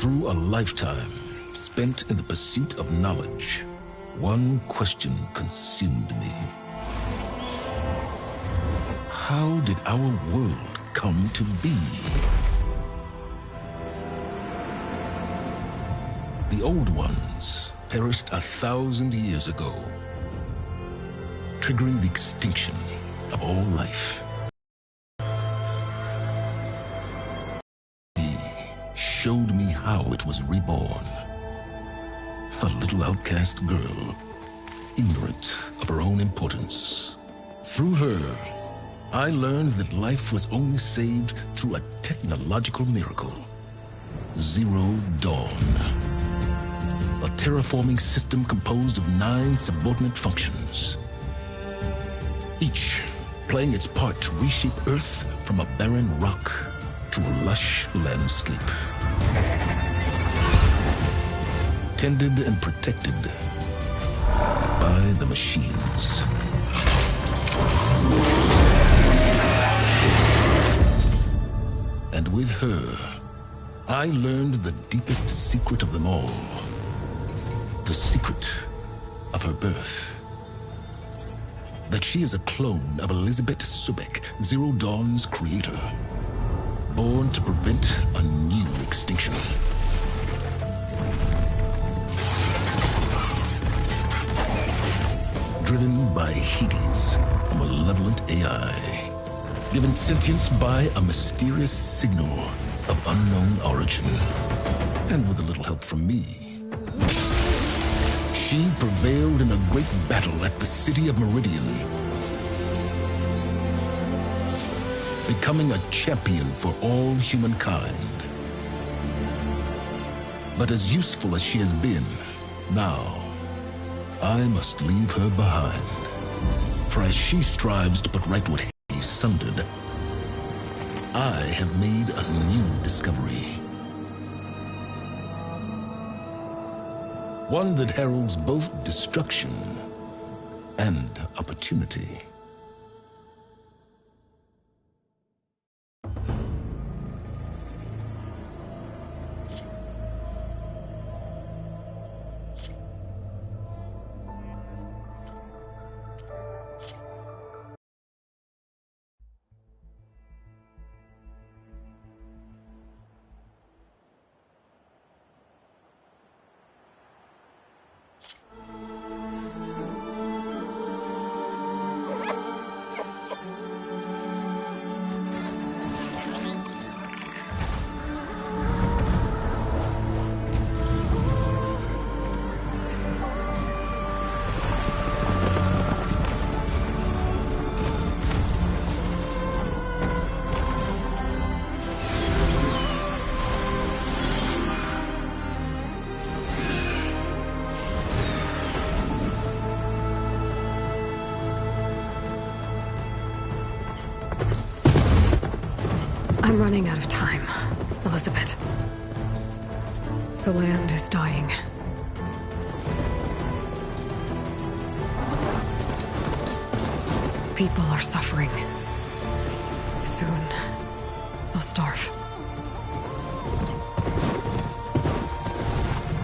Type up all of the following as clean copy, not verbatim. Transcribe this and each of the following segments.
Through a lifetime spent in the pursuit of knowledge, one question consumed me. How did our world come to be? The old ones perished 1,000 years ago, triggering the extinction of all life. He showed me how it was reborn. A little outcast girl, ignorant of her own importance. Through her, I learned that life was only saved through a technological miracle. Zero Dawn. A terraforming system composed of 9 subordinate functions, each playing its part to reshape Earth from a barren rock to a lush landscape. Tended and protected by the machines. And with her, I learned the deepest secret of them all. The secret of her birth. That she is a clone of Elizabeth Sobek, Zero Dawn's creator. Born to prevent a new extinction. Driven by Hades, a malevolent AI. Given sentience by a mysterious signal of unknown origin. And with a little help from me, she prevailed in a great battle at the city of Meridian, becoming a champion for all humankind. But as useful as she has been, now I must leave her behind. For as she strives to put right what he sundered, I have made a new discovery. One that heralds both destruction and opportunity. I'm running out of time, Elizabeth. The land is dying. People are suffering. Soon, they'll starve.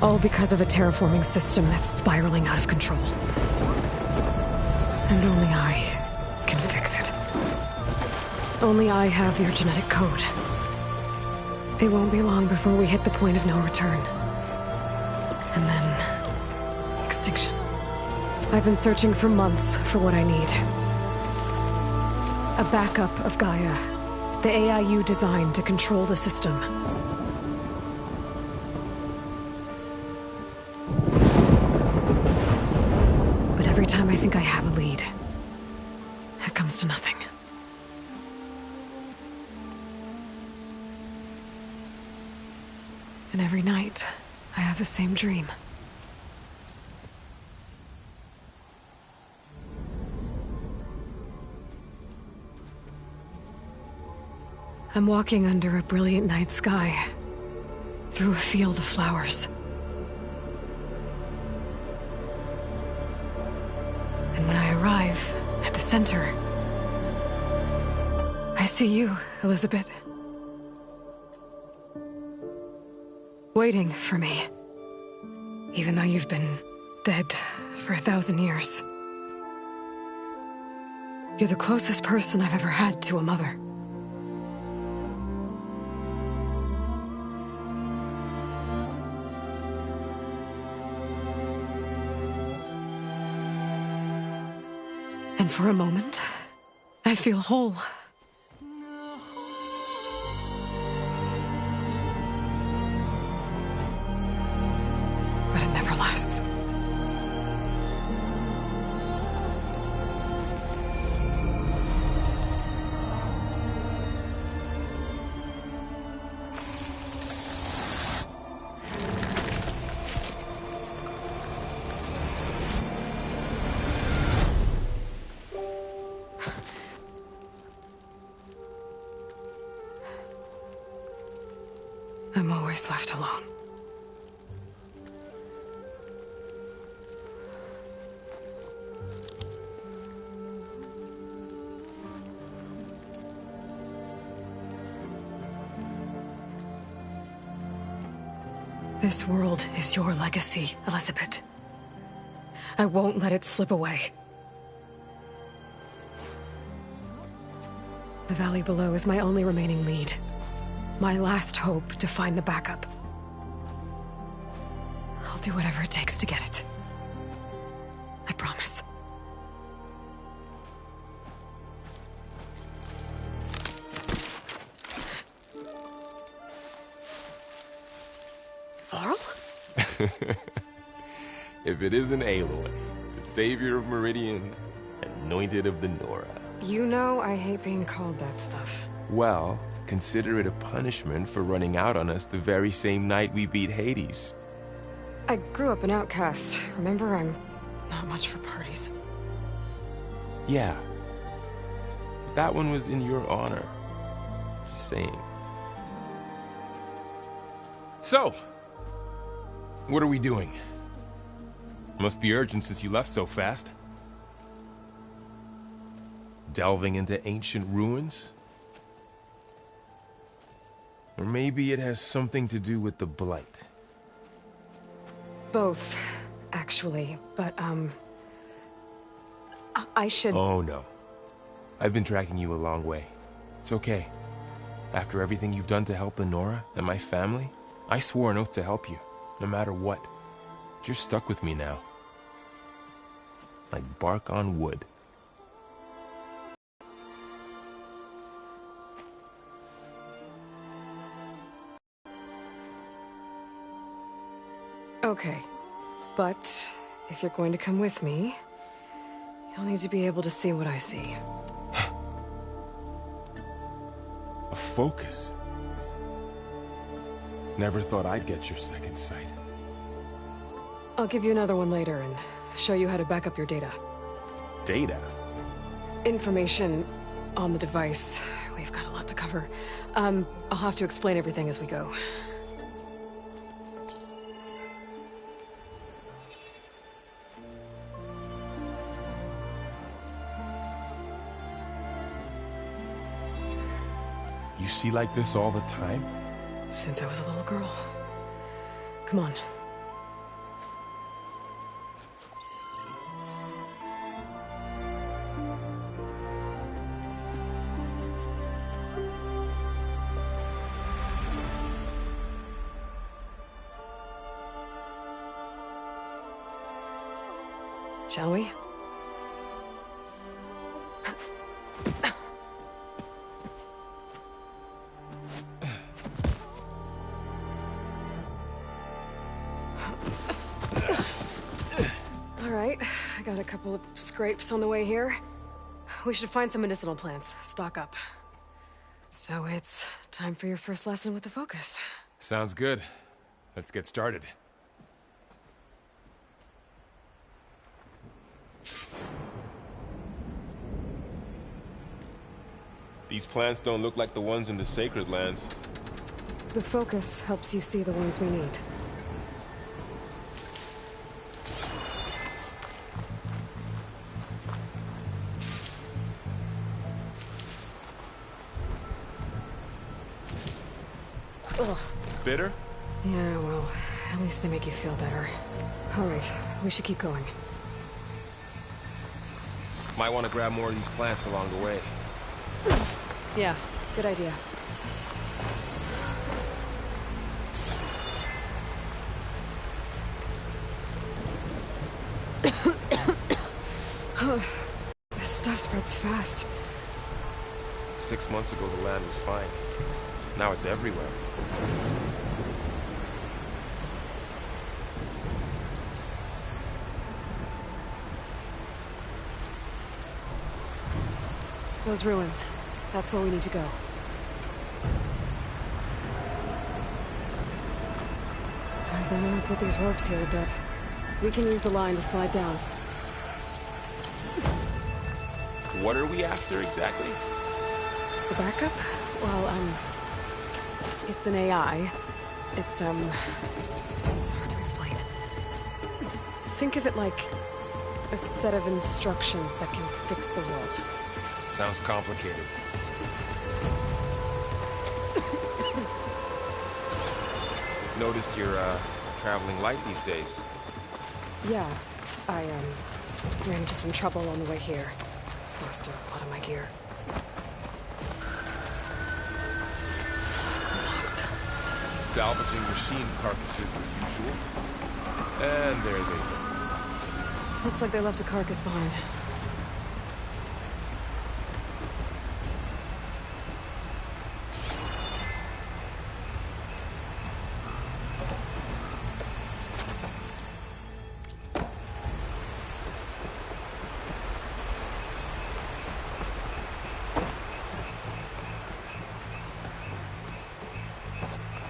All because of a terraforming system that's spiraling out of control. And only I can fix it. Only I have your genetic code. It won't be long before we hit the point of no return. And then... extinction. I've been searching for months for what I need. A backup of Gaia. The AI you designed to control the system. But every time I think I have a lead, it comes to nothing. And every night, I have the same dream. I'm walking under a brilliant night sky, through a field of flowers. And when I arrive at the center, I see you, Elizabeth. Waiting for me. Even though you've been dead for 1,000 years. You're the closest person I've ever had to a mother. And for a moment, I feel whole. But it never lasts. I'm always left alone. This world is your legacy, Elizabeth. I won't let it slip away. The valley below is my only remaining lead. My last hope to find the backup. I'll do whatever it takes to get it. I promise. Varl? If it isn't Aloy, the savior of Meridian, anointed of the Nora. You know I hate being called that stuff. Well, consider it a punishment for running out on us the very same night we beat Hades. I grew up an outcast. Remember, I'm not much for parties. Yeah. That one was in your honor. Just saying. So, what are we doing? Must be urgent since you left so fast. Delving into ancient ruins? Or maybe it has something to do with the Blight. Both, actually, but, I should... Oh, no. I've been tracking you a long way. It's okay. After everything you've done to help the Nora and my family, I swore an oath to help you, no matter what. You're stuck with me now. Like bark on wood. Okay, but if you're going to come with me, you'll need to be able to see what I see. A focus? Never thought I'd get your second sight. I'll give you another one later and show you how to back up your data. Data? Information on the device. We've got a lot to cover. I'll have to explain everything as we go. You see like this all the time? Since I was a little girl. Come on. Shall we? All right, I got a couple of scrapes on the way here. We should find some medicinal plants, stock up. So it's time for your first lesson with the focus. Sounds good. Let's get started. These plants don't look like the ones in the Sacred Lands. The focus helps you see the ones we need. Ugh. Bitter? Yeah, well, at least they make you feel better. Alright, we should keep going. Might want to grab more of these plants along the way. Yeah, good idea. This stuff spreads fast. 6 months ago, the land was fine. Now it's everywhere. Those ruins. That's where we need to go. I don't know how to put these ropes here, but we can use the line to slide down. What are we after exactly? The backup? Well, it's an AI. It's hard to explain. Think of it like a set of instructions that can fix the world. Sounds complicated. Noticed you're, traveling light these days. Yeah, I, ran into some trouble on the way here. Lost a lot of my gear. Logs. Salvaging machine carcasses as usual. And there they go. Looks like they left a carcass behind.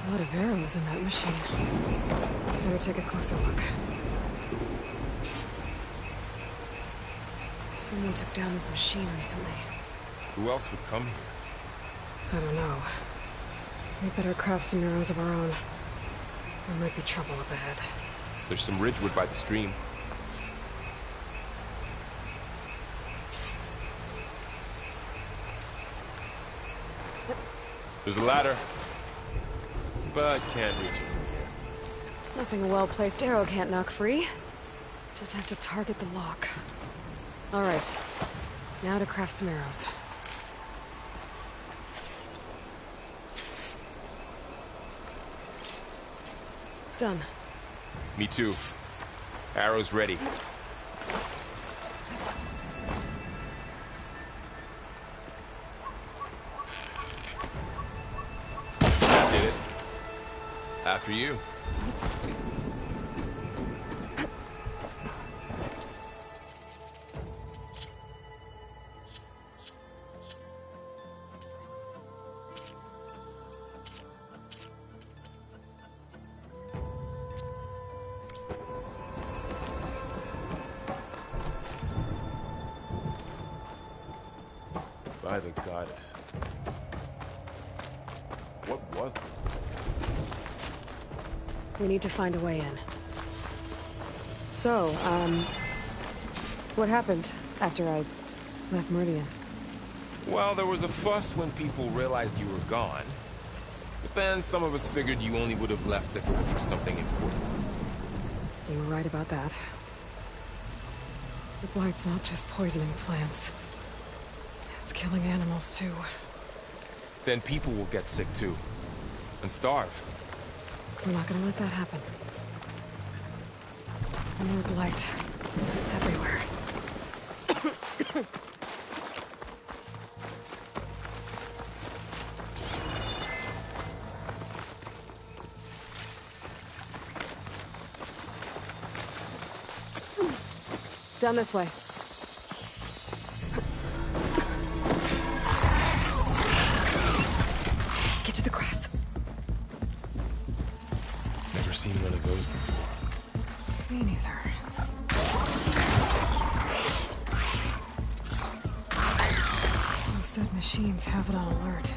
A lot of arrows in that machine. Better take a closer look. Someone took down this machine recently. Who else would come here? I don't know. We better craft some arrows of our own. There might be trouble up ahead. There's some ridgewood by the stream. There's a ladder. But can't reach it from here. Nothing a well-placed arrow can't knock free. Just have to target the lock. All right. Now to craft some arrows. Done. Me too. Arrows ready. That did it. After you. By the goddess. What was it? We need to find a way in. So, what happened after I left Meridian? Well, there was a fuss when people realized you were gone. But then some of us figured you only would have left if it were for something important. You were right about that. The Blight's not just poisoning plants. It's killing animals, too. Then people will get sick, too. And starve. We're not gonna let that happen. More Blight. It's everywhere. Down this way. Get to the grass. Never seen one of those before. Me neither. Those dead machines have it on alert.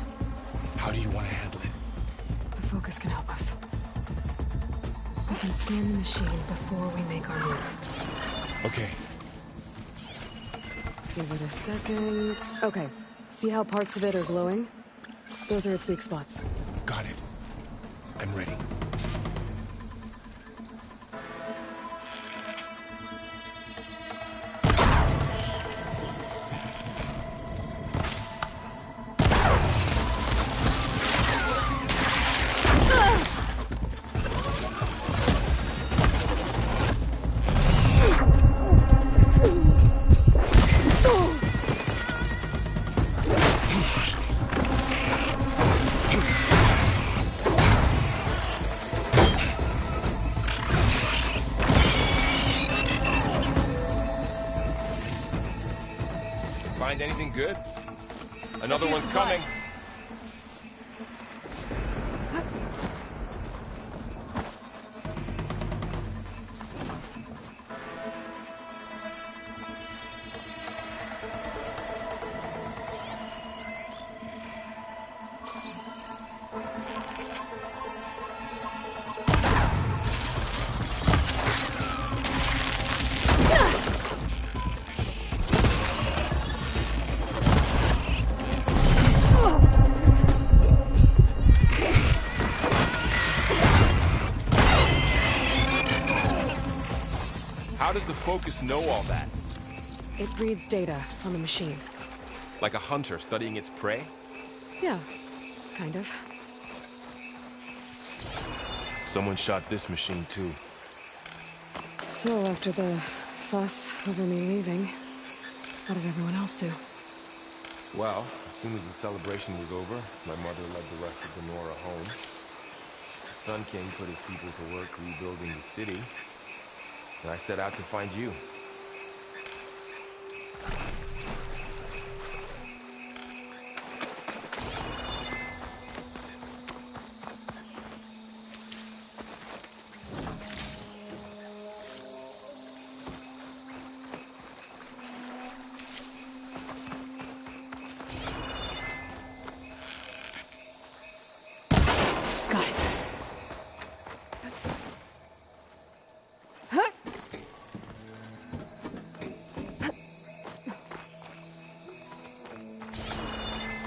How do you want to handle it? The focus can help us. We can scan the machine before we make our move. Okay. Give it a second. Okay. See how parts of it are glowing? Those are its weak spots. Got it. I'm ready. Find anything good? Another one's coming. How does the Focus know all that? It reads data on the machine. Like a hunter studying its prey? Yeah, kind of. Someone shot this machine too. So after the fuss over me leaving, what did everyone else do? Well, as soon as the celebration was over, my mother led the rest of the Nora home. The Sun King put his people to work rebuilding the city. And I set out to find you. Got it.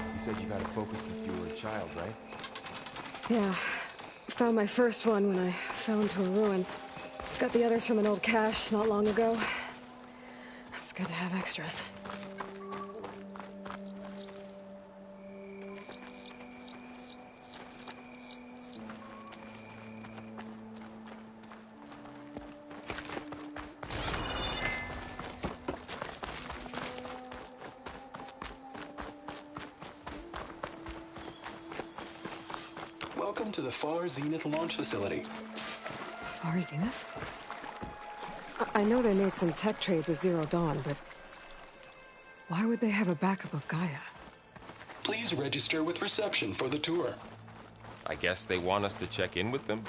You said you got a Focus since you were a child, right? Yeah. Found my first one when I fell into a ruin. Got the others from an old cache not long ago. It's good to have extras. Welcome to the Far Zenith launch facility. Far Zenith? I know they made some tech trades with Zero Dawn, but why would they have a backup of Gaia? Please register with reception for the tour. I guess they want us to check in with them.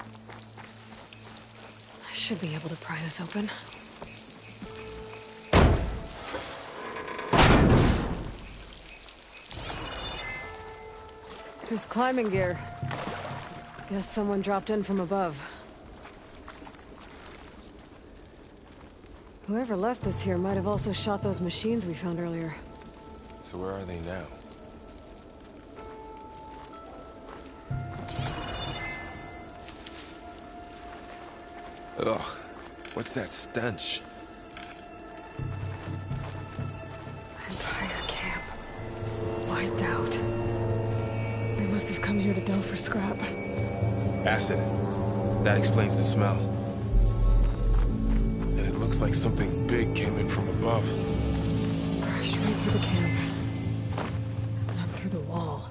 I should be able to pry this open. There's climbing gear. Guess someone dropped in from above. Whoever left this here might have also shot those machines we found earlier. So where are they now? Ugh, what's that stench? Entire camp. Wiped out. They must have come here to delve for scrap. Acid. That explains the smell. And it looks like something big came in from above. Crashed right through the camp. And up through the wall.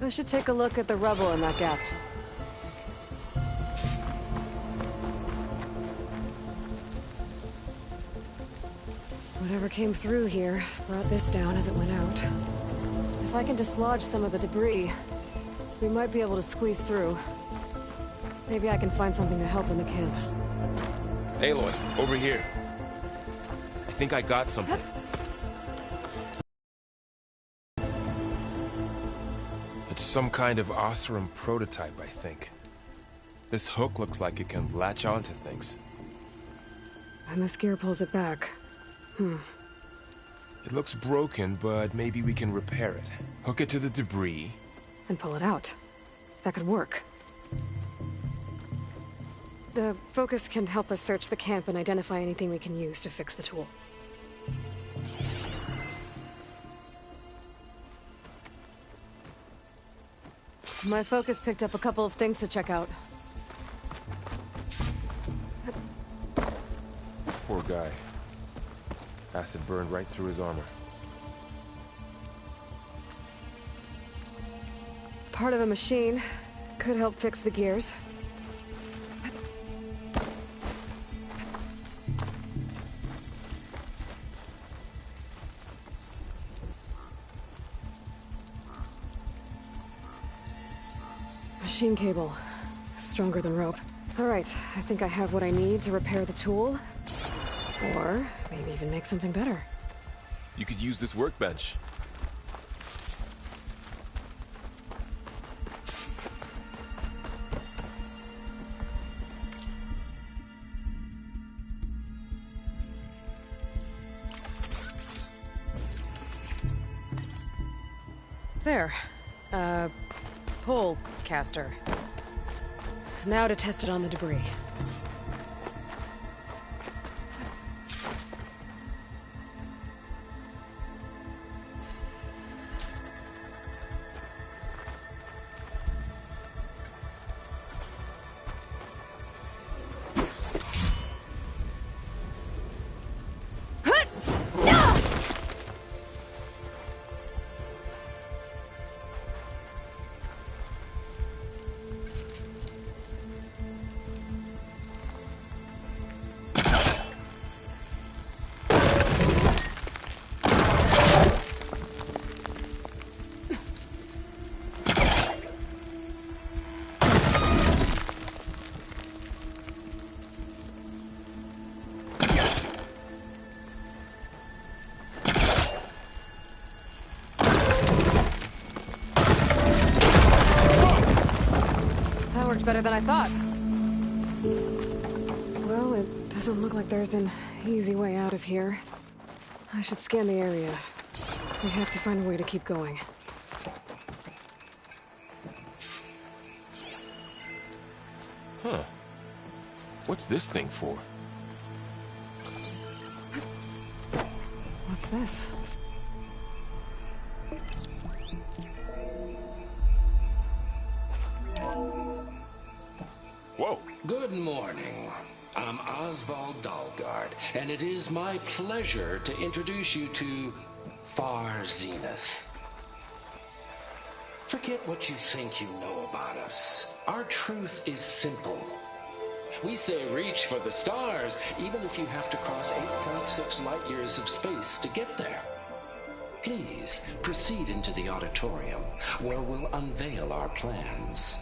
I should take a look at the rubble in that gap. Whatever came through here brought this down as it went out. If I can dislodge some of the debris, we might be able to squeeze through. Maybe I can find something to help in the camp. Aloy, over here. I think I got something. It's some kind of Oseram prototype, I think. This hook looks like it can latch onto things. And this gear pulls it back. It looks broken, but maybe we can repair it. Hook it to the debris. And pull it out. That could work. The Focus can help us search the camp and identify anything we can use to fix the tool. My Focus picked up a couple of things to check out. Poor guy. Acid burned right through his armor. Part of a machine. Could help fix the gears. Machine cable. Stronger than rope. Alright, I think I have what I need to repair the tool. Or maybe even make something better. You could use this workbench. There. Pole caster. Now to test it on the debris. Better than I thought. Well, it doesn't look like there's an easy way out of here. I should scan the area. We have to find a way to keep going. Huh. What's this thing for? What's this? Whoa. Good morning. I'm Oswald Dalgard, and it is my pleasure to introduce you to Far Zenith. Forget what you think you know about us. Our truth is simple. We say reach for the stars, even if you have to cross 8.6 light years of space to get there. Please proceed into the auditorium, where we'll unveil our plans.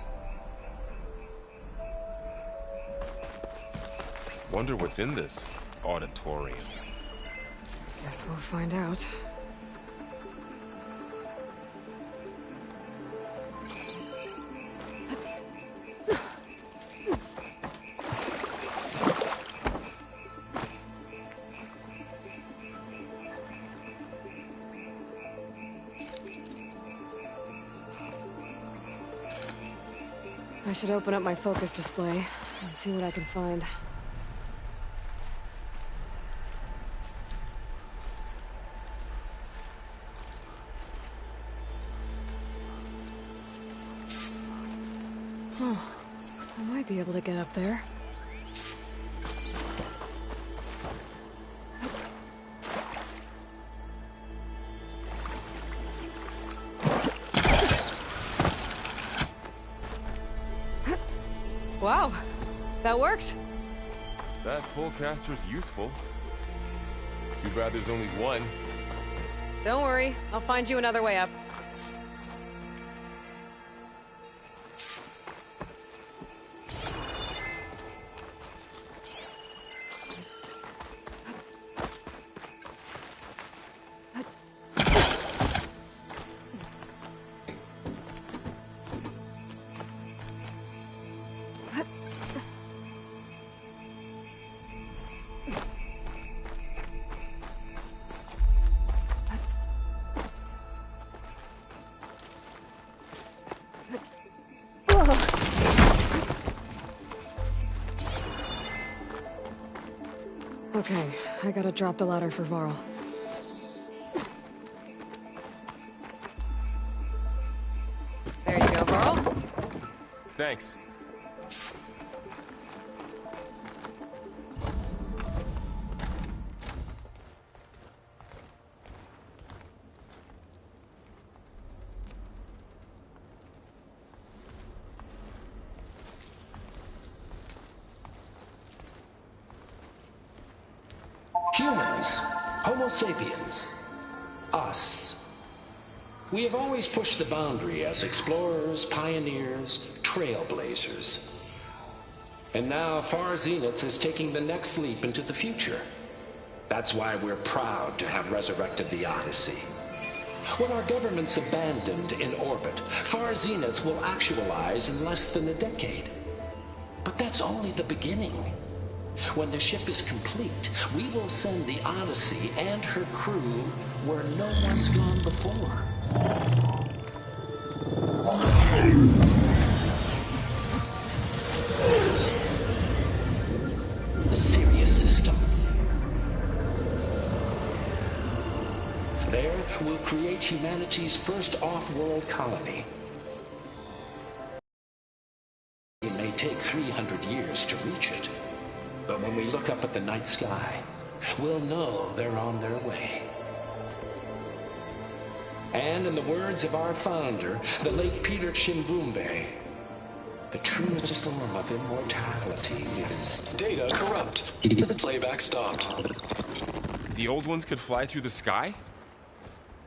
Wonder what's in this auditorium. Guess we'll find out. I should open up my focus display and see what I can find. Oh, I might be able to get up there. Wow, that worked. That full caster's useful. Too bad there's only one. Don't worry, I'll find you another way up. Okay, I gotta drop the ladder for Varl. There you go, Varl. Thanks. Humans, Homo sapiens, us. We have always pushed the boundary as explorers, pioneers, trailblazers. And now Far Zenith is taking the next leap into the future. That's why we're proud to have resurrected the Odyssey. When our government's abandoned in orbit, Far Zenith will actualize in less than a decade. But that's only the beginning. When the ship is complete, we will send the Odyssey and her crew where no one's gone before. The Sirius system. There, we'll create humanity's first off-world colony. It may take 300 years to reach it. But when we look up at the night sky, we'll know they're on their way. And in the words of our founder, the late Peter Chimbumbe, the truest form of immortality is... Data corrupt. Playback stopped. The old ones could fly through the sky?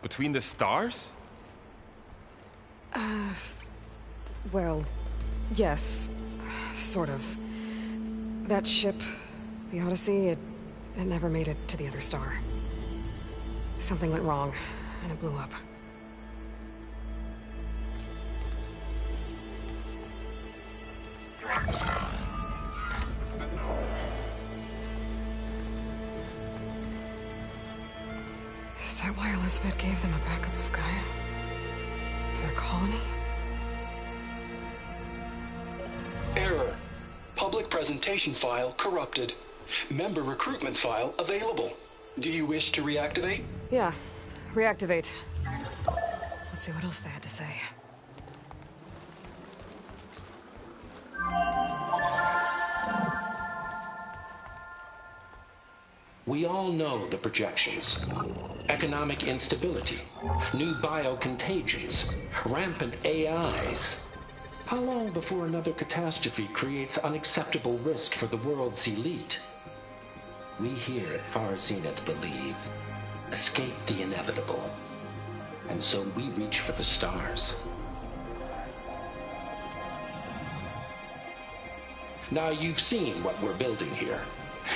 Between the stars? Well, yes. Sort of. That ship, the Odyssey, it never made it to the other star. Something went wrong, and it blew up. Is that why Elizabeth gave them a backup of Gaia? For their colony? Error. Public presentation file corrupted. Member recruitment file available. Do you wish to reactivate? Yeah, reactivate. Let's see what else they had to say. We all know the projections. Economic instability, new biocontagions, rampant AIs. How long before another catastrophe creates unacceptable risk for the world's elite? We here at Far Zenith believe, escape the inevitable. And so we reach for the stars. Now you've seen what we're building here.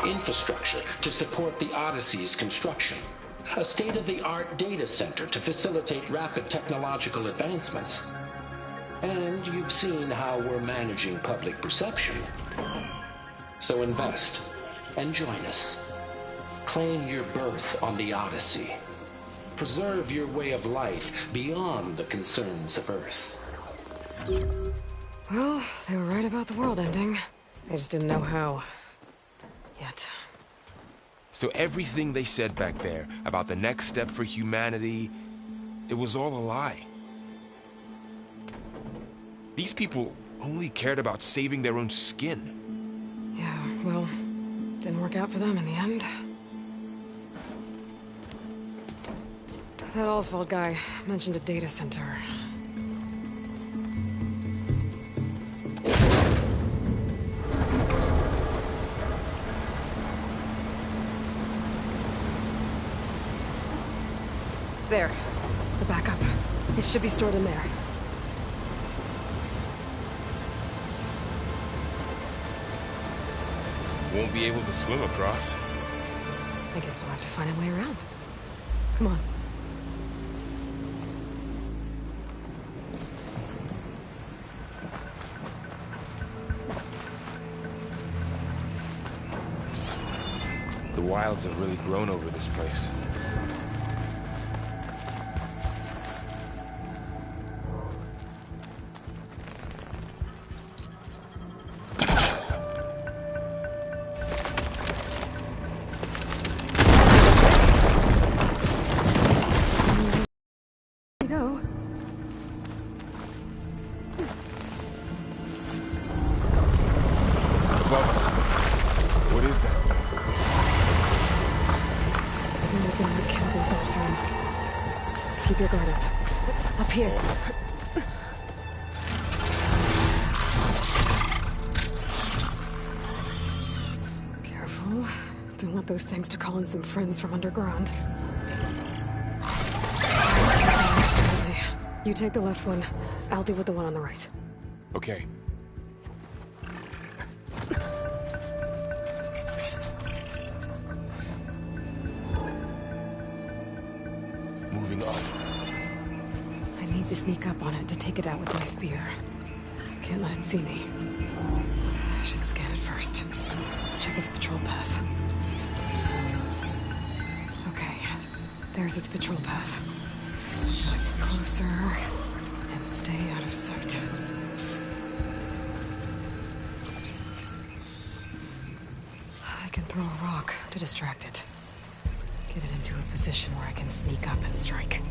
Infrastructure to support the Odyssey's construction. A state-of-the-art data center to facilitate rapid technological advancements. And you've seen how we're managing public perception. So invest and join us. Claim your berth on the Odyssey. Preserve your way of life beyond the concerns of Earth. Well, they were right about the world ending. They just didn't know how. Yet. So everything they said back there about the next step for humanity, it was all a lie. These people only cared about saving their own skin. Yeah, well, didn't work out for them in the end. That Oswald guy mentioned a data center. There. The backup. It should be stored in there. Won't be able to swim across. I guess we'll have to find a way around. Come on. The wilds have really grown over this place. Keep your guard up. Up here. Careful. Don't want those things to call in some friends from underground. Okay. You take the left one. I'll deal with the one on the right. Okay. Moving up. I need to sneak up on it to take it out with my spear. Can't let it see me. I should scan it first. Check its patrol path. Okay, there's its patrol path. Get closer and stay out of sight. I can throw a rock to distract it. Get it into a position where I can sneak up and strike.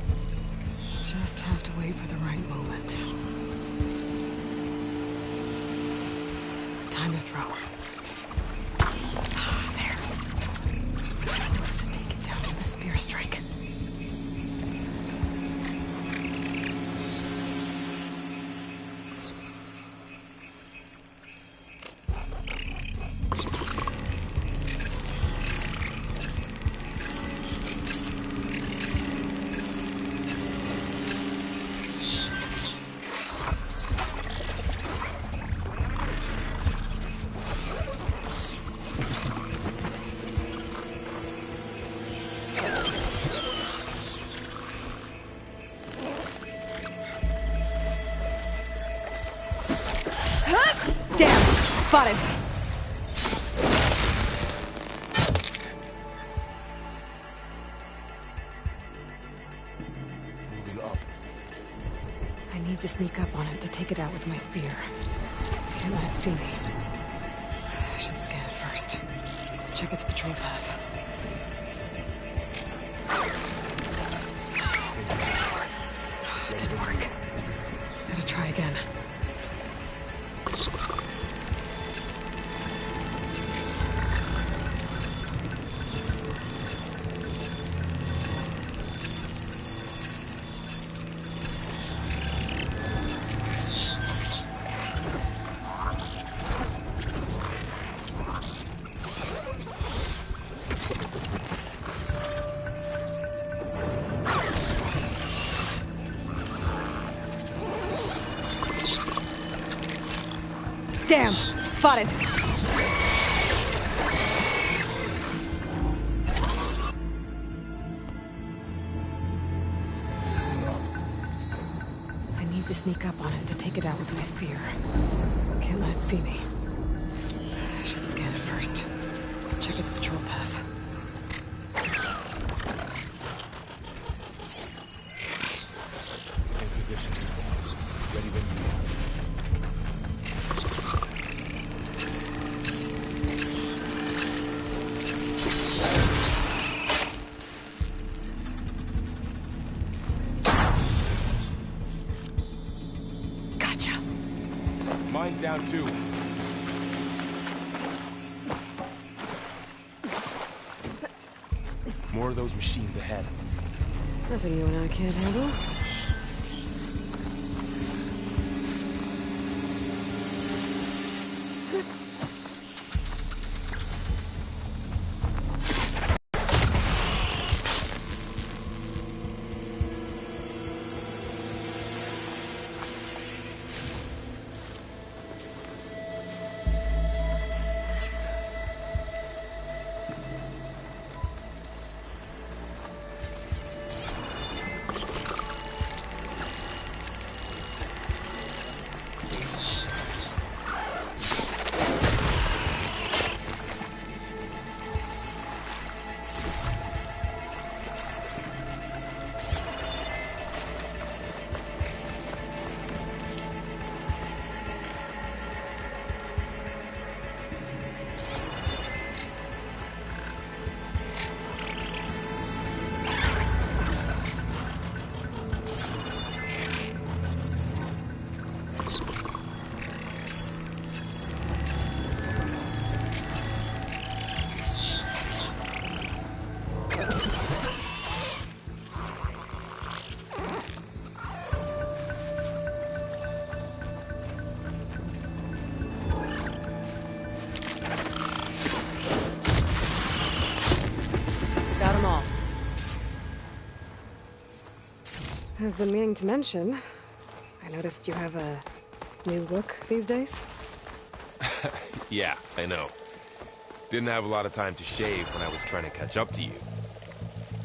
Just have to wait for the right moment. Time to throw. There. To take it down with a spear strike. Damn! Spotted! Moving up. I need to sneak up on it to take it out with my spear. Can't let it see me. I should scan it first. Check its patrol path. Didn't work. Gotta try again. Damn! Spotted! I need to sneak up on it to take it out with my spear. Can't let it see me. I should scan it first. Check its patrol path. In position. Ready when you are. Gotcha! Mine's down too. More of those machines ahead. Nothing you and I can't handle. I've been meaning to mention, I noticed you have a new look these days. Yeah, I know. Didn't have a lot of time to shave when I was trying to catch up to you.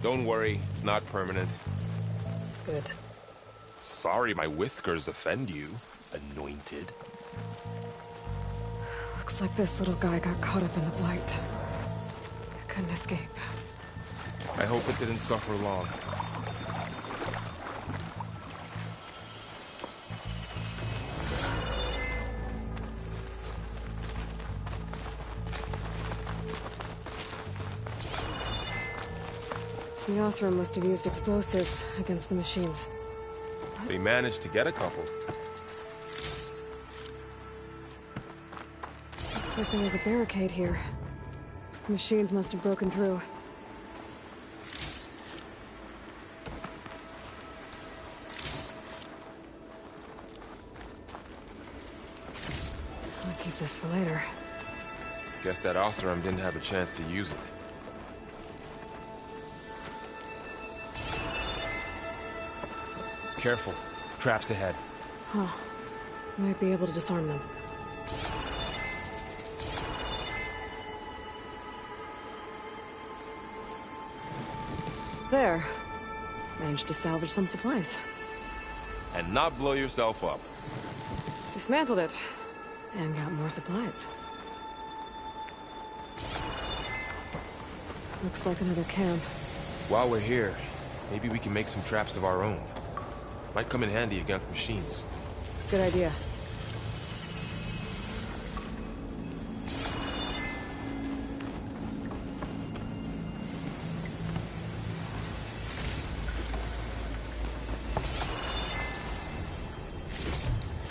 Don't worry, it's not permanent. Good. Sorry my whiskers offend you, anointed. Looks like this little guy got caught up in the blight. Couldn't escape. I hope it didn't suffer long. The Osram must have used explosives against the machines. They managed to get a couple. Looks like there was a barricade here. The machines must have broken through. I'll keep this for later. Guess that Osram didn't have a chance to use it. Careful. Traps ahead. Huh. Might be able to disarm them. There. Managed to salvage some supplies. And not blow yourself up. Dismantled it. And got more supplies. Looks like another camp. While we're here, maybe we can make some traps of our own. Might come in handy against machines. Good idea.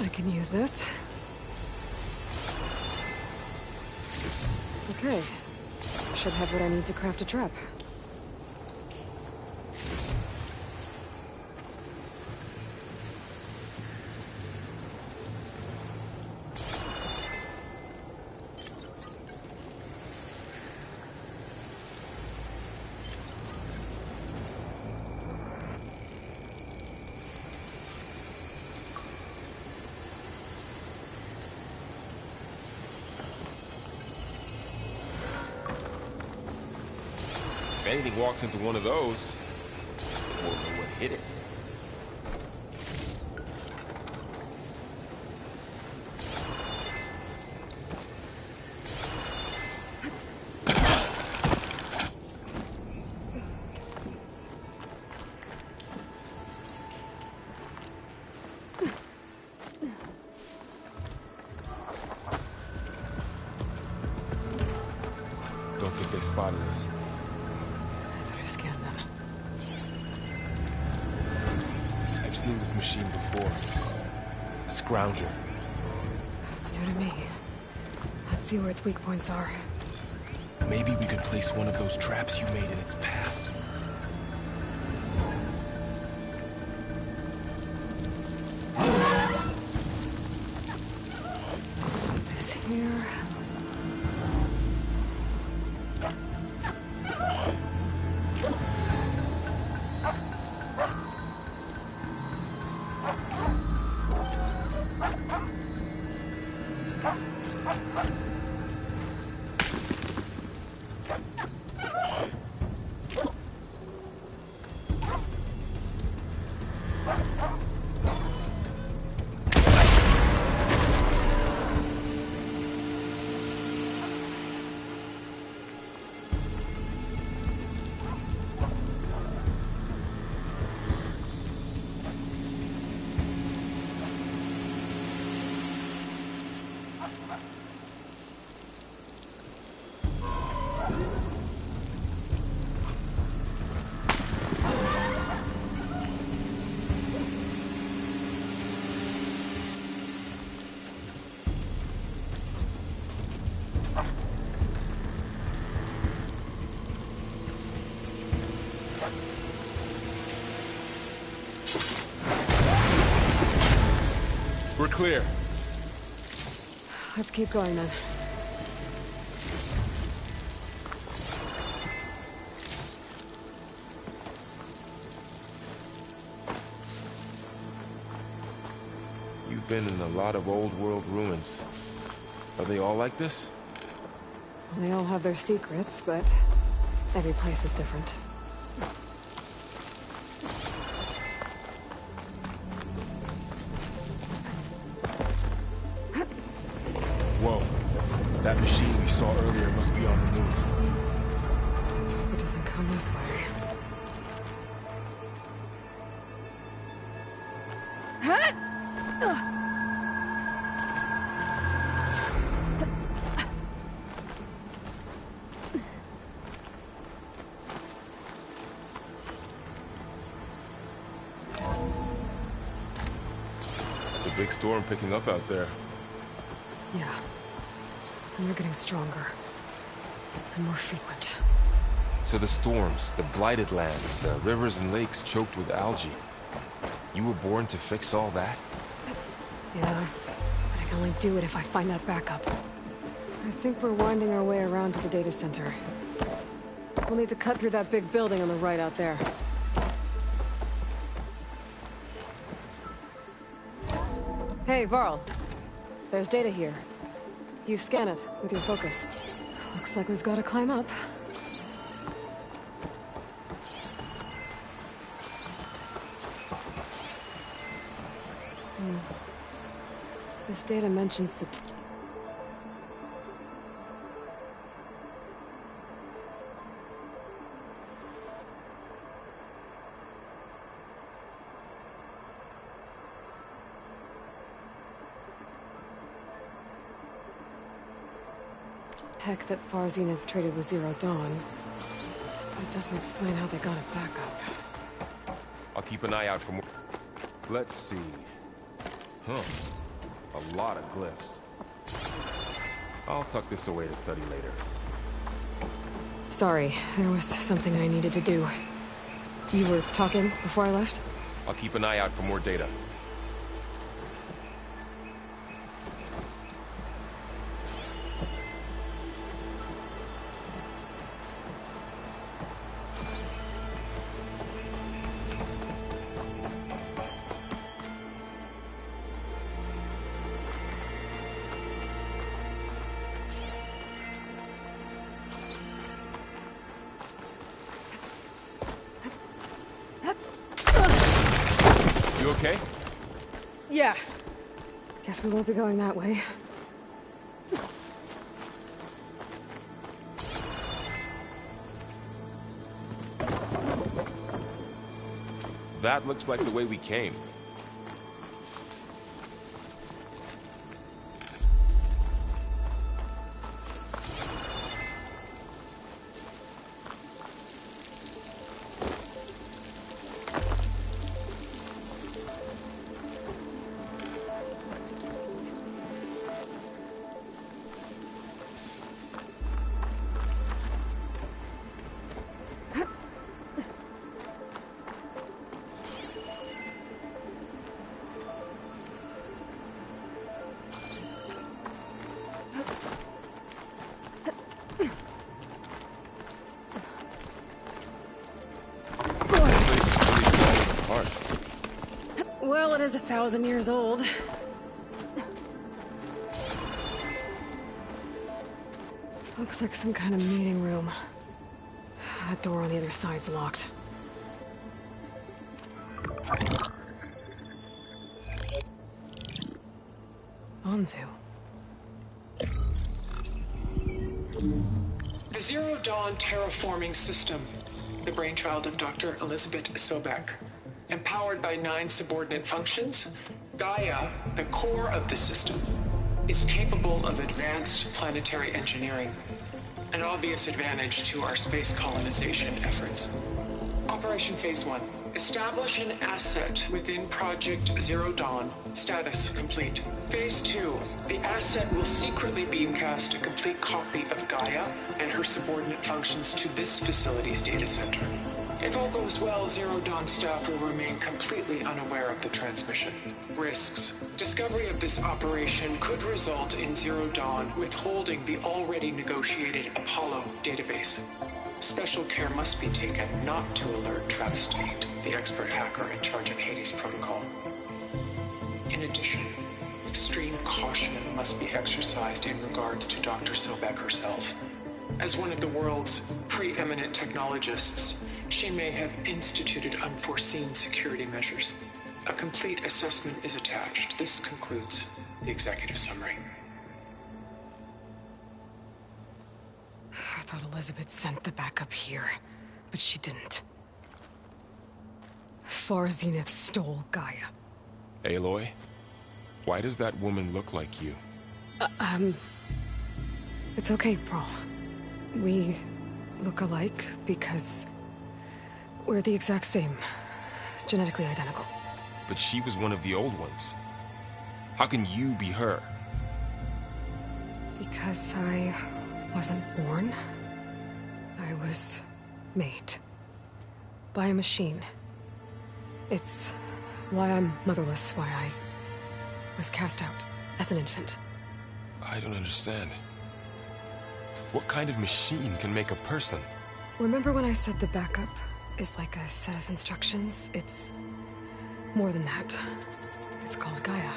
I can use this. Okay. Should have what I need to craft a trap. If anything walks into one of those, we'll know what hit it. Don't think they spotted us. Better scan them. I've seen this machine before. A scrounger. That's new to me. Let's see where its weak points are. Maybe we could place one of those traps you made in its path. This here. We're clear. Let's keep going then. been in a lot of old world ruins. Are they all like this? They all have their secrets, but every place is different. Whoa. That machine we saw earlier must be on the move. Let's hope it doesn't come this way. It's a big storm picking up out there. Yeah. And they're getting stronger. And more frequent. So the storms, the blighted lands, the rivers and lakes choked with algae. You were born to fix all that? Yeah. But I can only do it if I find that backup. I think we're winding our way around to the data center. We'll need to cut through that big building on the right out there. Hey, Varl. There's data here. You scan it with your focus. Looks like we've got to climb up. This data mentions the tech that Far Zenith traded with Zero Dawn. It doesn't explain how they got it back up. I'll keep an eye out for more. Let's see. Huh. A lot of glyphs. I'll tuck this away to study later. Sorry, there was something I needed to do. You were talking before I left? I'll keep an eye out for more data. You okay? Yeah. Guess we won't be going that way. That looks like the way we came. Well, it is 1,000 years old. Looks like some kind of meeting room. That door on the other side's locked. Onzu. The Zero Dawn terraforming system, the brainchild of Dr. Elizabeth Sobek. Empowered by 9 subordinate functions, Gaia, the core of the system, is capable of advanced planetary engineering, an obvious advantage to our space colonization efforts. Operation Phase 1. Establish an asset within Project Zero Dawn. Status complete. Phase 2. The asset will secretly beamcast a complete copy of Gaia and her subordinate functions to this facility's data center. If all goes well, Zero Dawn staff will remain completely unaware of the transmission. Risks. Discovery of this operation could result in Zero Dawn withholding the already negotiated Apollo database. Special care must be taken not to alert Travis Tate, the expert hacker in charge of Hades Protocol. In addition, extreme caution must be exercised in regards to Dr. Sobek herself. As one of the world's preeminent technologists, she may have instituted unforeseen security measures. A complete assessment is attached. This concludes the executive summary. I thought Elizabeth sent the backup here, but she didn't. Far Zenith stole Gaia. Aloy, why does that woman look like you? It's okay, Pearl. We look alike because we're the exact same. Genetically identical. But she was one of the old ones. How can you be her? Because I wasn't born. I was made. By a machine. It's why I'm motherless, why I was cast out as an infant. I don't understand. What kind of machine can make a person? Remember when I said the backup is like a set of instructions? It's more than that. It's called Gaia.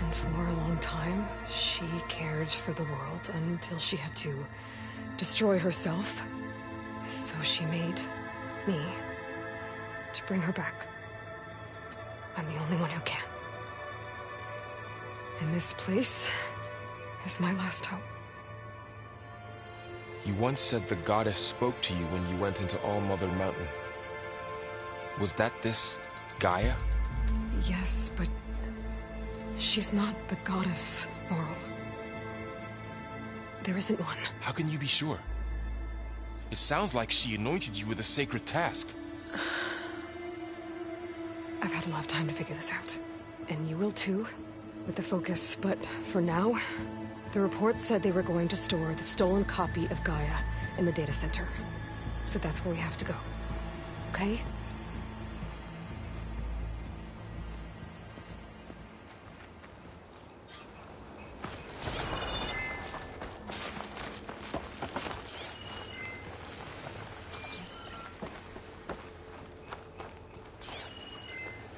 And for a long time, she cared for the world until she had to destroy herself. So she made me to bring her back. I'm the only one who can. And this place is my last hope. You once said the goddess spoke to you when you went into All Mother Mountain. Was that this Gaia? Yes, but she's not the goddess, Laurel. There isn't one. How can you be sure? It sounds like she anointed you with a sacred task. I've had a lot of time to figure this out. And you will too, with the focus. But for now, the reports said they were going to store the stolen copy of Gaia in the data center. So that's where we have to go. Okay?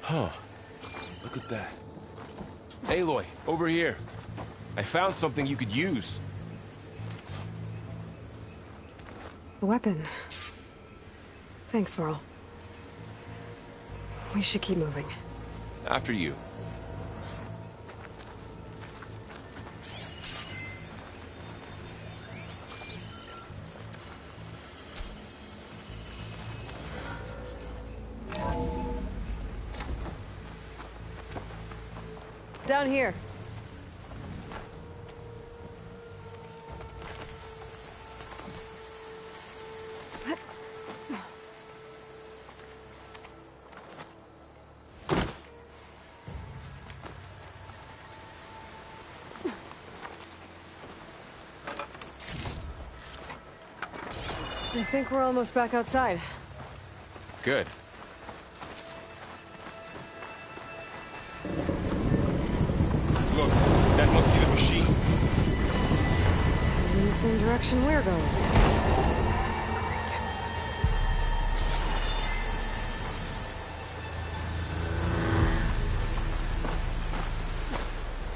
Huh. Look at that. Aloy, over here. I found something you could use. A weapon. Thanks, Varl. We should keep moving. After you. Down here. I think we're almost back outside. Good. Look, that must be the machine. It's heading in the same direction we're going. Great.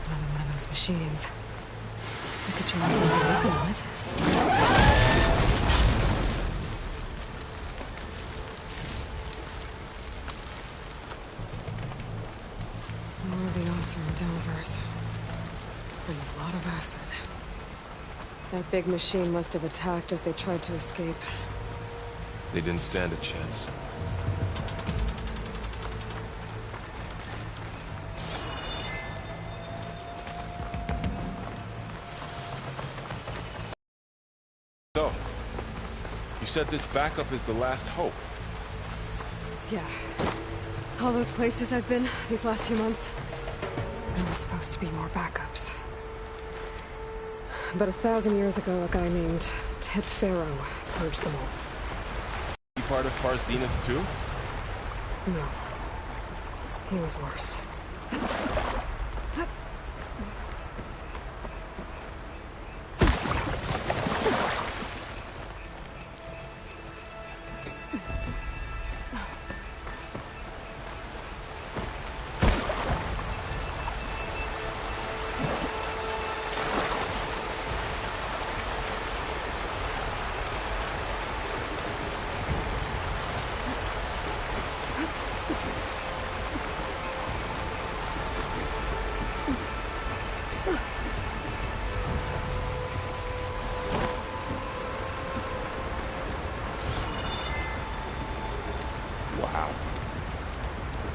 Another one of those machines. I could try to working on it. More of the Osram Delvers. And a lot of acid. That big machine must have attacked as they tried to escape. They didn't stand a chance. So, you said this backup is the last hope. Yeah. All those places I've been these last few months, there were supposed to be more backups. But 1,000 years ago, a guy named Ted Pharaoh purged them all. You part of Far Zenith too? No. He was worse.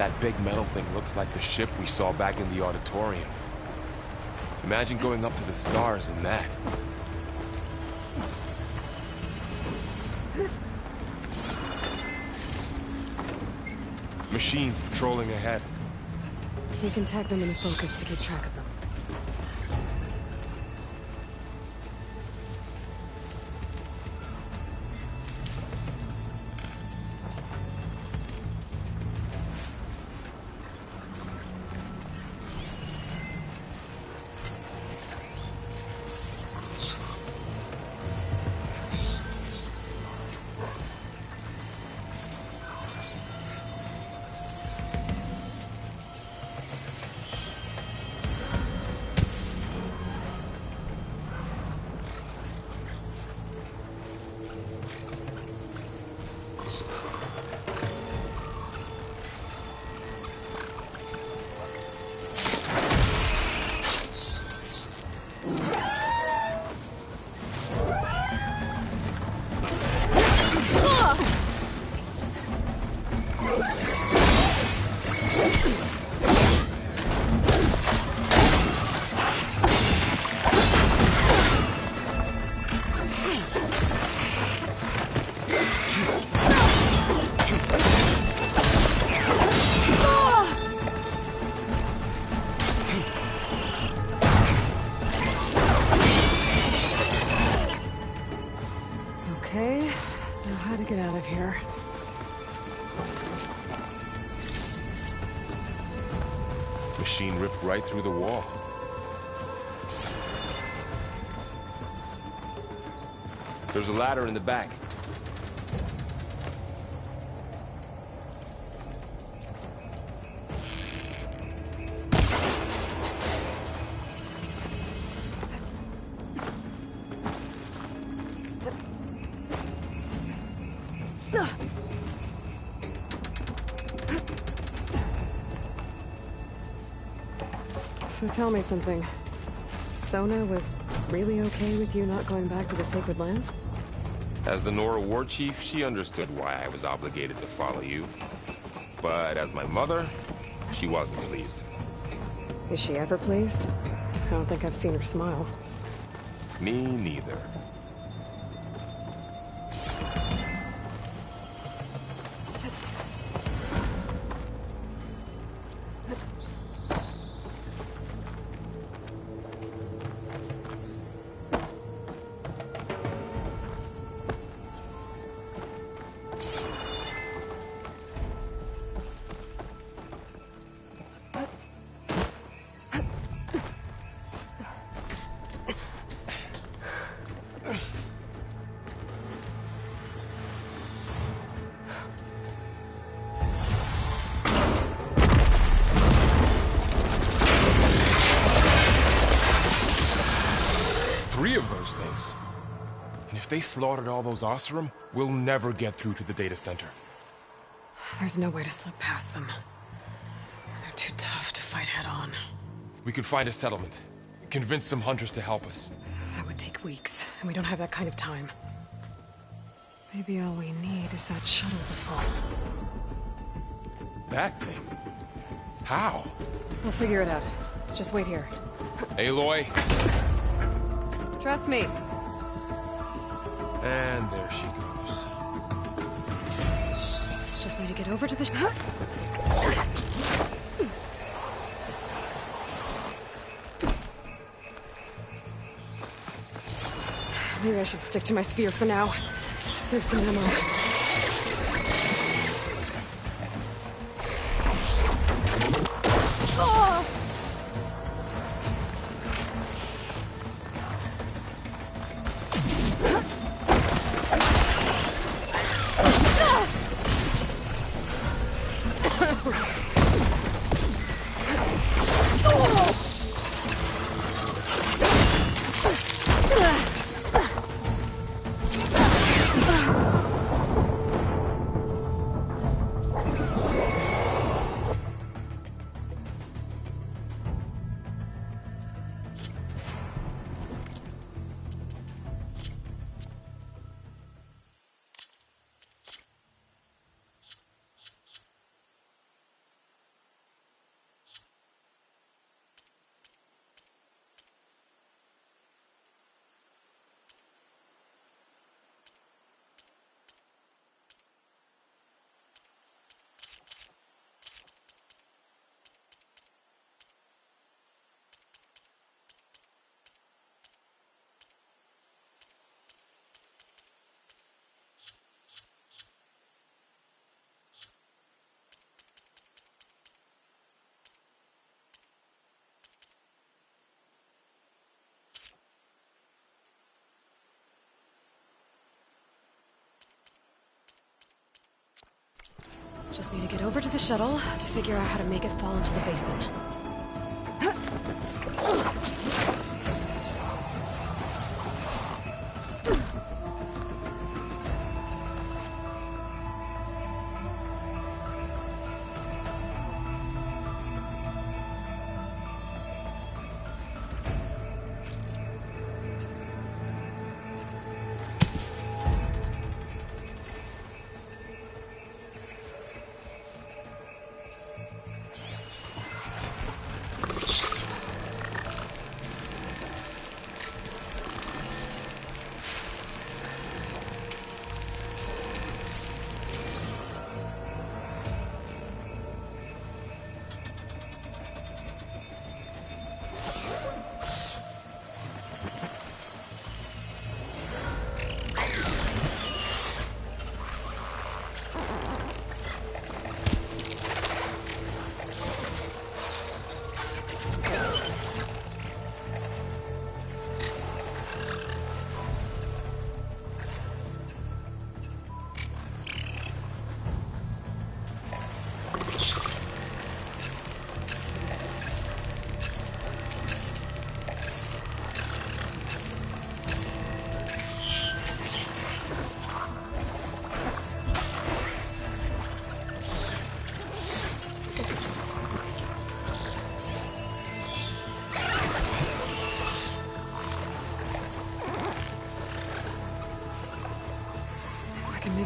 That big metal thing looks like the ship we saw back in the auditorium. Imagine going up to the stars in that. Machines patrolling ahead. We can tag them in focus to keep track of them. Machine ripped right through the wall. There's a ladder in the back. So tell me something. Sona was really okay with you not going back to the Sacred Lands? As the Nora war chief, she understood why I was obligated to follow you. But as my mother, she wasn't pleased. Is she ever pleased? I don't think I've seen her smile. Me neither. Three of those things. And if they slaughtered all those Oseram, we'll never get through to the data center. There's no way to slip past them. They're too tough to fight head-on. We could find a settlement. Convince some hunters to help us. That would take weeks, and we don't have that kind of time. Maybe all we need is that shuttle to fall. That thing? How? We'll figure it out. Just wait here. Aloy. Trust me. And there she goes. Just need to get over to the Maybe I should stick to my spear for now. Save some ammo. Just need to get over to the shuttle to figure out how to make it fall into the basin.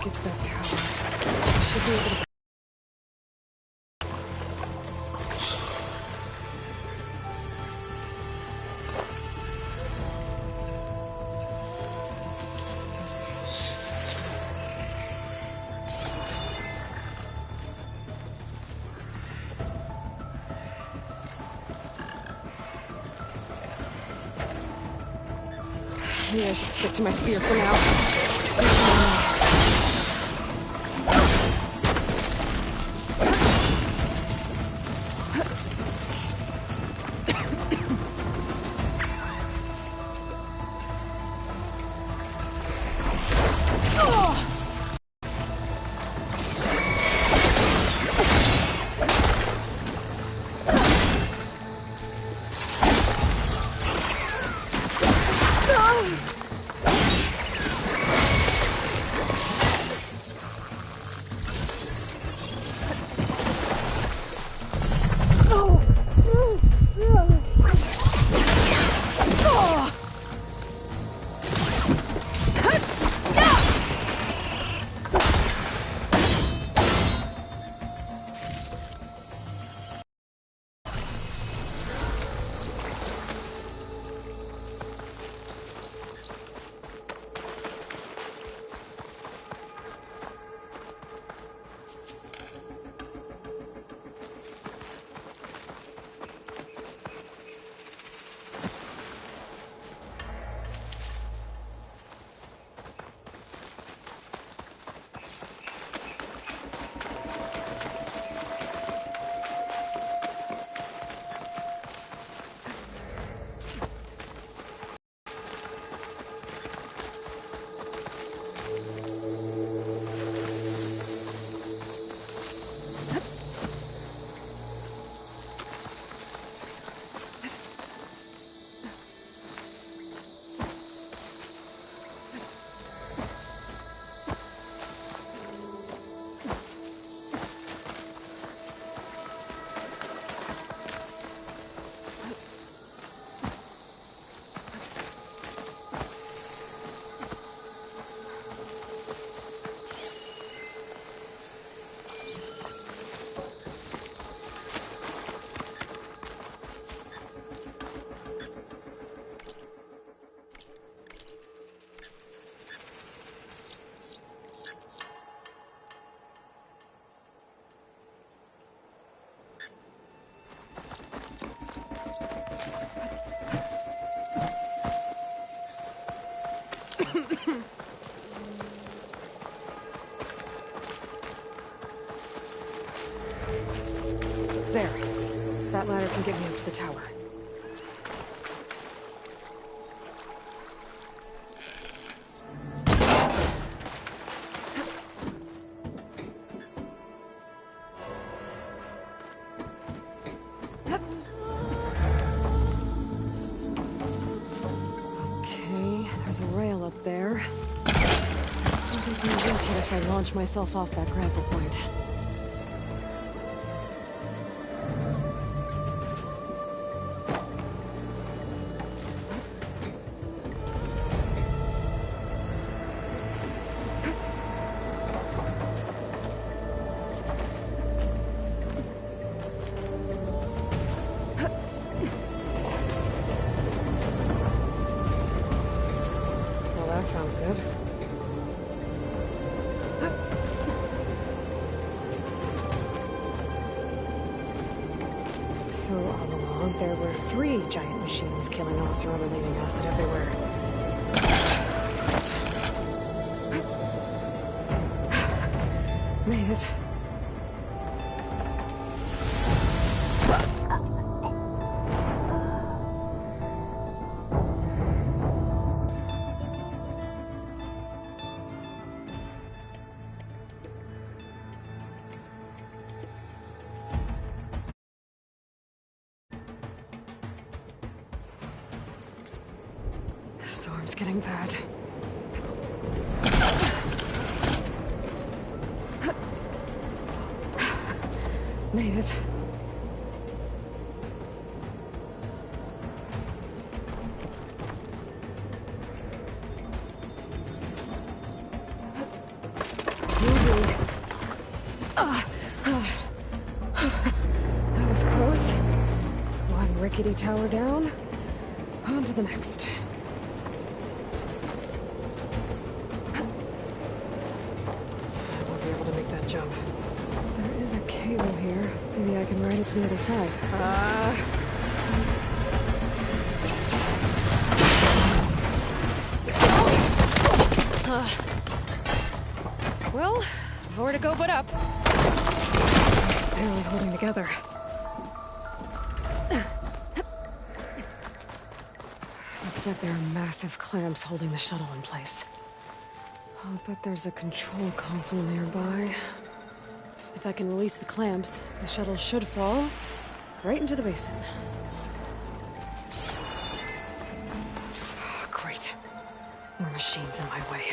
Get to that tower. I should be able to. Maybe I should stick to my spear for now. There. That ladder can get me up to the tower. There's a rail up there. I don't think I'll reach it if I launch myself off that grapple point. That sounds good. So all along, there were 3 giant machines killing us or releasing acid everywhere. Made it. Storm's getting bad. Made it. Easy. That was close. One rickety tower down. On to the next. Jump. There is a cable here. Maybe I can ride it to the other side. Well, nowhere to go but up. It's barely holding together. Looks like there are massive clamps holding the shuttle in place. I'll bet there's a control console nearby. If I can release the clamps, the shuttle should fall right into the basin. Oh, great. More machines in my way.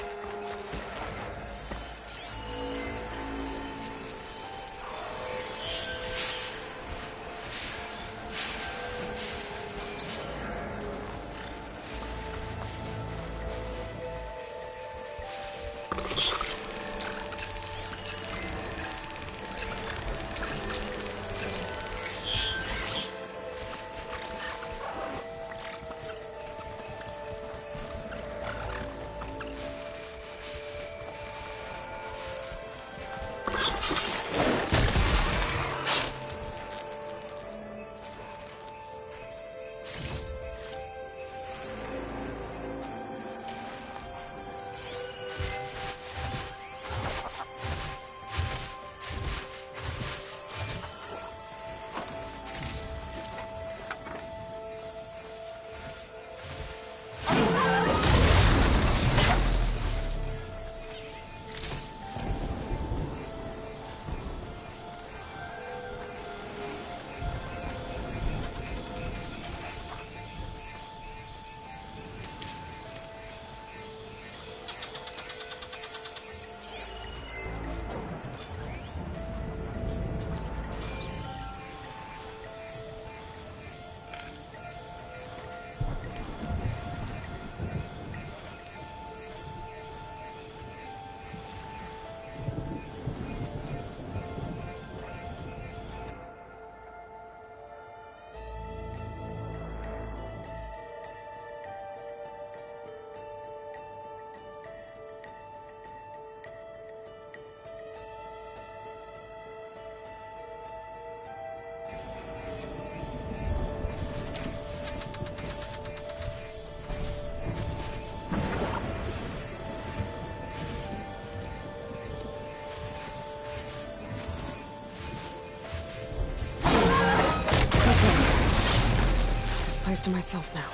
To myself now.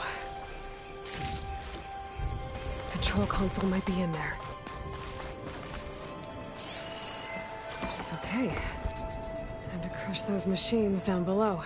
Control console might be in there. Okay. Time to crush those machines down below.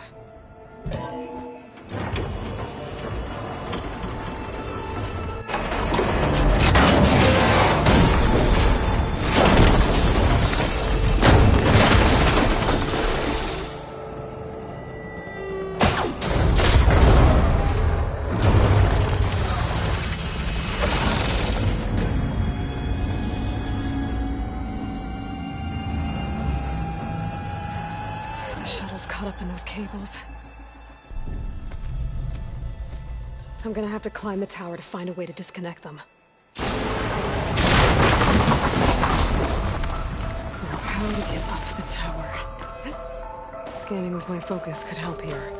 was caught up in those cables. I'm gonna have to climb the tower to find a way to disconnect them. Now, how to get up the tower? Scanning with my focus could help here.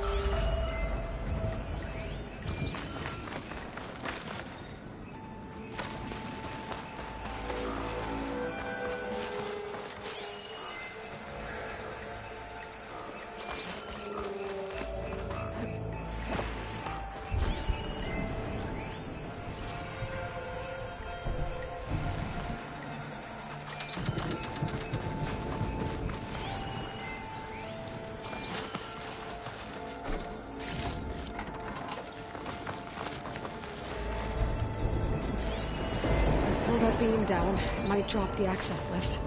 Beam down. Might drop the access lift.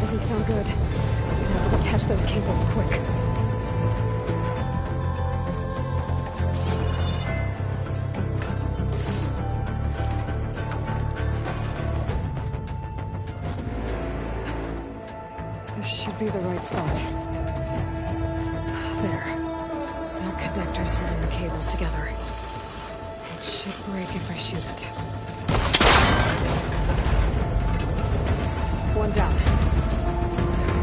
Doesn't sound good. I'm gonna have to detach those cables quick. This should be the right spot. There. That connector's holding the cables together. It should break if I shoot it. One down.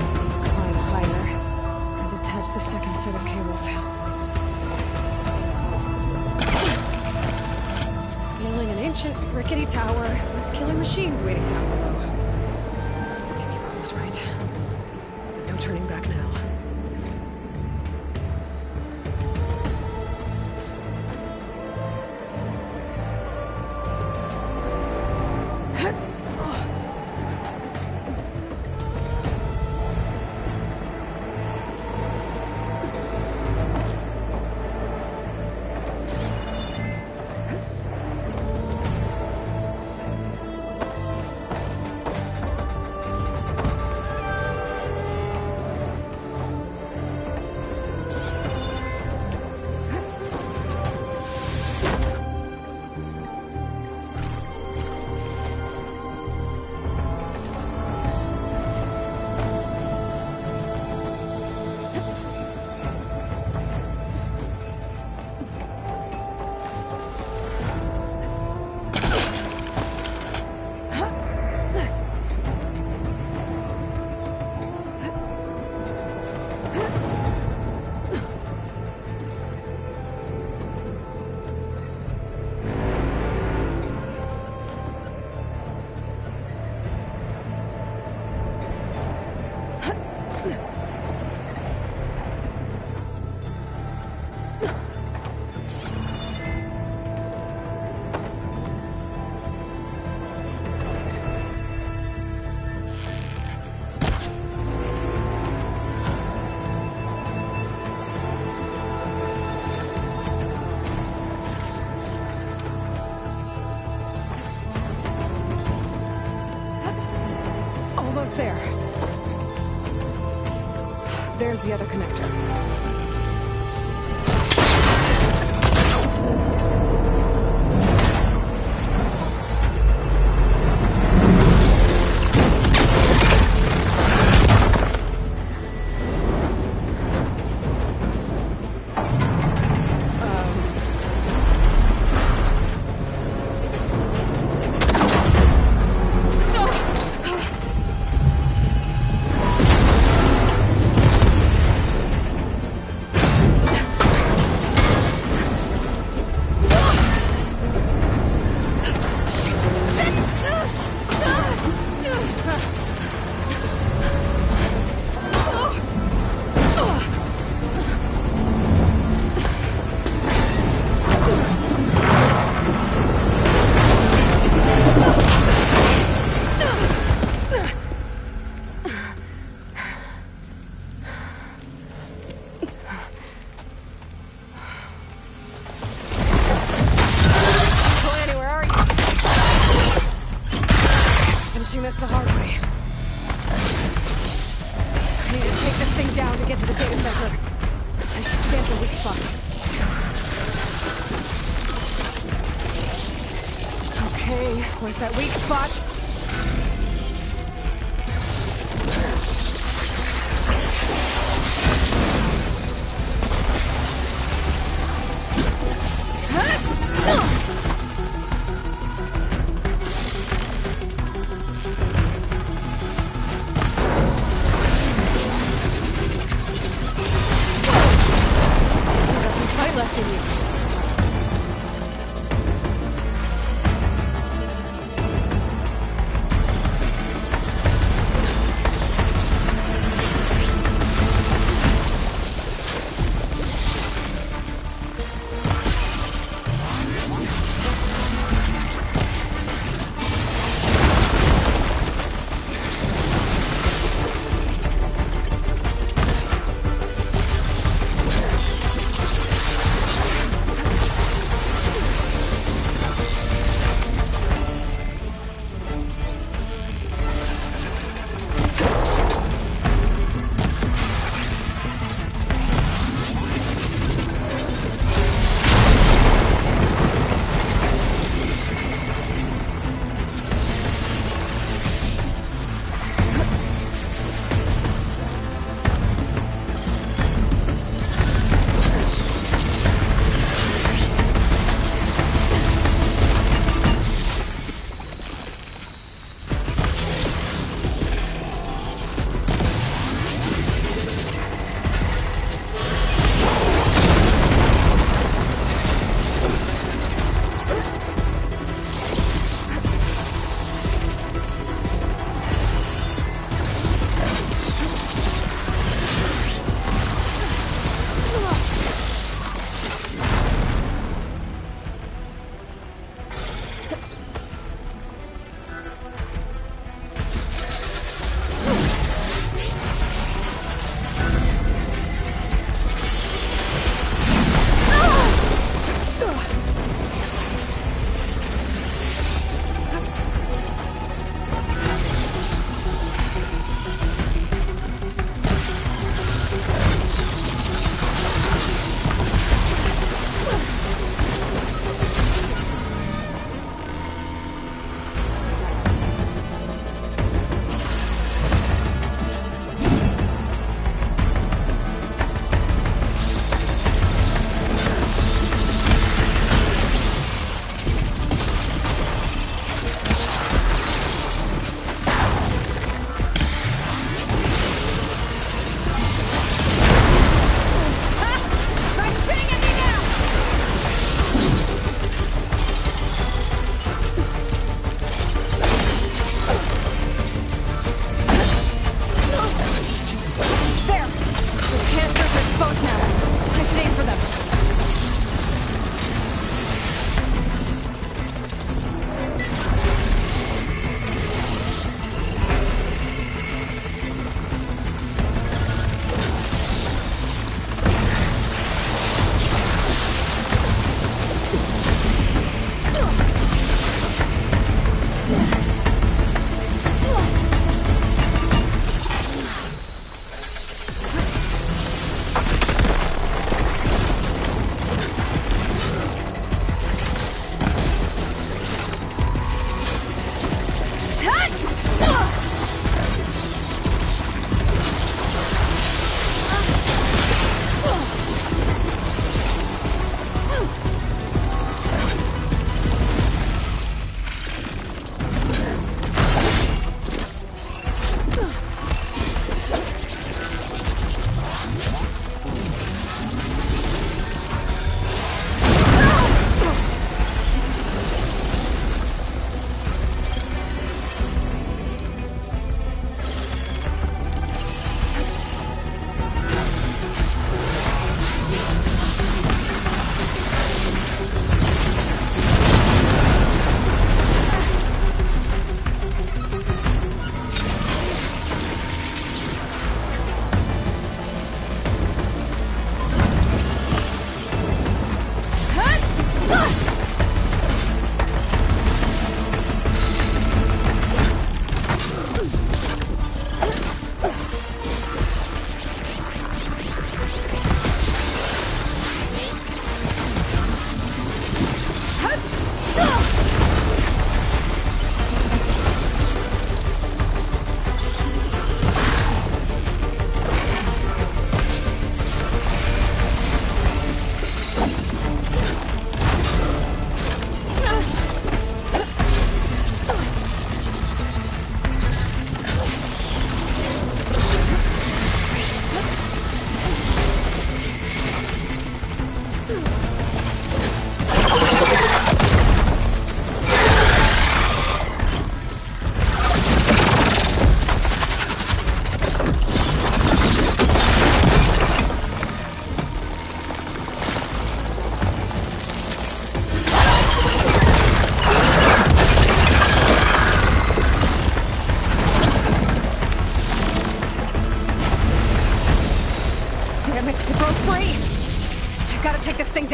Just need to climb higher and detach the second set of cables. Scaling an ancient, rickety tower with killer machines waiting down below. Maybe Rob was right. No turning back now. There. There's the other connector. watching this the hard way. I need to take this thing down to get to the data center. I should scan for weak spots. Okay, where's that weak spot?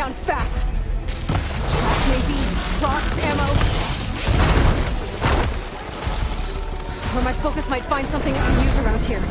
down fast! Track maybe? Lost ammo? Or my focus might find something I can use around here.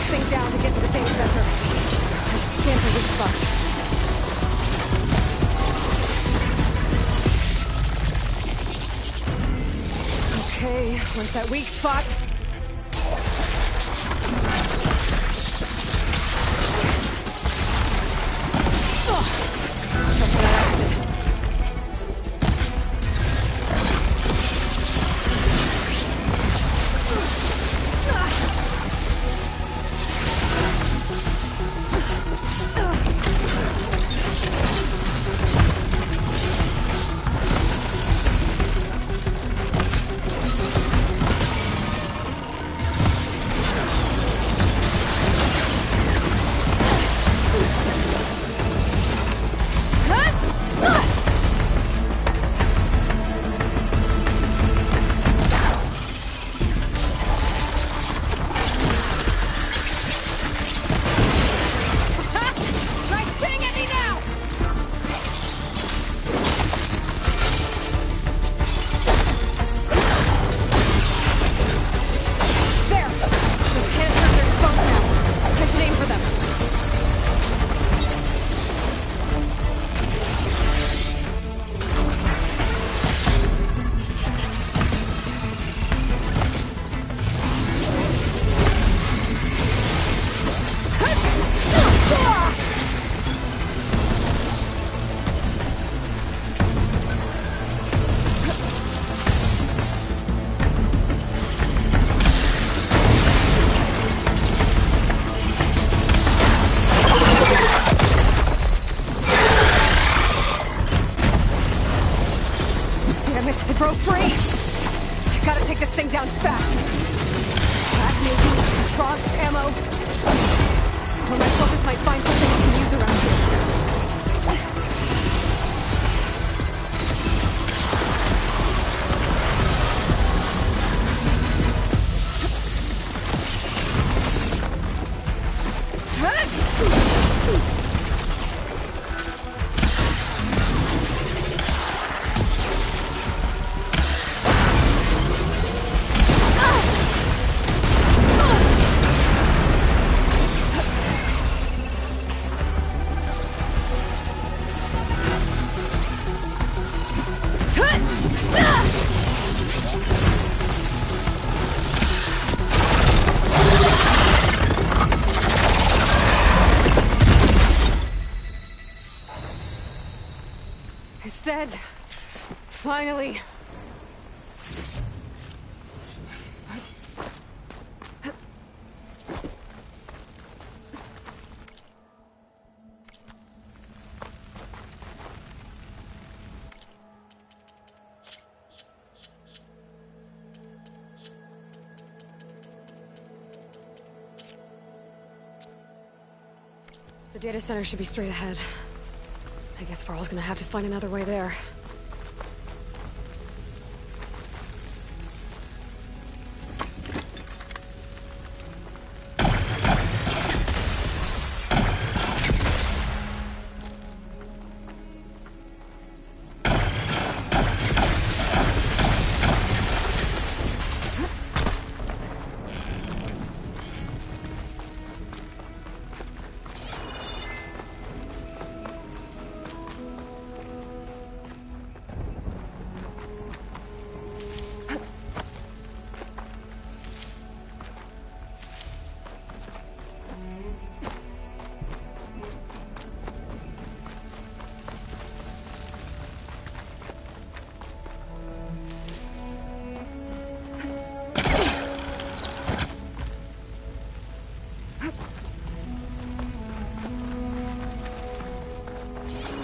Thing down to get to the data center. I should scan for weak spots. Okay, where's that weak spot? Check for that exit. It broke free! I gotta take this thing down fast! Track maybe? Frost ammo? Or my focus might find something I can use around here. It's dead. Finally. The data center should be straight ahead. I guess Varl's gonna have to find another way there.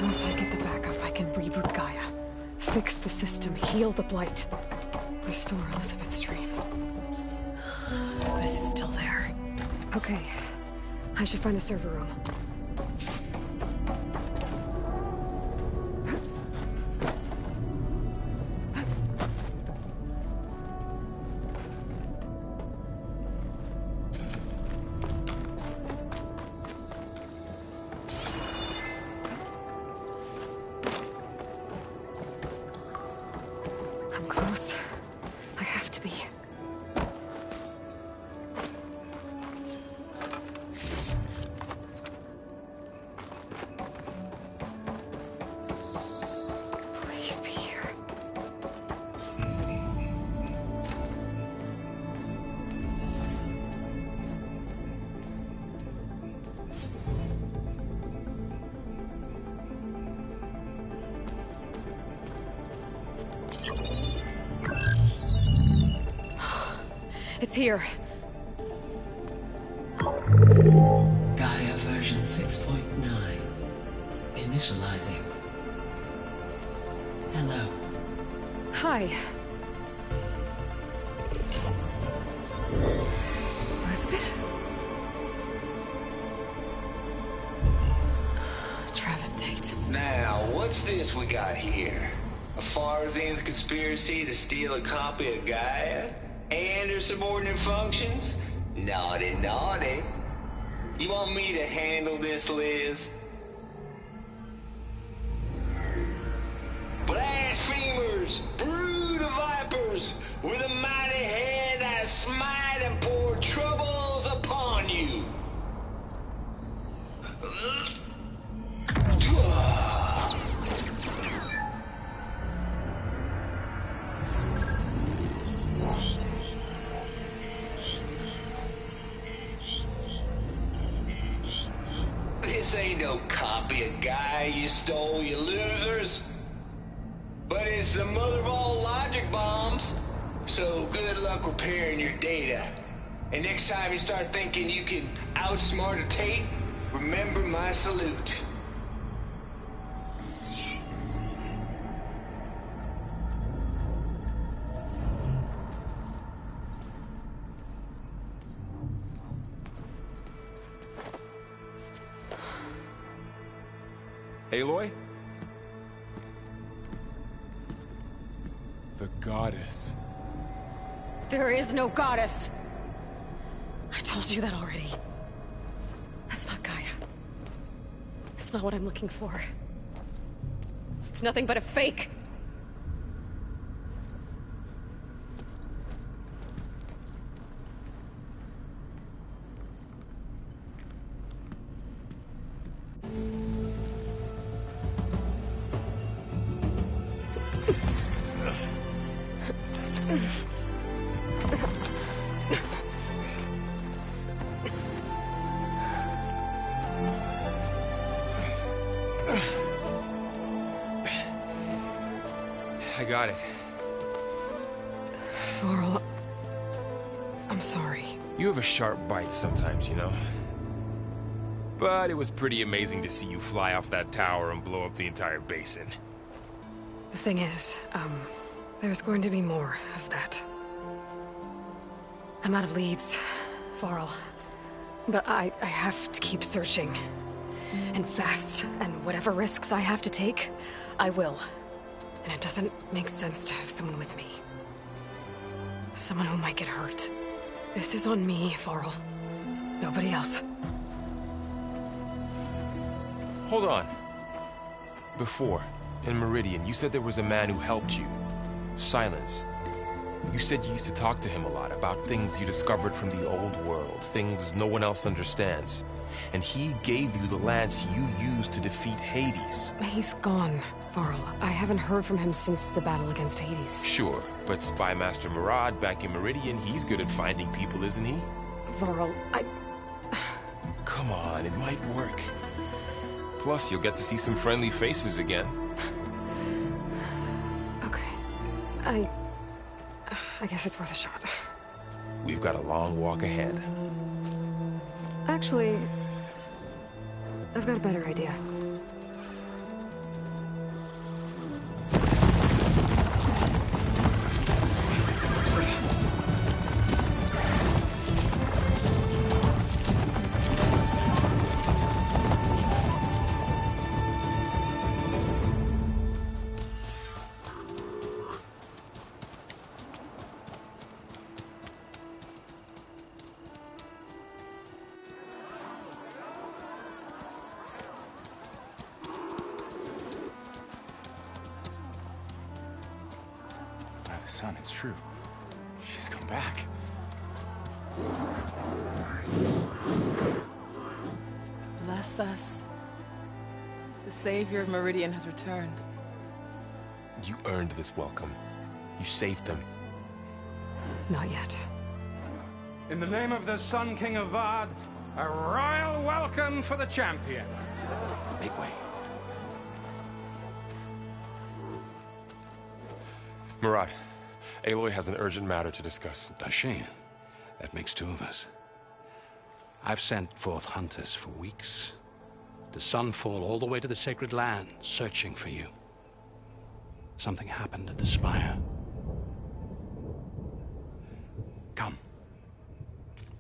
Once I get the backup, I can reboot Gaia. Fix the system, heal the Blight. Restore Elizabeth's dream. But is it still there? Okay. I should find the server room. I'm close. I have to be. Please be here. It's here. Gaia version 6.9. Initializing. Hello. Hi. Elizabeth? Travis Tate. Now, what's this we got here? A Farzian's conspiracy to steal a copy of Gaia? And her subordinate functions? Naughty, naughty. You want me to handle this, Liz? Blasphemers! Brood of vipers! With a mighty hand I smite and pour troubles upon you! This ain't no copy of Gaia you stole, you losers. But it's the mother of all logic bombs. So good luck repairing your data. And next time you start thinking you can outsmart a Tate, remember my salute. Aloy? The goddess. There is no goddess! I told you that already. That's not Gaia. It's not what I'm looking for. It's nothing but a fake! I got it. Varl, I'm sorry. You have a sharp bite sometimes, you know? But it was pretty amazing to see you fly off that tower and blow up the entire basin. The thing is, there's going to be more of that. I'm out of leads, Varl. But I have to keep searching. and fast, and whatever risks I have to take, I will. And it doesn't make sense to have someone with me. Someone who might get hurt. This is on me, Varl. Nobody else. Hold on. Before, in Meridian, you said there was a man who helped you. Silence. You said you used to talk to him a lot about things you discovered from the old world, things no one else understands. And he gave you the lance you used to defeat Hades. He's gone, Varl. I haven't heard from him since the battle against Hades. Sure, but Spy Master Murad back in Meridian, he's good at finding people, isn't he? Varl, Come on, it might work. Plus, you'll get to see some friendly faces again. Okay. I guess it's worth a shot. We've got a long walk ahead. Actually, I've got a better idea. Son, it's true. She's come back. Bless us. The Savior of Meridian has returned. You earned this welcome. You saved them. Not yet. In the name of the Sun King of Vard, a royal welcome for the champion. Make way. Murad, Aloy has an urgent matter to discuss. Does she? That makes two of us. I've sent forth hunters for weeks. To Sunfall all the way to the Sacred Land, searching for you. Something happened at the Spire. Come.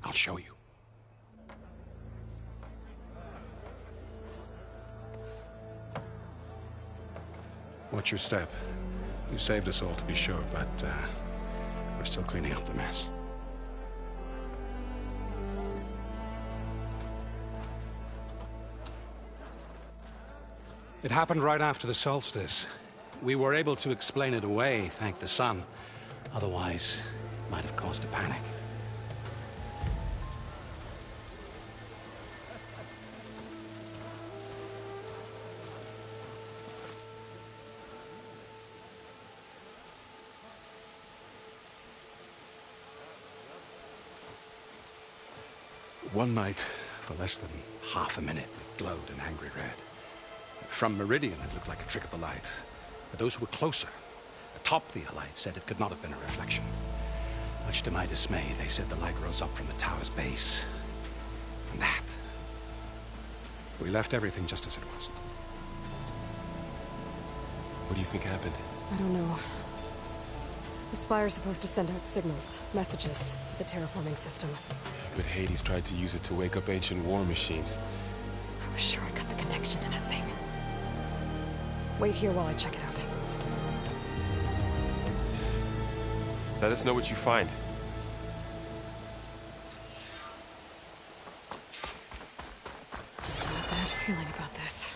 I'll show you. Watch your step. You saved us all, to be sure, but we're still cleaning up the mess. It happened right after the solstice. We were able to explain it away, thank the sun. Otherwise, it might have caused a panic. One night, for less than half a minute, it glowed an angry red. From Meridian, it looked like a trick of the light. But those who were closer, atop the light, said it could not have been a reflection. Much to my dismay, they said the light rose up from the tower's base. From that. We left everything just as it was. What do you think happened? I don't know. The Spire's supposed to send out signals, messages, for the terraforming system. But Hades tried to use it to wake up ancient war machines. I was sure I got the connection to that thing. Wait here while I check it out. Let us know what you find. I have a bad feeling about this.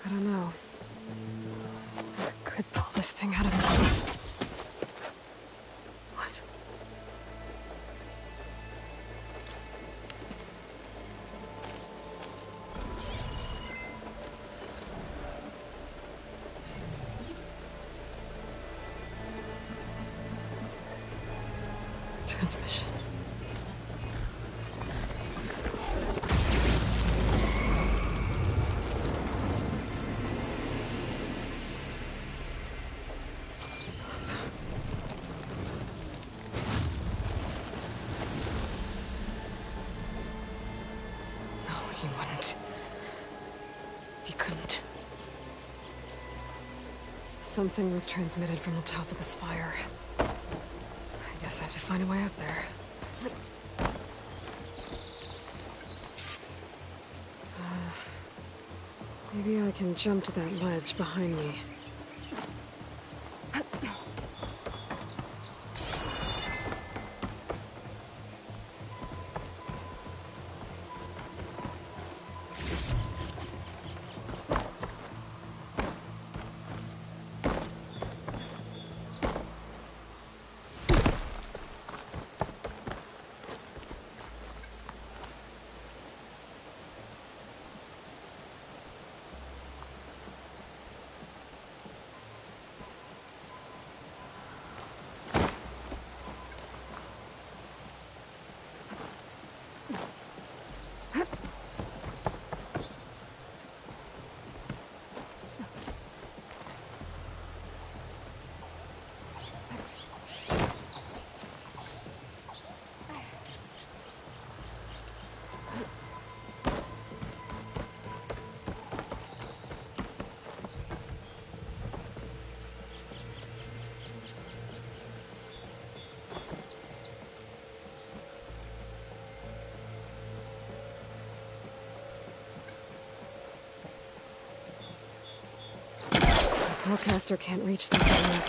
I don't know. I could pull this thing out of the... What? Transmission. No, he wouldn't. He couldn't. Something was transmitted from the top of the spire. I guess I have to find a way up there. Maybe I can jump to that ledge behind me. Forecaster can't reach that far.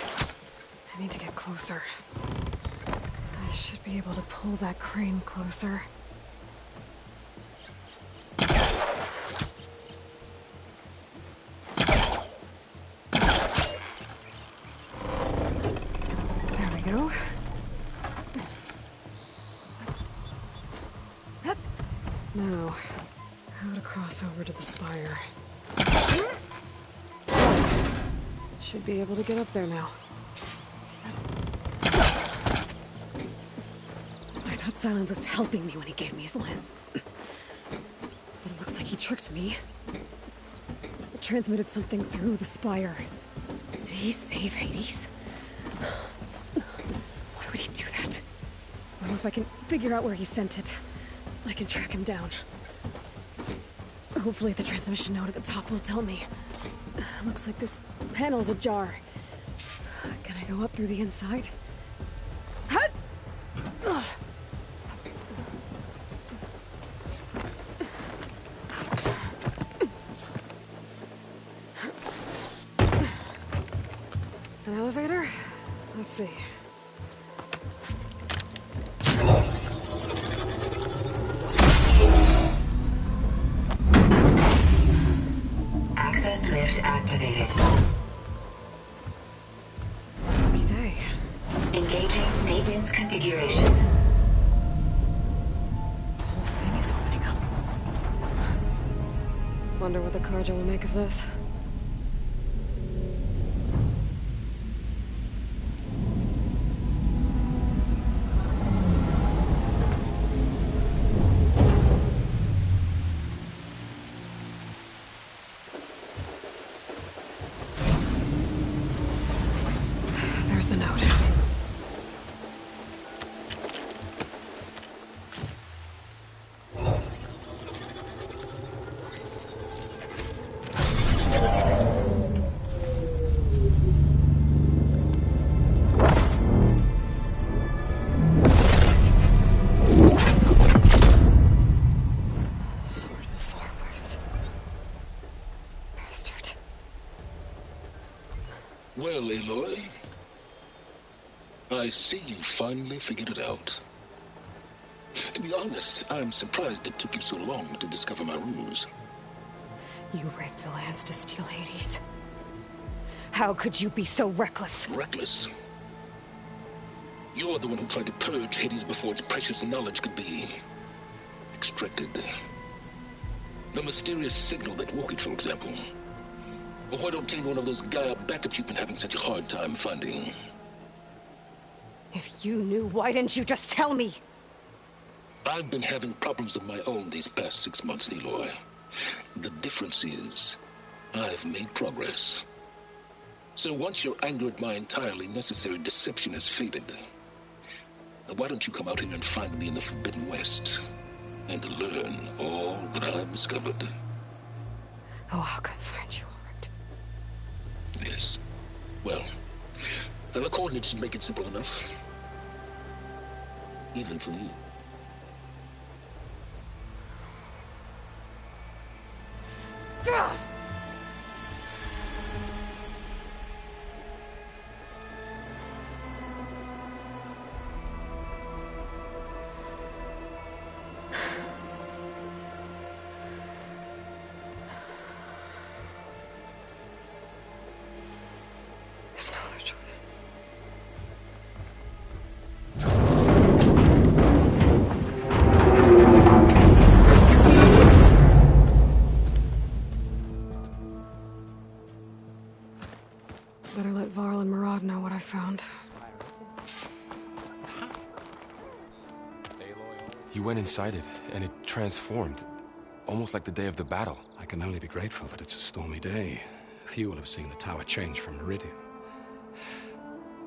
I need to get closer. I should be able to pull that crane closer. There we go. Now, how to cross over to the spire. Should be able to get up there now. I thought Silence was helping me when he gave me his lance. But it looks like he tricked me. It transmitted something through the spire. Did he save Hades? Why would he do that? Well, if I can figure out where he sent it, I can track him down. Hopefully the transmission node at the top will tell me. Looks like this panel's ajar. Can I go up through the inside? Hut! An elevator? Let's see. Access lift activated. Lucky day. Engaging maintenance configuration. The whole thing is opening up. Wonder what the Carja will make of this. There's the note. Sword of the Far West. Bastard. Well, Aloy, I see you finally figured it out. To be honest, I'm surprised it took you so long to discover my ruse. You rigged the lance to steal Hades. How could you be so reckless? Reckless? You're the one who tried to purge Hades before its precious knowledge could be extracted. The mysterious signal that woke it, for example. Or why to obtain one of those Gaia backups you've been having such a hard time finding. If you knew, why didn't you just tell me? I've been having problems of my own these past 6 months, Aloy. The difference is, I've made progress. So once your anger at my entirely necessary deception has faded, why don't you come out here and find me in the Forbidden West, and learn all that I've discovered? Oh, I'll come find you, all right. Yes. Well, the coordinates should make it simple enough. Even for you. Gah! You went inside it, and it transformed. Almost like the day of the battle. I can only be grateful that it's a stormy day. Few will have seen the tower change from Meridian.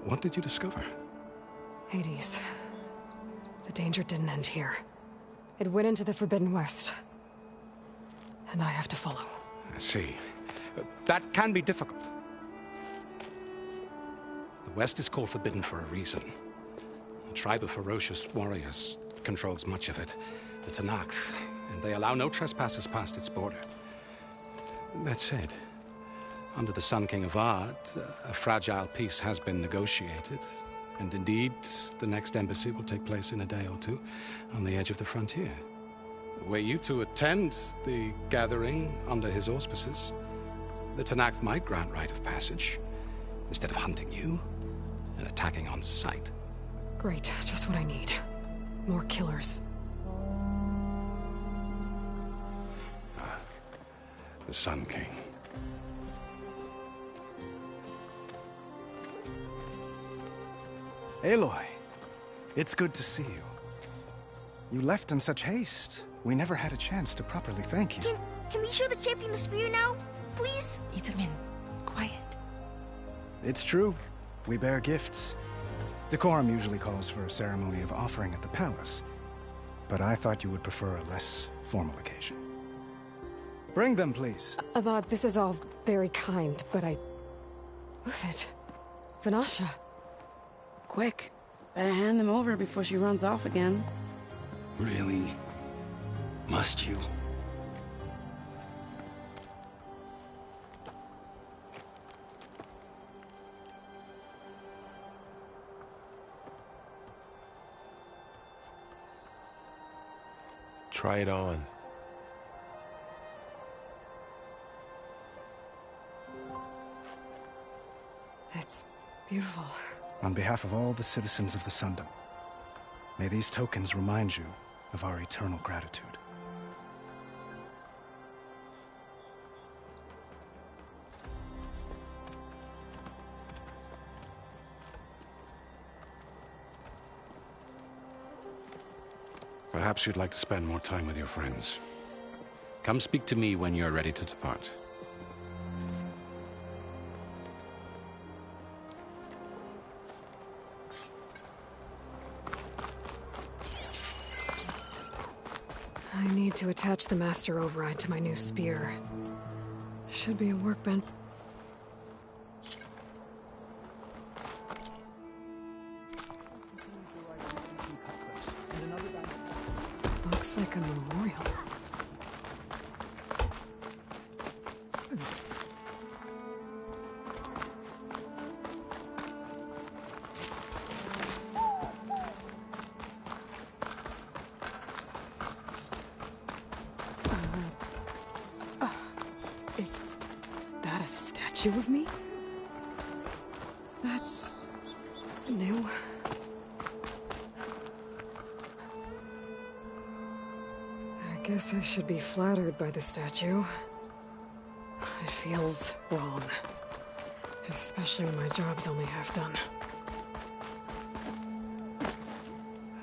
What did you discover? Hades. The danger didn't end here. It went into the Forbidden West. And I have to follow. I see. That can be difficult. The West is called Forbidden for a reason. A tribe of ferocious warriors controls much of it. The Tanakh, and they allow no trespassers past its border. That said, under the Sun King of Ard, a fragile peace has been negotiated. And indeed, the next embassy will take place in a day or two on the edge of the frontier. Were you to attend the gathering under his auspices, the Tanakh might grant right of passage, instead of hunting you and attacking on sight. Great, just what I need. More killers. The Sun King. Aloy, it's good to see you. You left in such haste. We never had a chance to properly thank you. Can we show the champion the spear now? Please? Itamin, quiet. It's true. We bear gifts. Decorum usually calls for a ceremony of offering at the palace. But I thought you would prefer a less formal occasion. Bring them, please. Avad, this is all very kind, but Who's it? Vanasha. Quick. Better hand them over before she runs off again. Really? Must you? Try it on. It's beautiful. On behalf of all the citizens of the Sundom, may these tokens remind you of our eternal gratitude. Perhaps you'd like to spend more time with your friends. Come speak to me when you're ready to depart. I need to attach the Master Override to my new spear. Should be a workbench. Looks like a memorial. Is that a statue of me? That's new. I guess I should be flattered by the statue. It feels wrong. Especially when my job's only half done.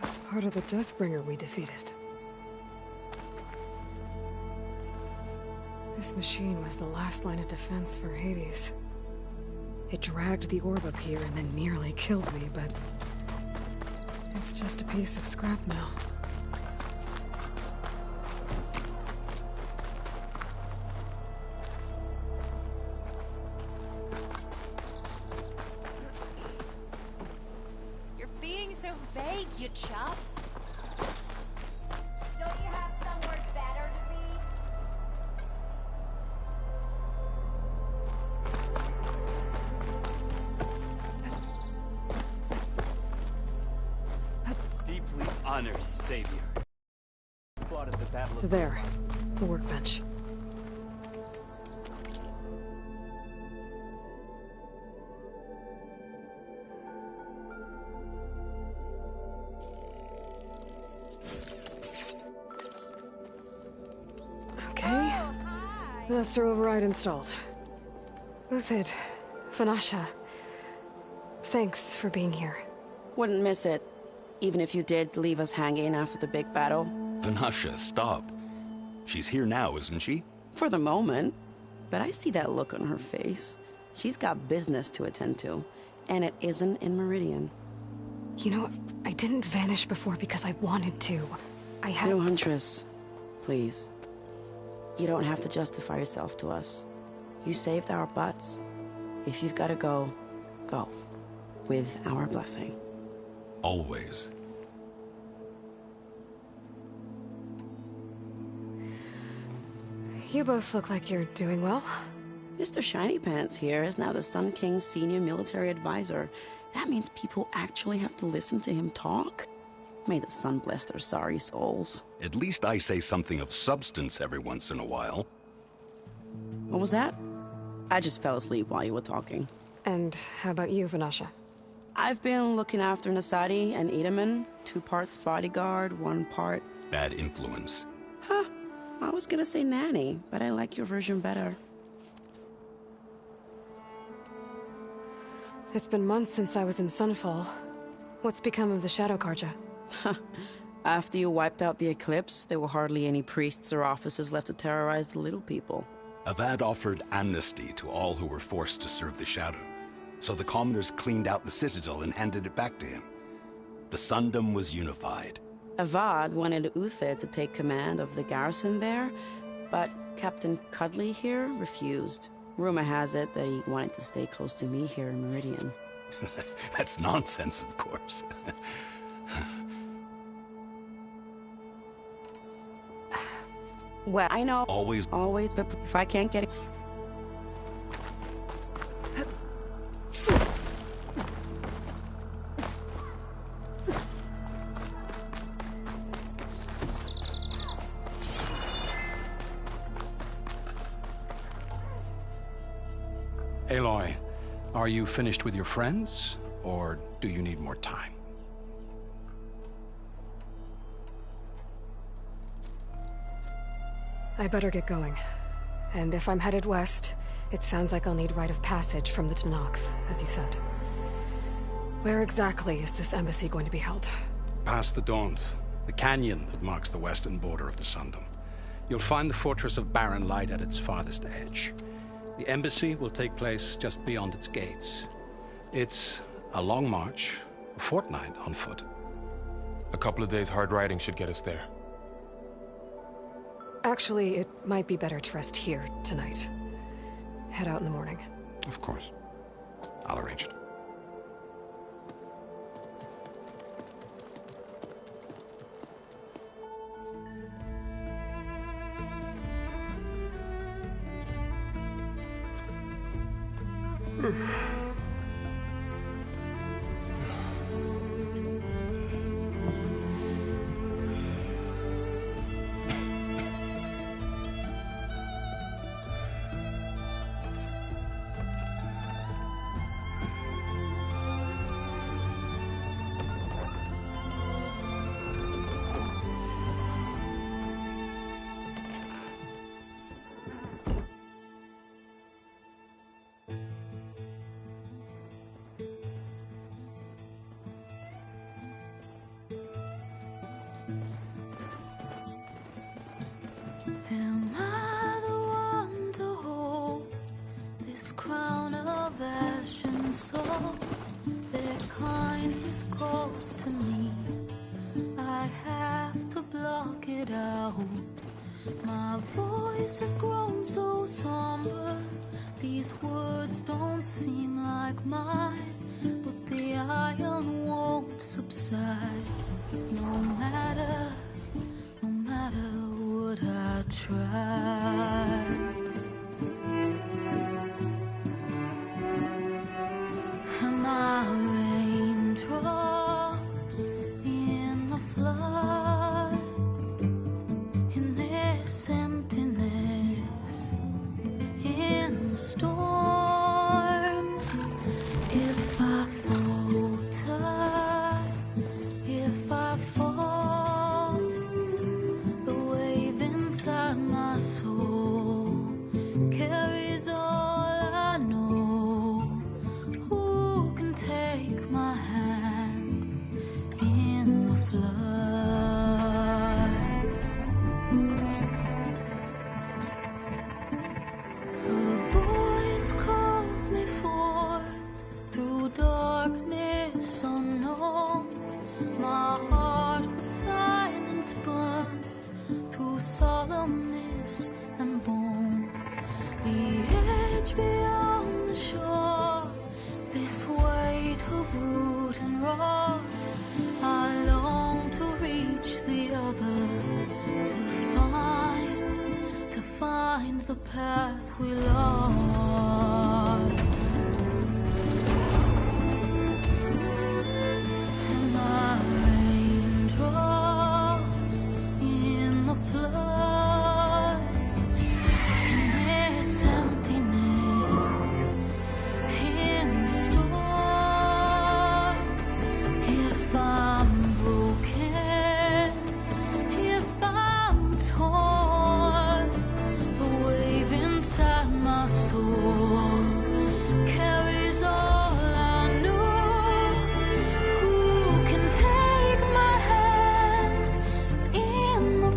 That's part of the Deathbringer we defeated. This machine was the last line of defense for Hades. It dragged the orb up here and then nearly killed me, but it's just a piece of scrap now. You're being so vague, you chump. Don't you have somewhere better to be? Deeply honored, Savior. Fought at the Battle of There, the workbench. Okay. Master Override installed. Uthid, Vanasha, thanks for being here. Wouldn't miss it. Even if you did leave us hanging after the big battle? Vanasha, stop. She's here now, isn't she? For the moment. But I see that look on her face. She's got business to attend to. And it isn't in Meridian. You know, I didn't vanish before because I wanted to. I had... No, Huntress. Please. You don't have to justify yourself to us. You saved our butts. If you've got to go, go. With our blessing. Always. You both look like you're doing well. Mr. Shiny Pants here is now the Sun King's senior military advisor. That means people actually have to listen to him talk? May the sun bless their sorry souls. At least I say something of substance every once in a while. What was that? I just fell asleep while you were talking. And how about you, Vanasha? I've been looking after Nasadi and Edaman. 2 parts bodyguard, 1 part... Bad influence. Huh. I was gonna say nanny, but I like your version better. It's been months since I was in Sunfall. What's become of the Shadow Karja? After you wiped out the Eclipse, there were hardly any priests or officers left to terrorize the little people. Avad offered amnesty to all who were forced to serve the Shadow, so the commoners cleaned out the Citadel and handed it back to him. The Sundom was unified. Avad wanted Uther to take command of the garrison there, but Captain Cudley here refused. Rumor has it that he wanted to stay close to me here in Meridian. That's nonsense, of course. Well, I know. Always, but if I can't get it... Aloy, are you finished with your friends, or do you need more time? I better get going. And if I'm headed west, it sounds like I'll need rite of passage from the Tenakth, as you said. Where exactly is this embassy going to be held? Past the Daunt, the canyon that marks the western border of the Sundom. You'll find the fortress of Barren Light at its farthest edge. The embassy will take place just beyond its gates. It's a long march, a fortnight on foot. A couple of days hard riding should get us there. Actually, it might be better to rest here tonight. Head out in the morning. Of course. I'll arrange it. Am I the one to hold this crown of ash and soul? Their kind is close to me. I have to block it out. My voice has grown so somber. These words don't seem like mine, but the iron won't subside. No matter what I try. Am I raindrops in the flood? In this emptiness, in the storm. If I falter, if I fall, the wave inside my soul carries all I know. Who can take my hand in solemnness and bone. The edge beyond the shore, this weight of root and rod. I long to reach the other, to find the path we lost. And my raindrops in the flood, in this emptiness, in the storm. If I'm broken, if I'm torn, the wave inside my soul carries all I know. Who can take my hand in the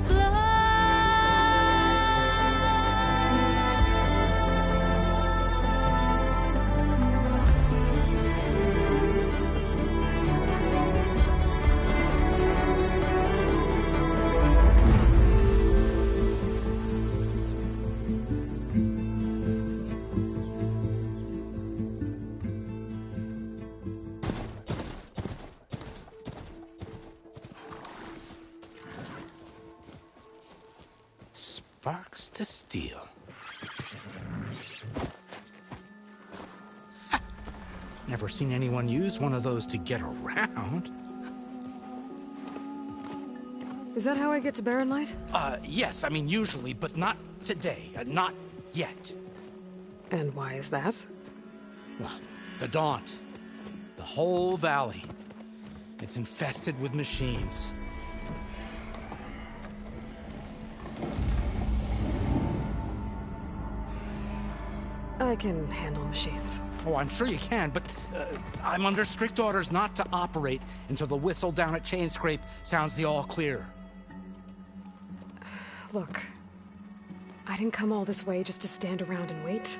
Sparks to steel. Never seen anyone use one of those to get around. Is that how I get to Barren Light? Yes, I mean usually, but not today. Not yet. And why is that? Well, the Daunt. The whole valley. It's infested with machines. I can handle machines. Oh, I'm sure you can, but I'm under strict orders not to operate until the whistle down at Chain Scrape sounds the all clear. Look, I didn't come all this way just to stand around and wait.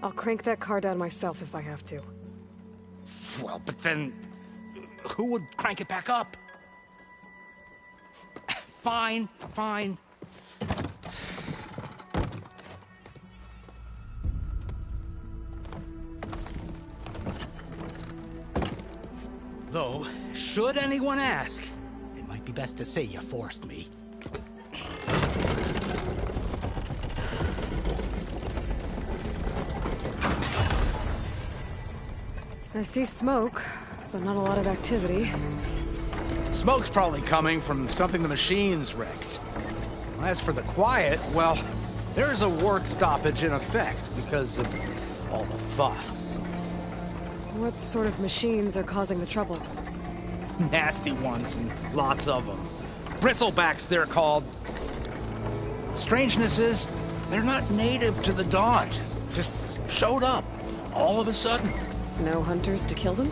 I'll crank that car down myself if I have to. Well, but then who would crank it back up? Fine, fine. Though, should anyone ask, it might be best to say you forced me. I see smoke, but not a lot of activity. Smoke's probably coming from something the machines wrecked. As for the quiet, well, there's a work stoppage in effect because of all the fuss. What sort of machines are causing the trouble? Nasty ones, and lots of them. Bristlebacks, they're called. Strangeness is, they're not native to the Daunt. Just showed up, all of a sudden. No hunters to kill them?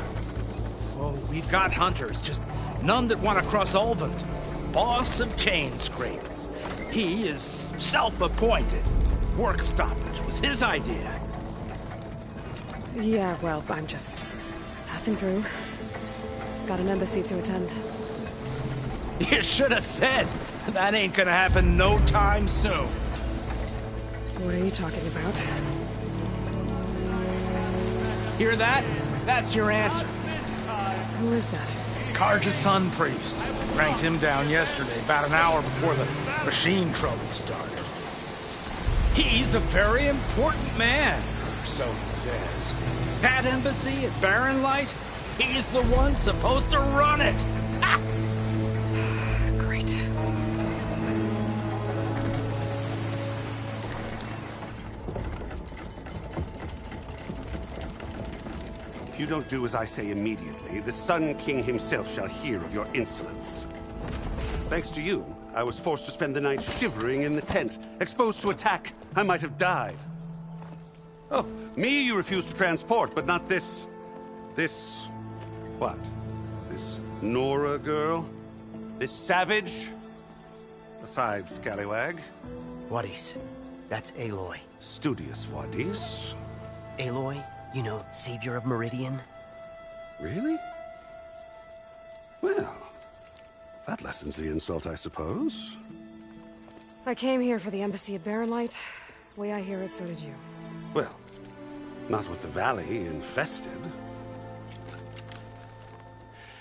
Oh, we've got hunters, just none that want to cross Ulvund. Boss of Chain Scrape. He is self-appointed. Work stoppage was his idea. Yeah, well, I'm just passing through. Got an embassy to attend. You should have said. That ain't gonna happen no time soon. What are you talking about? Hear that? That's your answer. Who is that? Karja's Sun Priest. Cranked him down yesterday, about an hour before the machine trouble started. He's a very important man, or so he says. That embassy at Barren Light, he's the one supposed to run it. Ha! Great. If you don't do as I say immediately, the Sun King himself shall hear of your insolence. Thanks to you, I was forced to spend the night shivering in the tent. Exposed to attack, I might have died. Oh, me you refuse to transport, but not this... what? This Nora girl? This savage? Besides, scallywag. Wadis. That's Aloy. Studious Wadis. Aloy, you know, savior of Meridian. Really? Well, that lessens the insult, I suppose. I came here for the embassy at Barrenlight. Way I hear it, so did you. Well, not with the valley infested.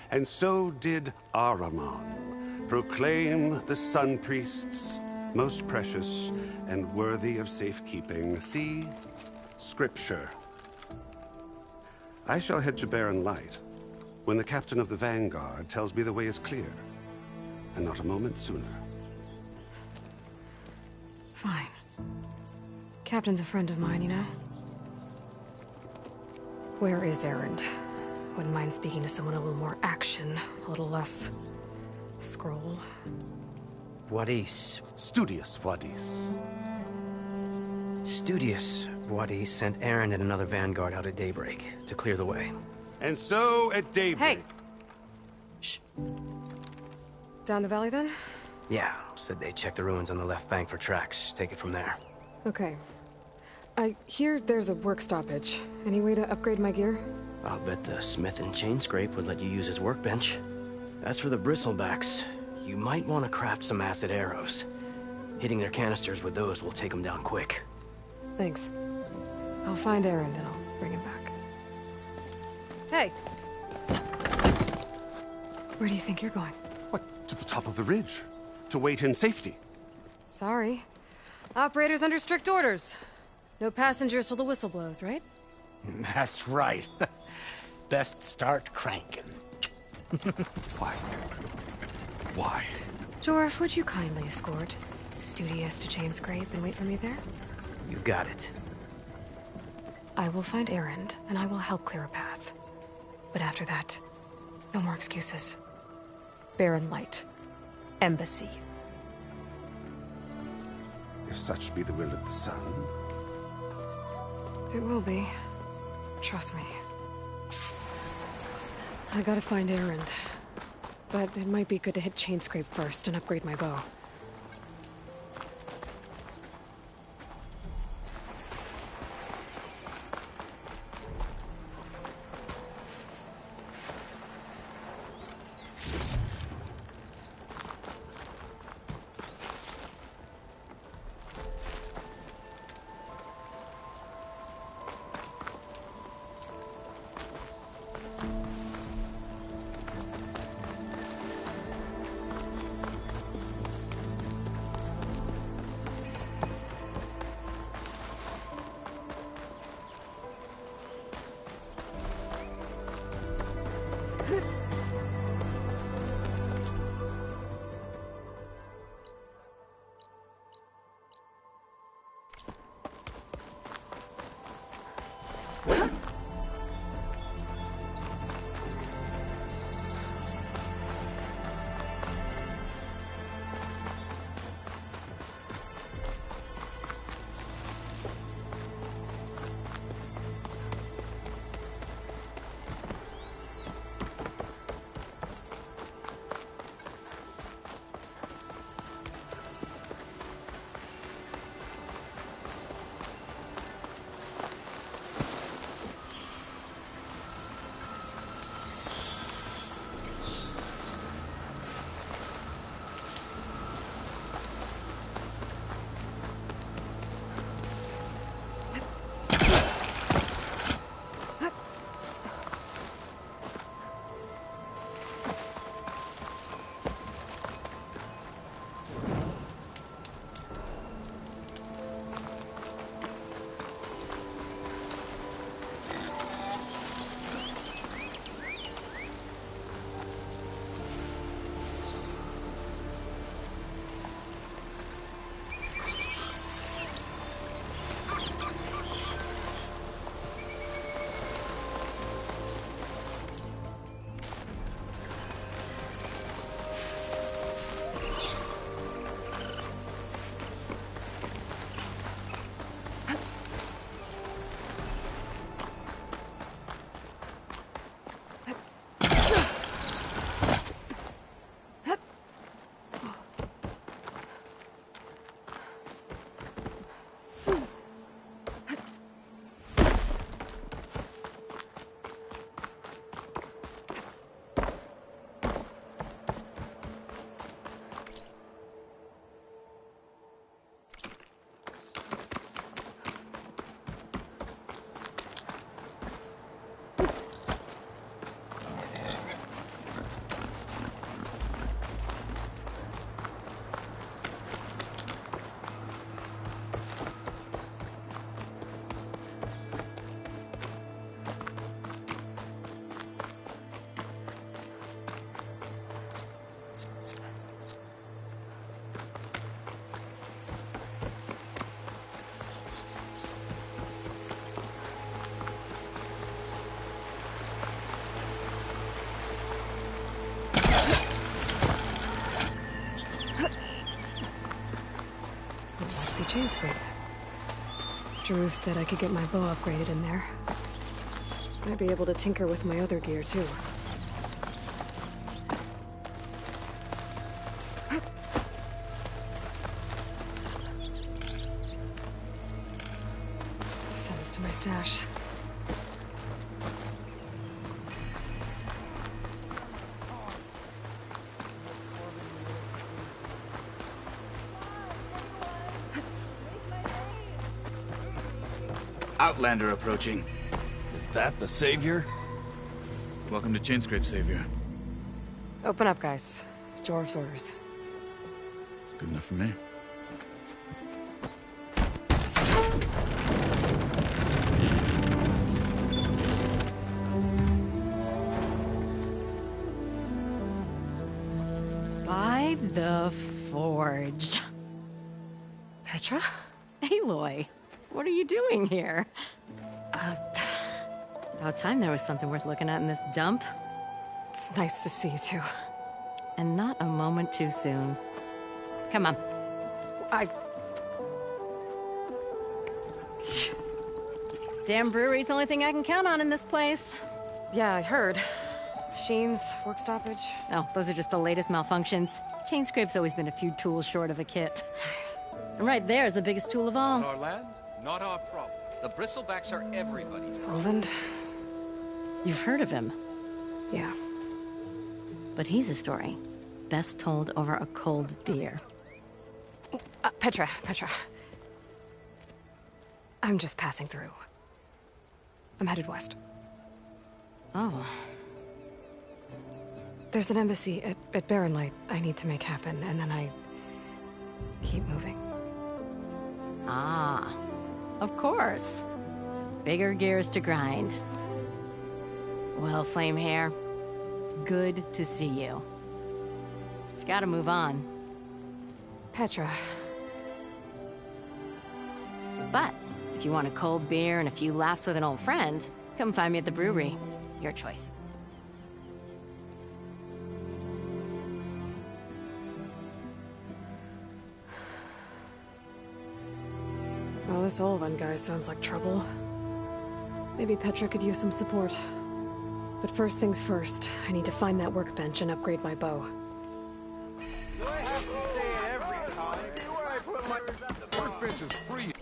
And so did Ahriman proclaim the Sun Priests most precious and worthy of safekeeping. See? Scripture. I shall head to Barren Light when the captain of the Vanguard tells me the way is clear, and not a moment sooner. Fine. Captain's a friend of mine, you know? Where is Erend? Wouldn't mind speaking to someone a little more action, a little less scroll. Wadis. Studious Wadis. Studious Wadis sent Erend and another Vanguard out at daybreak to clear the way. And so at daybreak... Hey! Shh. Down the valley, then? Yeah, said they checked the ruins on the left bank for tracks. Take it from there. Okay. I hear there's a work stoppage. Any way to upgrade my gear? I'll bet the smith and chain scrape would let you use his workbench. As for the bristlebacks, you might want to craft some acid arrows. Hitting their canisters with those will take them down quick. Thanks. I'll find Erend and I'll bring him back. Hey! Where do you think you're going? What, to the top of the ridge? To wait in safety? Sorry. Operator's under strict orders. No passengers till the whistle blows, right? That's right. Best start cranking. Why? Why? Jorf, would you kindly escort Studious to Chain Scrape and wait for me there? You got it. I will find Erend, and I will help clear a path. But after that, no more excuses. Barren Light. Embassy. If such be the will of the sun. It will be. Trust me. I gotta find Erend. But it might be good to hit Chain Scrape first and upgrade my bow. Chainscrape. Drew said I could get my bow upgraded in there. Might be able to tinker with my other gear, too. Send this to my stash. Outlander approaching. Is that the Savior? Welcome to Chainscrape, Savior. Open up, guys. Jorv's orders. Good enough for me. By the Forge. Petra? Aloy, what are you doing here? About time there was something worth looking at in this dump. It's nice to see you, too. And not a moment too soon. Come on. Damn brewery's the only thing I can count on in this place. Yeah, I heard. Machines, work stoppage. Oh, those are just the latest malfunctions. Chainscrape's always been a few tools short of a kit. And right there is the biggest tool of all. Our land, not our problem. The bristlebacks are everybody's problem. Roland? You've heard of him. Yeah. But he's a story best told over a cold beer. Petra. I'm just passing through. I'm headed west. Oh. There's an embassy at Barren Light I need to make happen, and then I keep moving. Ah, of course. Bigger gears to grind. Well, Flamehair, good to see you. You've got to move on. Petra. But if you want a cold beer and a few laughs with an old friend, come find me at the brewery. Your choice. Well, this Olvan guy sounds like trouble. Maybe Petra could use some support. But first things first, I need to find that workbench and upgrade my bow. Do I have to say it every time? Where I put my workbench is free.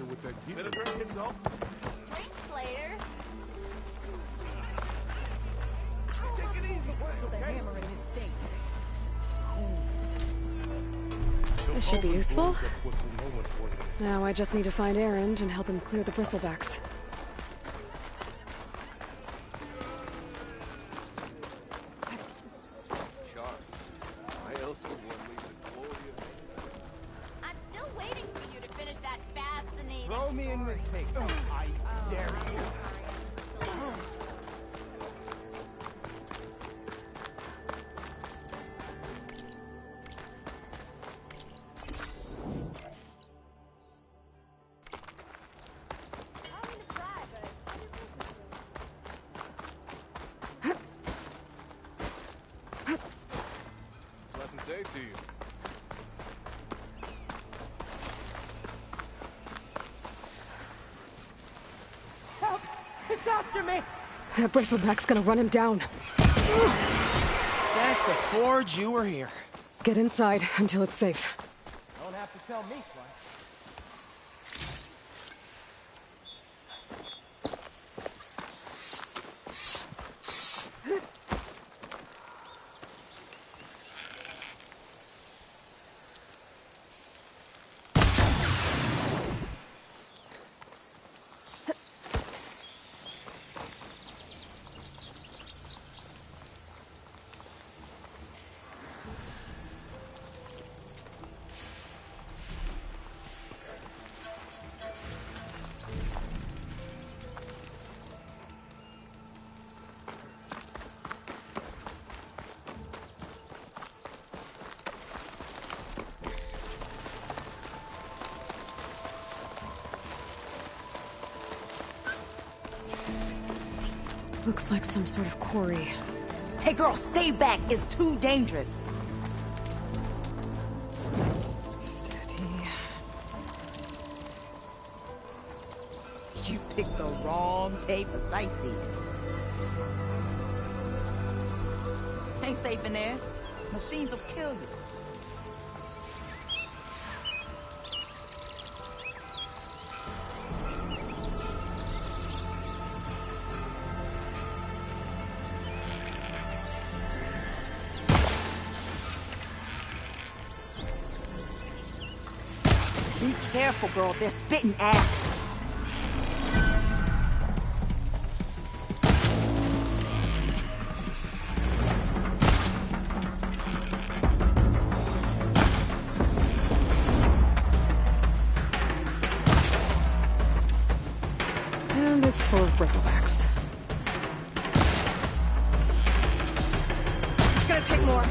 With that gear. Better drink it, though. Drinks later. Take it easy, okay? This should be useful. Now I just need to find Erend and help him clear the bristlebacks. I'm still waiting for you to finish that fascinating Throw me in this cake. I dare you. Pleasant day to you. Help! It's after me! That bristleback's gonna run him down. Thank the Forge you were here. Get inside until it's safe. Don't have to tell me twice. Looks like some sort of quarry. Hey girl, stay back. It's too dangerous. Steady. You picked the wrong day for sightseeing. Ain't safe in there. Machines will kill you. Be careful, girl. They're spitting acid. And it's full of bristlebacks. It's gonna take more.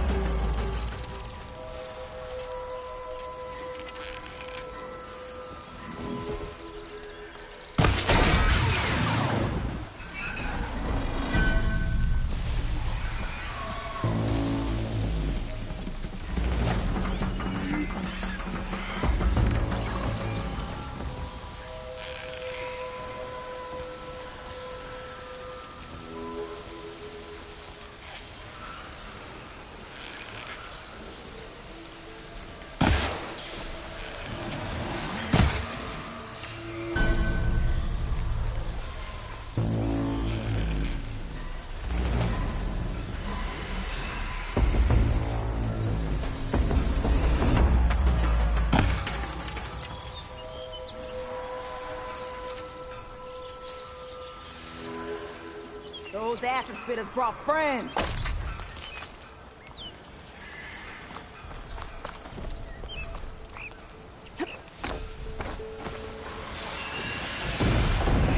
Those acid spitters brought friends.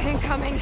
Incoming.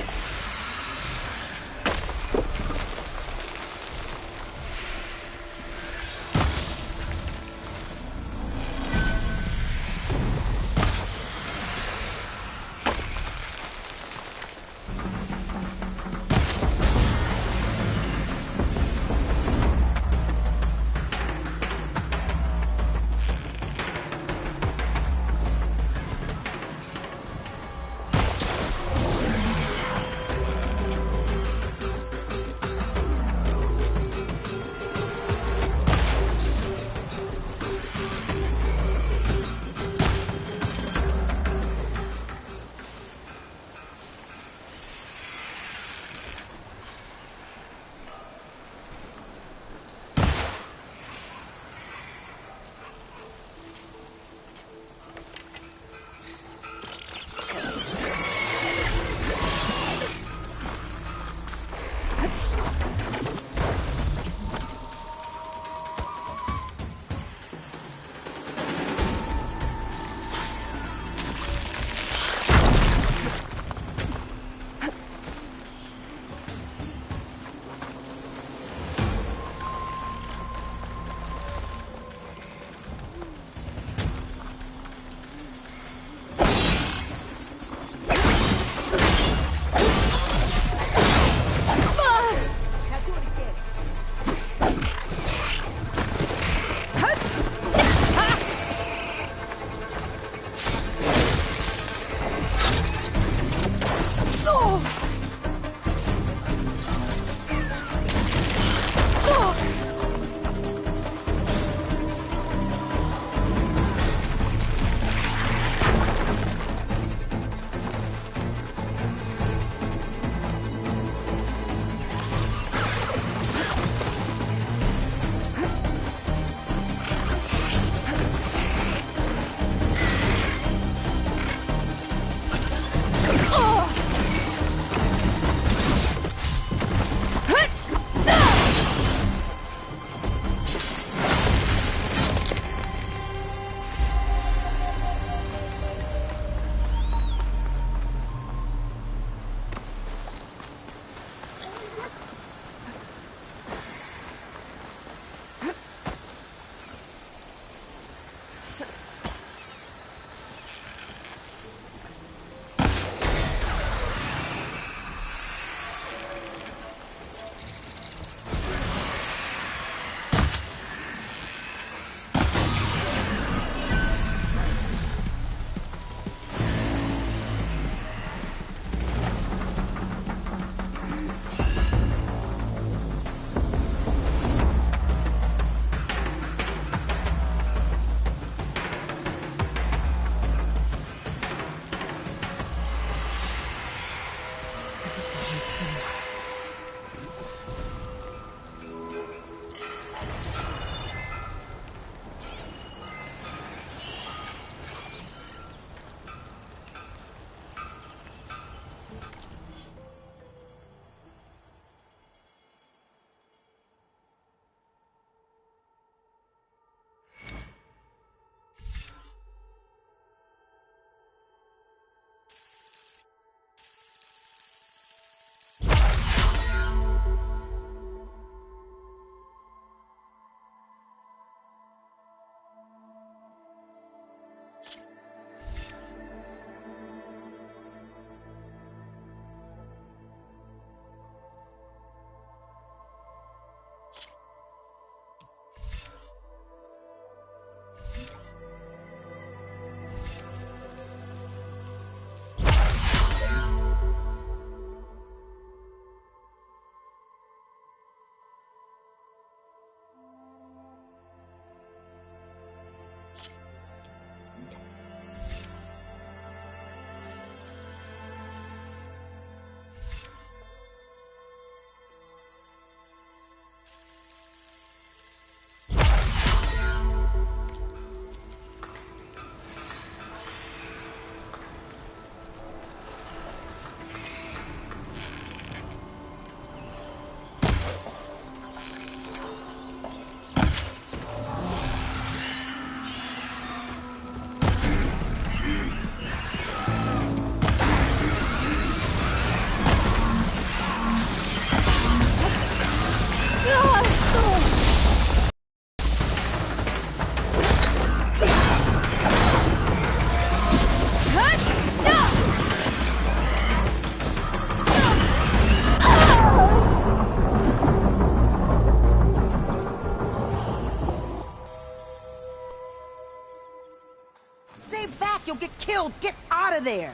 Stay back, you'll get killed! Get out of there!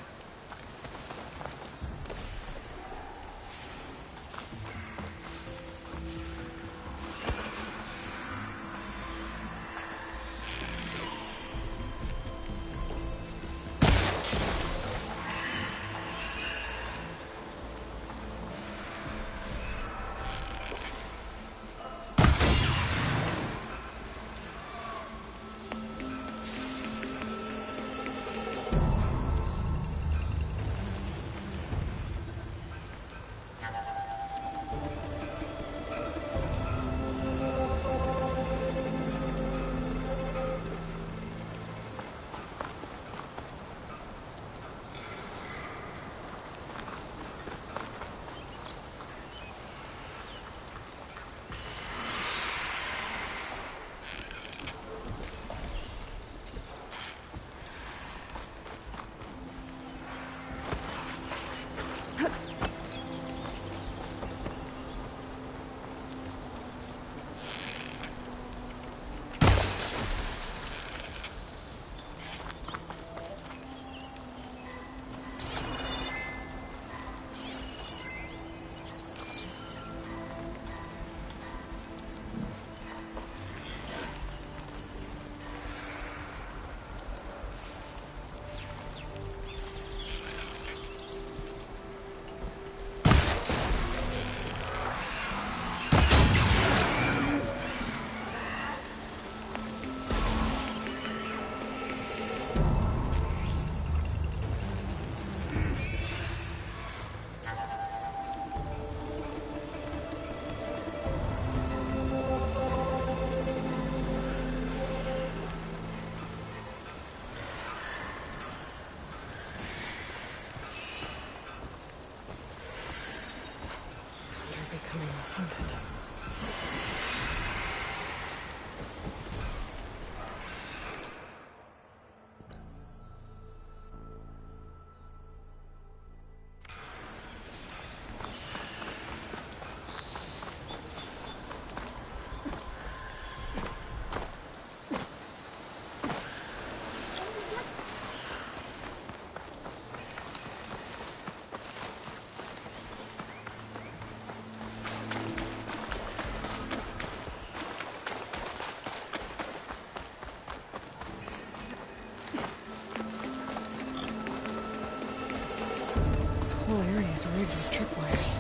This whole area is rigged with tripwires.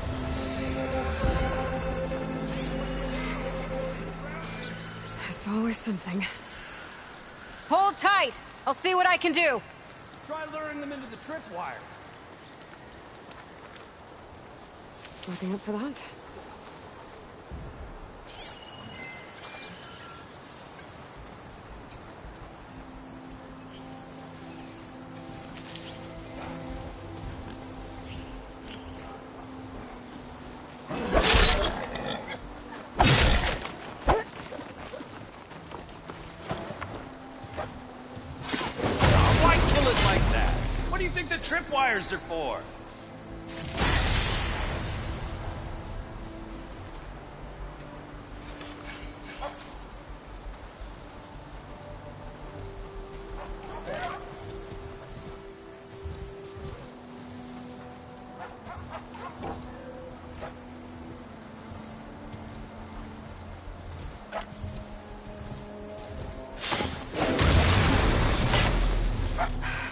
It's always something. Hold tight! I'll see what I can do! Try luring them into the tripwire. Sleeping up for the hunt. Why kill it like that? What do you think the tripwires are for?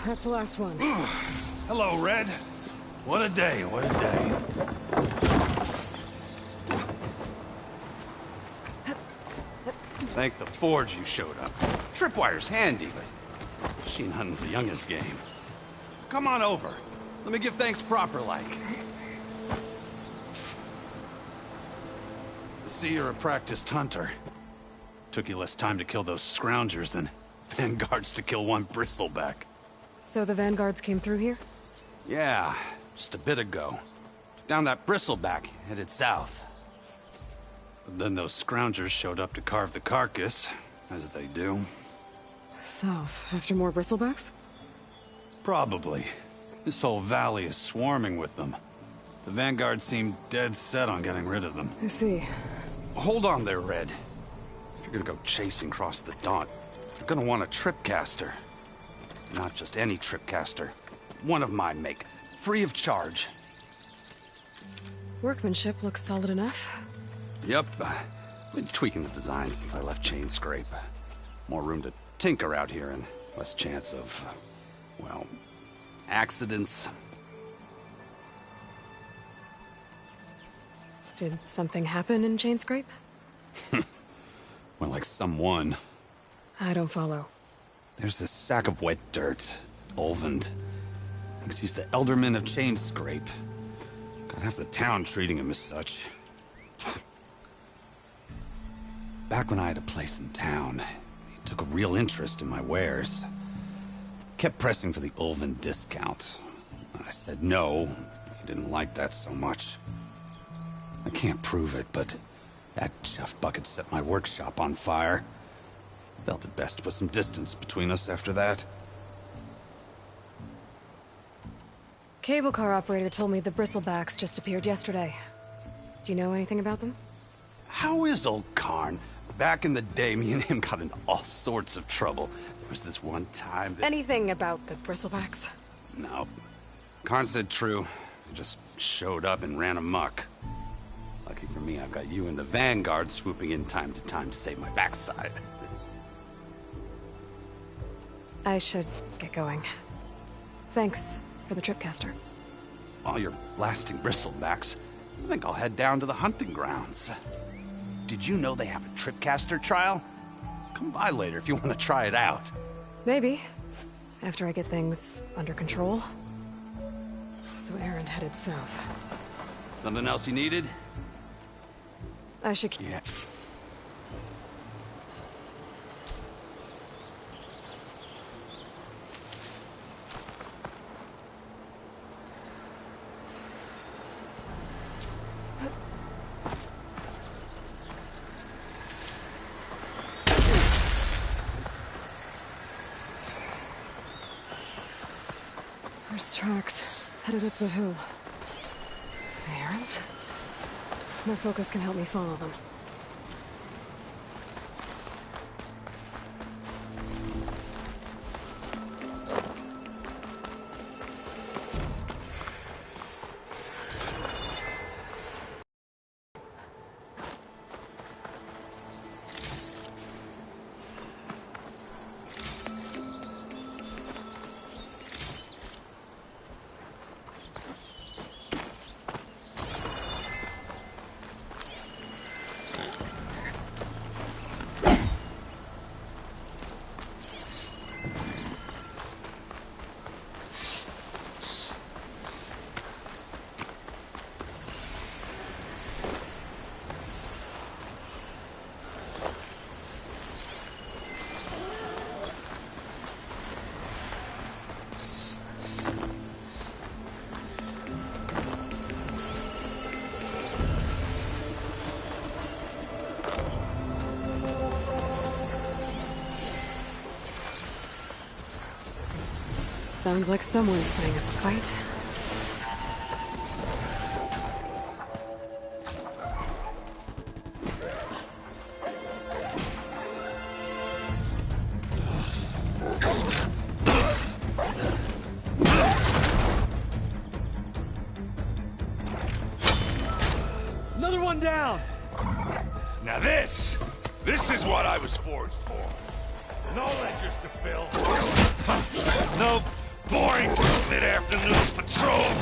That's the last one. Hello, Red. What a day, what a day. Thank the Forge you showed up. Tripwire's handy, but machine hunting's a youngin's game. Come on over. Let me give thanks proper-like. I see you're a practiced hunter. Took you less time to kill those scroungers than vanguards to kill one bristleback. So the vanguards came through here? Yeah, just a bit ago. Down that bristleback, headed south. But then those scroungers showed up to carve the carcass, as they do. South, after more bristlebacks? Probably. This whole valley is swarming with them. The vanguard seemed dead set on getting rid of them. I see. Hold on there, Red. If you're gonna go chasing across the Daunt, you're gonna want a tripcaster. Not just any tripcaster. One of my make. Free of charge. Workmanship looks solid enough. Yep. Been tweaking the design since I left Chainscrape. More room to tinker out here and less chance of, well, accidents. Did something happen in Chainscrape? Well, like someone. I don't follow. There's this sack of wet dirt. Olvend. Thinks he's the Elderman of Chainscrape. Got half the town treating him as such. Back when I had a place in town, he took a real interest in my wares. Kept pressing for the Olvend discount. I said no. He didn't like that so much. I can't prove it, but that chuff bucket set my workshop on fire. Felt it best to put some distance between us after that. Cable car operator told me the bristlebacks just appeared yesterday. Do you know anything about them? How is old Karn? Back in the day, me and him got into all sorts of trouble. There was this one time that... Anything about the bristlebacks? No. Karn said true. He just showed up and ran amok. Lucky for me, I've got you and the Vanguard swooping in time to save my backside. I should get going. Thanks for the tripcaster. While you're blasting bristlebacks, I think I'll head down to the hunting grounds. Did you know they have a tripcaster trial? Come by later if you want to try it out. Maybe. After I get things under control. So Aaron headed south. Something else you needed? I should... Yeah. There's tracks headed up the hill. Aaron's? My focus can help me follow them. Sounds like someone's putting up a fight. Another one down! Now this is what I was forged for. No ledgers to fill. No boring mid-afternoon patrols.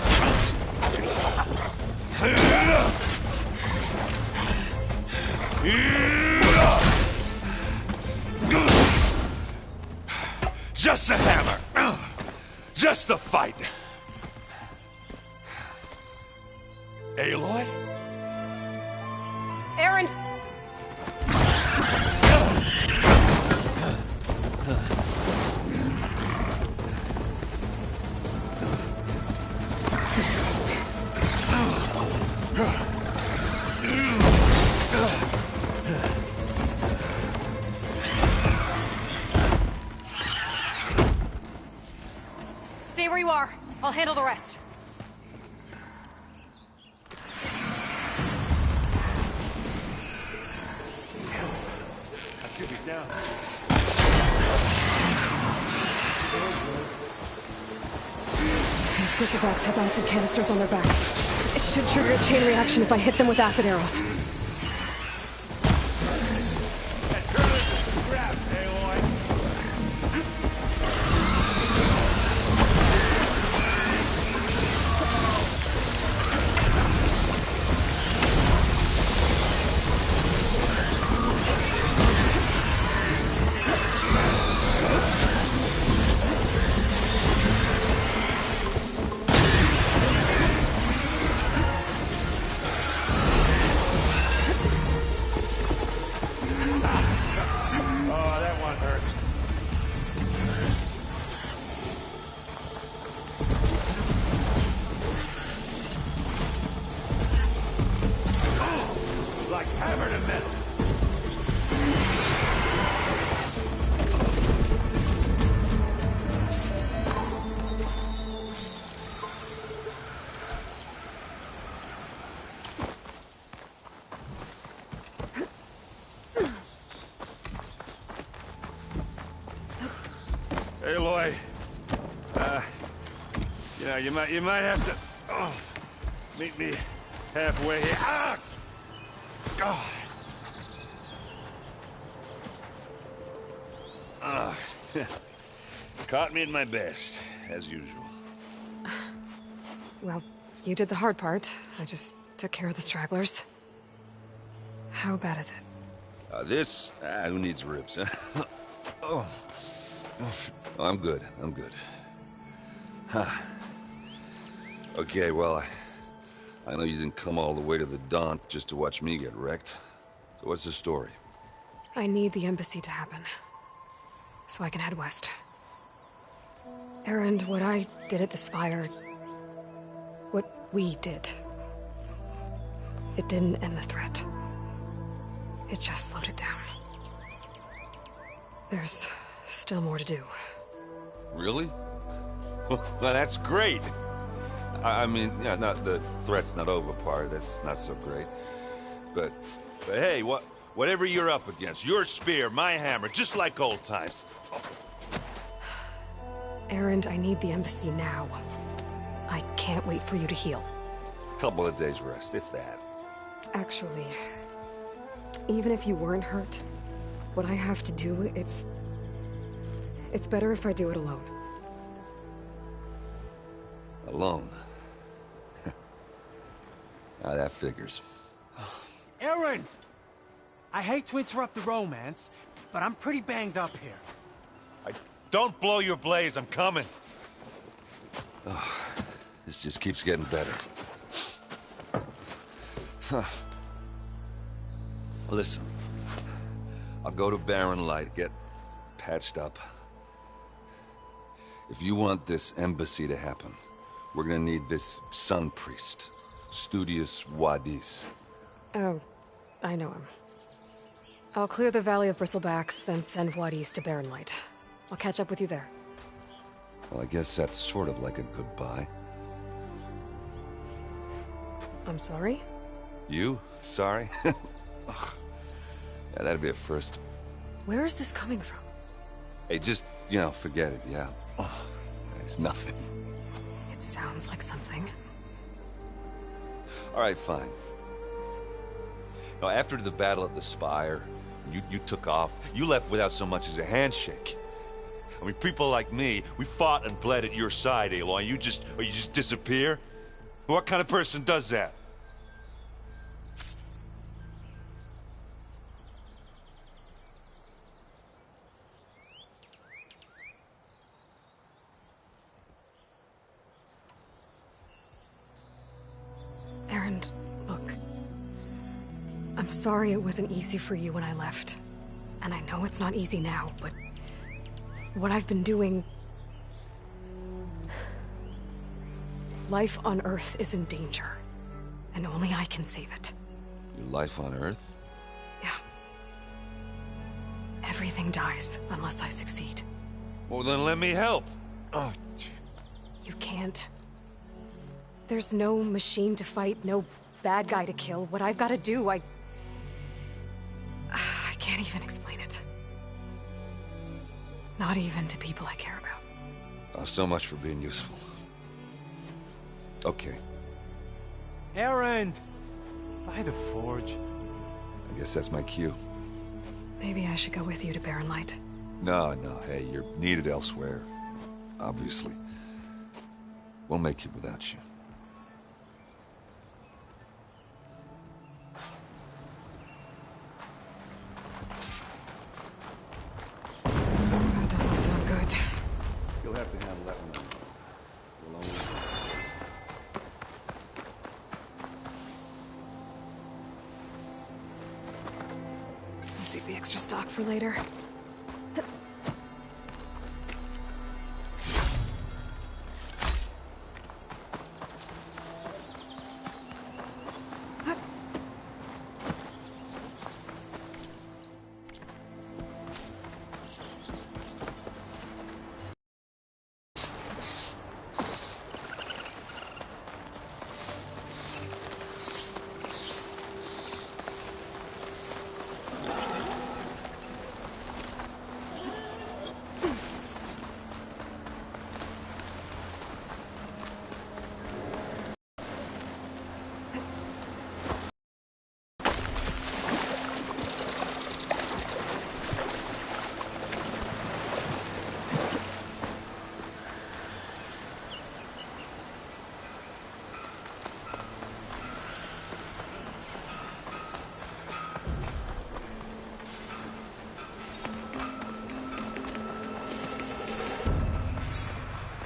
Just the hammer. Just the fight. Aloy? Aaron! Stay where you are. I'll handle the rest. I should be down. Bristlebacks have acid canisters on their backs. It should trigger a chain reaction if I hit them with acid arrows. Aloy, you might have to meet me halfway here. Ah! Oh. Caught me at my best, as usual. Well, you did the hard part. I just took care of the stragglers. How bad is it? Who needs ribs, huh? Oh, I'm good. Huh. Okay, well, I know you didn't come all the way to the Daunt just to watch me get wrecked. So what's the story? I need the embassy to happen, so I can head west. Erend, what I did at the Spire... what we did... it didn't end the threat. It just slowed it down. There's still more to do. Really? Well, that's great. I mean, yeah, not the threat's not over part. That's not so great. But hey, whatever you're up against, your spear, my hammer, just like old times. Erend, I need the embassy now. I can't wait for you to heal. Couple of days rest, if that. Actually, even if you weren't hurt, what I have to do, it's better if I do it alone. Alone? Now that figures. Erend! I hate to interrupt the romance, but I'm pretty banged up here. Don't blow your blaze, I'm coming. Oh, this just keeps getting better. Huh. Listen, I'll go to Barren Light, get patched up. If you want this embassy to happen, we're gonna need this sun priest, Studius Wadis. Oh, I know him. I'll clear the Valley of Bristlebacks, then send Wadis to Barren Light. I'll catch up with you there. Well, I guess that's sort of like a goodbye. I'm sorry? You? Sorry? Ugh. Yeah, that'd be a first. Where is this coming from? Hey, just, forget it, yeah. Oh, it's nothing. It sounds like something. All right, fine. Now, after the battle at the Spire, you took off. You left without so much as a handshake. I mean, people like me, we fought and bled at your side, Aloy. You just disappear? What kind of person does that? Erend, look. I'm sorry it wasn't easy for you when I left. And I know it's not easy now, but... what I've been doing... life on Earth is in danger. And only I can save it. Your life on Earth? Yeah. Everything dies unless I succeed. Well, then let me help. Oh. You can't. There's no machine to fight, no bad guy to kill. What I've got to do, I can't even explain it. Not even to people I care about. Oh, so much for being useful. Okay. Erend! By the forge. I guess that's my cue. Maybe I should go with you to Barren Light. No, hey, you're needed elsewhere. Obviously. We'll make it without you. That doesn't sound good. You'll have to handle that one. We'll only... I'll save the extra stock for later.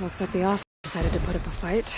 Looks like the Osprey decided to put up a fight.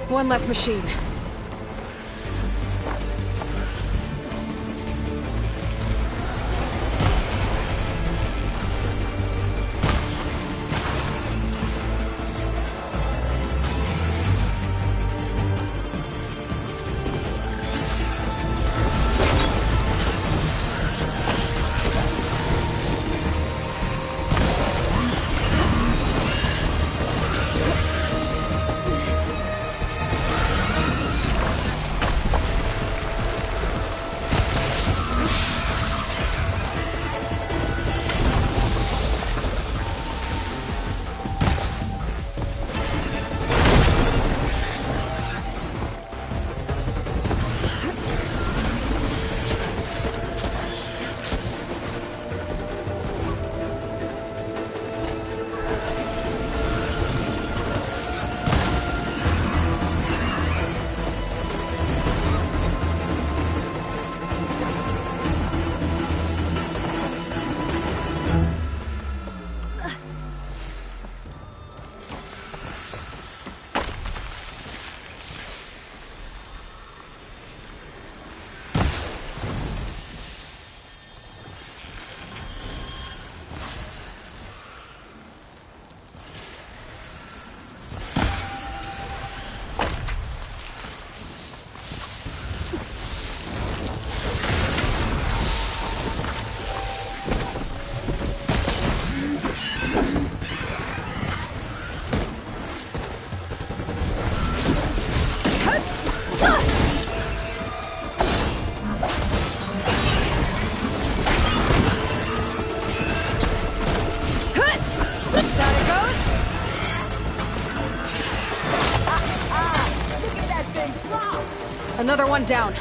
One less machine. Another one down.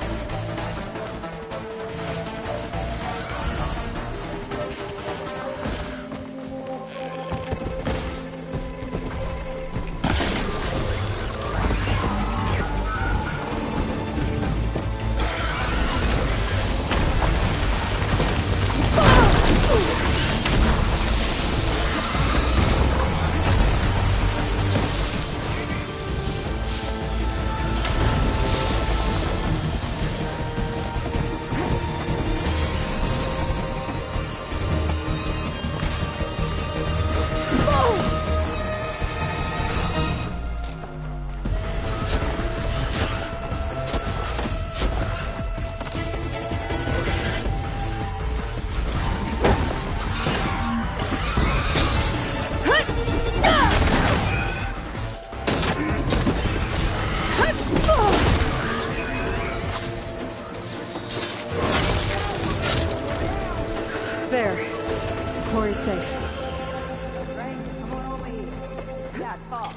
not far.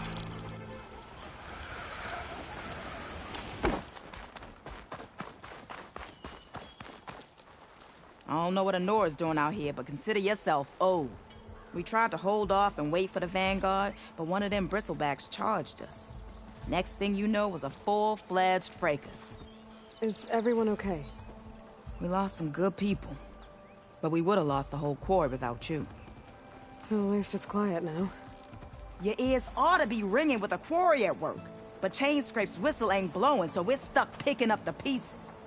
I don't know what Honora's doing out here, but consider yourself old. We tried to hold off and wait for the Vanguard, but one of them bristlebacks charged us. Next thing you know was a full-fledged fracas. Is everyone okay? We lost some good people, but we would have lost the whole quarry without you. Well, at least it's quiet now. Your ears ought to be ringing with a quarry at work, but Chainscrape's whistle ain't blowing, so we're stuck picking up the pieces.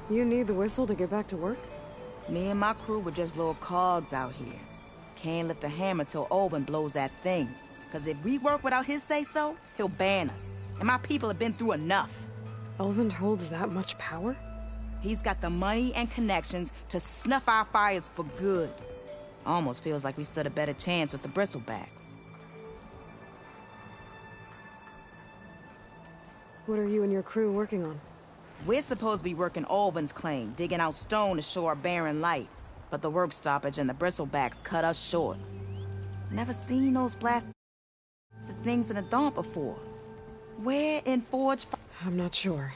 You need the whistle to get back to work? Me and my crew were just little cogs out here. Can't lift a hammer till Olvin blows that thing. Cause if we work without his say-so, he'll ban us. And my people have been through enough. Olvin holds that much power? He's got the money and connections to snuff our fires for good. Almost feels like we stood a better chance with the bristlebacks. What are you and your crew working on? We're supposed to be working Olvin's claim, digging out stone to show our barren light. But the work stoppage and the bristlebacks cut us short. Never seen those blasted things in a dump before. Where in Forge? I'm not sure.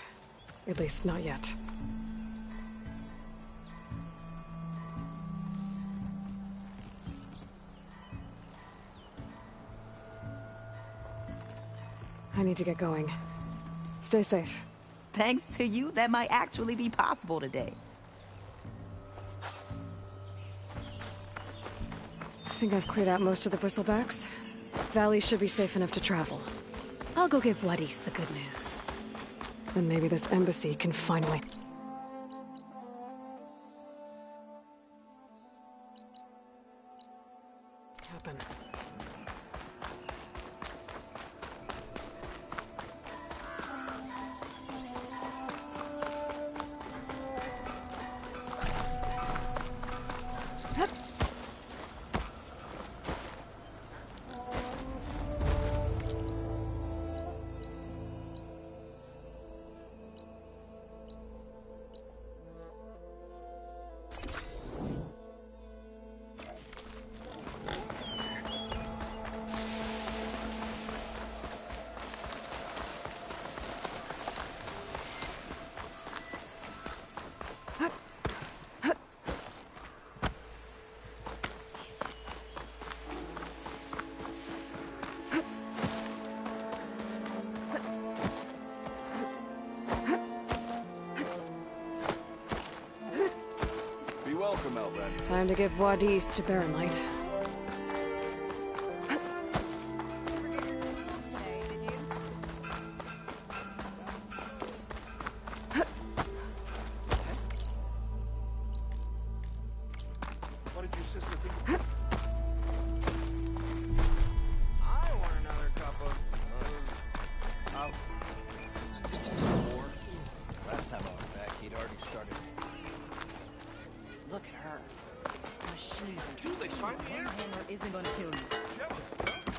At least not yet. I need to get going. Stay safe. Thanks to you, that might actually be possible today. I think I've cleared out most of the bristlebacks. Valley should be safe enough to travel. I'll go give Wadis the good news. Then maybe this embassy can finally... happen. Time to give Wadis to Barren Light. What did your sister think? I want another cup of... Last time I was back, he'd already started. Look at her. Machine. Dude, they find me here? Hammer isn't gonna kill you.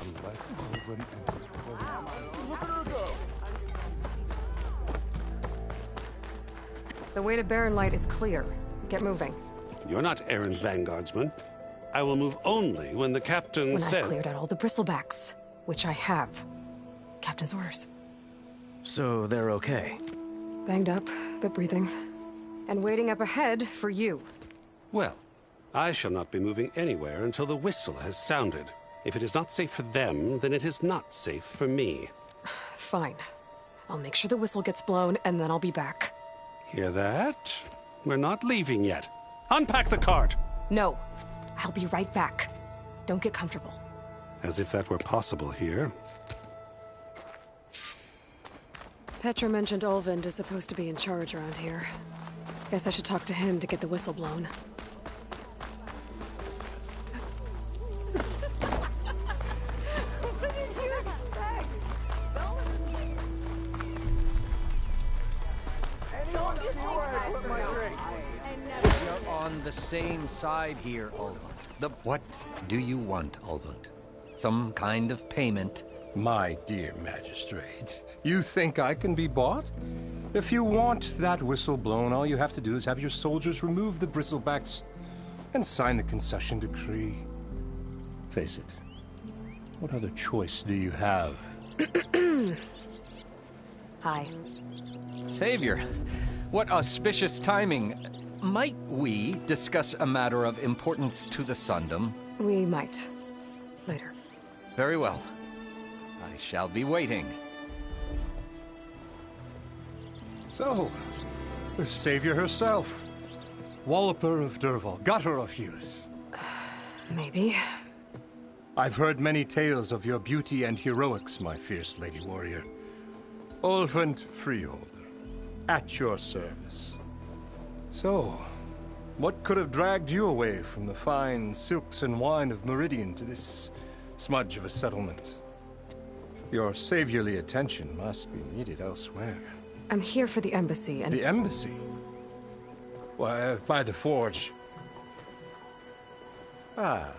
Unless Olvin enters the building. Look at her go! The way to Barren Light is clear. Get moving. You're not errand vanguardsman. I will move only when the captain When says... I've cleared out all the bristlebacks, which I have. Captain's orders. So they're okay? Banged up, but breathing. And waiting up ahead for you. Well, I shall not be moving anywhere until the whistle has sounded. If it is not safe for them, then it is not safe for me. Fine. I'll make sure the whistle gets blown, and then I'll be back. Hear that? We're not leaving yet. Unpack the cart! No. I'll be right back. Don't get comfortable. As if that were possible here. Petra mentioned Olvind is supposed to be in charge around here. Guess I should talk to him to get the whistle blown. You're on the same side here, Olvund. What do you want, Olvund? Some kind of payment? My dear magistrate, you think I can be bought? If you want that whistle blown, all you have to do is have your soldiers remove the bristlebacks. and sign the concession decree. Face it, what other choice do you have? Hi. Savior, what auspicious timing. Might we discuss a matter of importance to the Sundom? We might. Later. Very well. I shall be waiting. So, the Savior herself. Walloper of Derval, gutter of youth. Maybe. I've heard many tales of your beauty and heroics, my fierce lady warrior. Ulvund Freeholder, at your service. So, what could have dragged you away from the fine silks and wine of Meridian to this smudge of a settlement? Your saviorly attention must be needed elsewhere. I'm here for the embassy and... The embassy? Why, by the forge. Ah.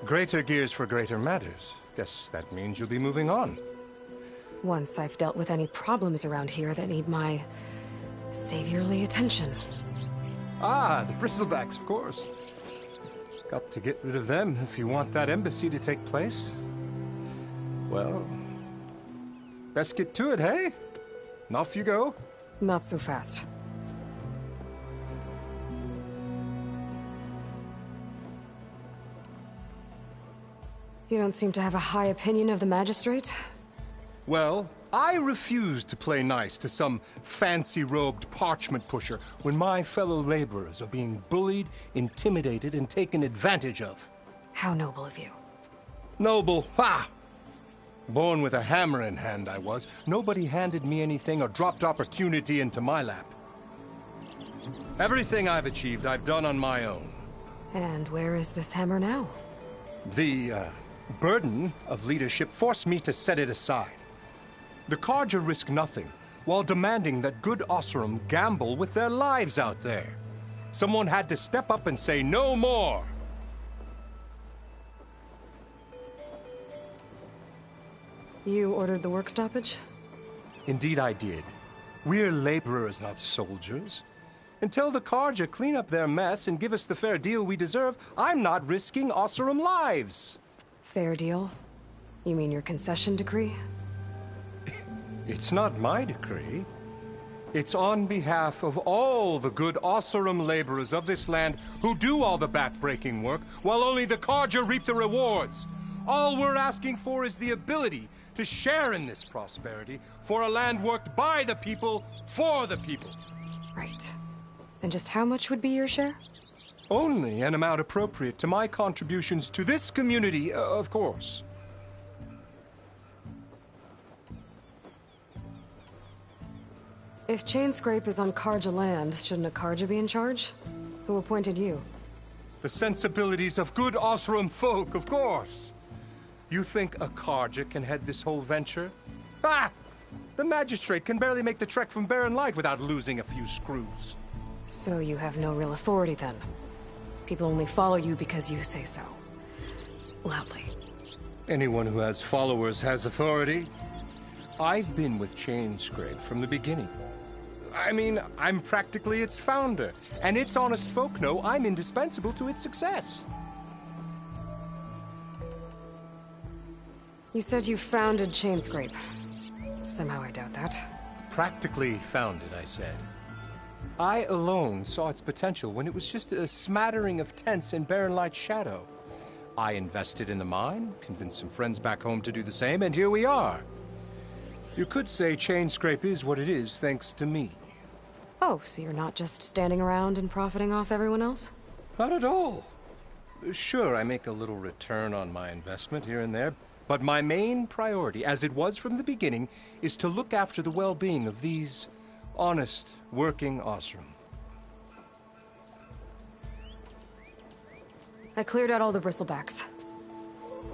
Greater gears for greater matters. Guess that means you'll be moving on. Once I've dealt with any problems around here that need my saviorly attention. Ah, the bristlebacks, of course. Got to get rid of them if you want that embassy to take place. Well, best get to it, hey? And off you go. Not so fast. You don't seem to have a high opinion of the magistrate? Well, I refuse to play nice to some fancy-robed parchment pusher when my fellow laborers are being bullied, intimidated, and taken advantage of. How noble of you. Noble? Ha! Born with a hammer in hand, I was. Nobody handed me anything or dropped opportunity into my lap. Everything I've achieved, I've done on my own. And where is this hammer now? The, burden of leadership forced me to set it aside. The Carja risk nothing, while demanding that good Osram gamble with their lives out there. Someone had to step up and say no more. You ordered the work stoppage? Indeed I did. We're laborers, not soldiers. Until the Carja clean up their mess and give us the fair deal we deserve, I'm not risking Osram lives. Fair deal? You mean your concession decree? It's not my decree. It's on behalf of all the good Osram laborers of this land who do all the back-breaking work, while only the Carja reap the rewards. All we're asking for is the ability to share in this prosperity for a land worked by the people, for the people. Right. Then just how much would be your share? Only an amount appropriate to my contributions to this community, of course. If Chainscrape is on Carja land, shouldn't a Carja be in charge? Who appointed you? The sensibilities of good Osram folk, of course. You think a Carja can head this whole venture? Ah! The magistrate can barely make the trek from Barren Light without losing a few screws. So you have no real authority then? People only follow you because you say so. Loudly. Anyone who has followers has authority. I've been with Chainscrape from the beginning. I mean, I'm practically its founder, and its honest folk know I'm indispensable to its success. You said you founded Chainscrape. Somehow I doubt that. Practically founded, I said. I alone saw its potential when it was just a smattering of tents in Barren Light's shadow. I invested in the mine, convinced some friends back home to do the same, and here we are. You could say Chainscrape is what it is thanks to me. Oh, so you're not just standing around and profiting off everyone else? Not at all. Sure, I make a little return on my investment here and there, but my main priority, as it was from the beginning, is to look after the well-being of these honest, working Osram. I cleared out all the bristlebacks.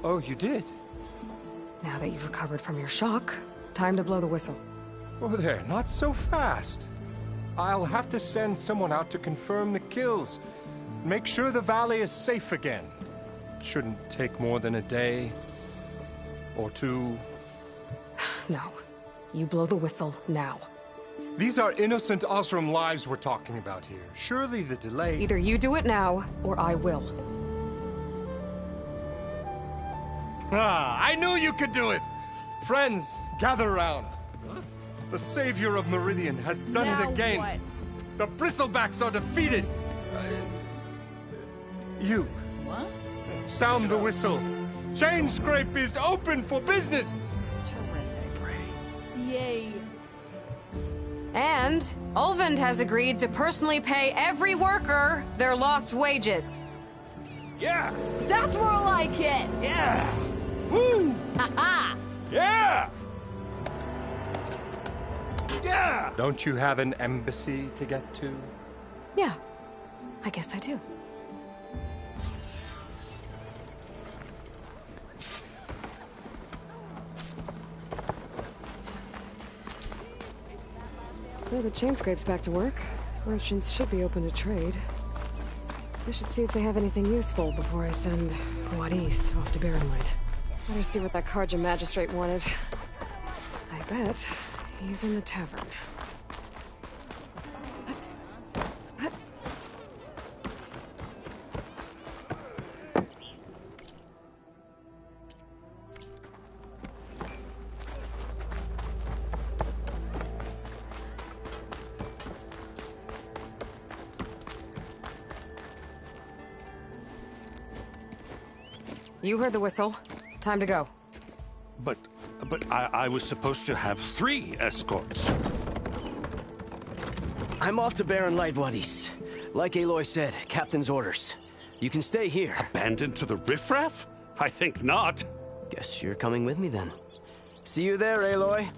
Oh, you did? Now that you've recovered from your shock, time to blow the whistle. Oh there, not so fast. I'll have to send someone out to confirm the kills. Make sure the valley is safe again. Shouldn't take more than a day. Or two. No. You blow the whistle now. These are innocent Osram lives we're talking about here. Surely the delay... Either you do it now, or I will. Ah, I knew you could do it! Friends, gather around. The savior of Meridian has done it again. What? The Bristlebacks are defeated. You. What? Sound the whistle. Chainscrape is open for business. Yay. And Ulvund has agreed to personally pay every worker their lost wages. Yeah! That's more like it! Yeah! Woo! Ha-ha! Yeah! Yeah! Don't you have an embassy to get to? Yeah, I guess I do. Well, the Chainscrape's back to work. Merchants should be open to trade. I should see if they have anything useful before I send Wadis off to Barrenlight. Better see what that Karja magistrate wanted. I bet he's in the tavern. You heard the whistle. Time to go. But I was supposed to have 3 escorts. I'm off to Barrenlight, Wadis. Like Aloy said, Captain's orders. You can stay here. Abandoned to the riffraff? I think not. Guess you're coming with me then. See you there, Aloy.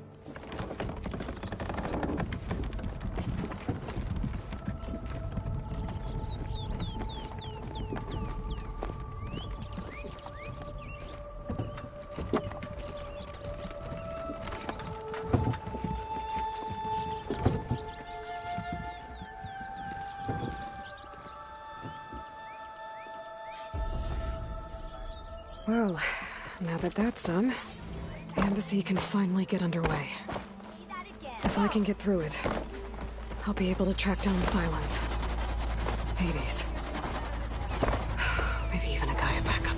Well, now that that's done, the embassy can finally get underway. If I can get through it, I'll be able to track down Silence, Hades, maybe even a Gaia backup.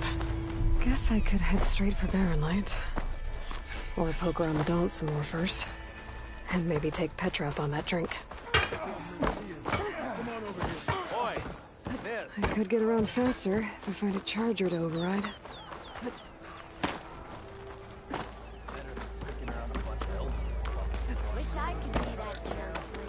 Guess I could head straight for Barrenlight. Or poke around the Daunt some more first. And maybe take Petra up on that drink. I could get around faster if I find a charger to override. Wish I could be that carefree.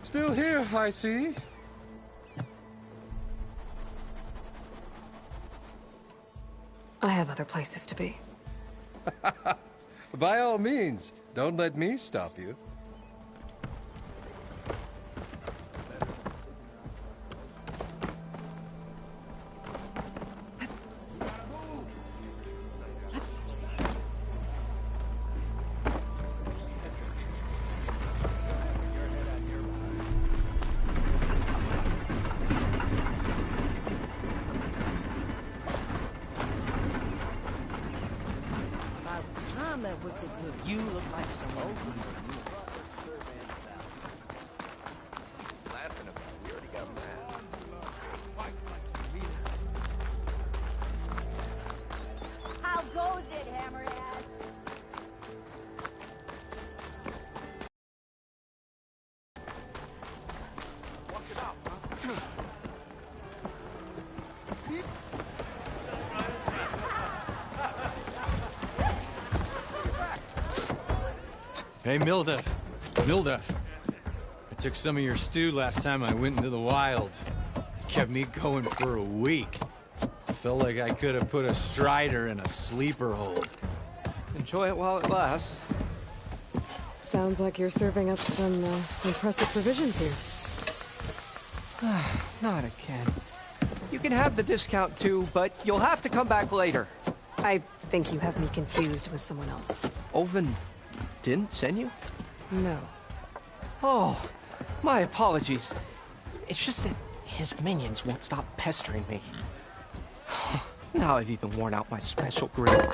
Still here, I see. I have other places to be. By all means, don't let me stop you. That whistle blew. You look like some old one. Laughing about it. We already got mad. How goes it, Hammerhead? Walk it out, huh? Hey, Mildef. Mildef. I took some of your stew last time I went into the wilds. It kept me going for a week. Felt like I could have put a strider in a sleeper hold. Enjoy it while it lasts. Sounds like you're serving up some impressive provisions here. Not again. You can have the discount too, but you'll have to come back later. I think you have me confused with someone else. Olvin didn't send you? No. Oh, my apologies. It's just that his minions won't stop pestering me. Now I've even worn out my special grill.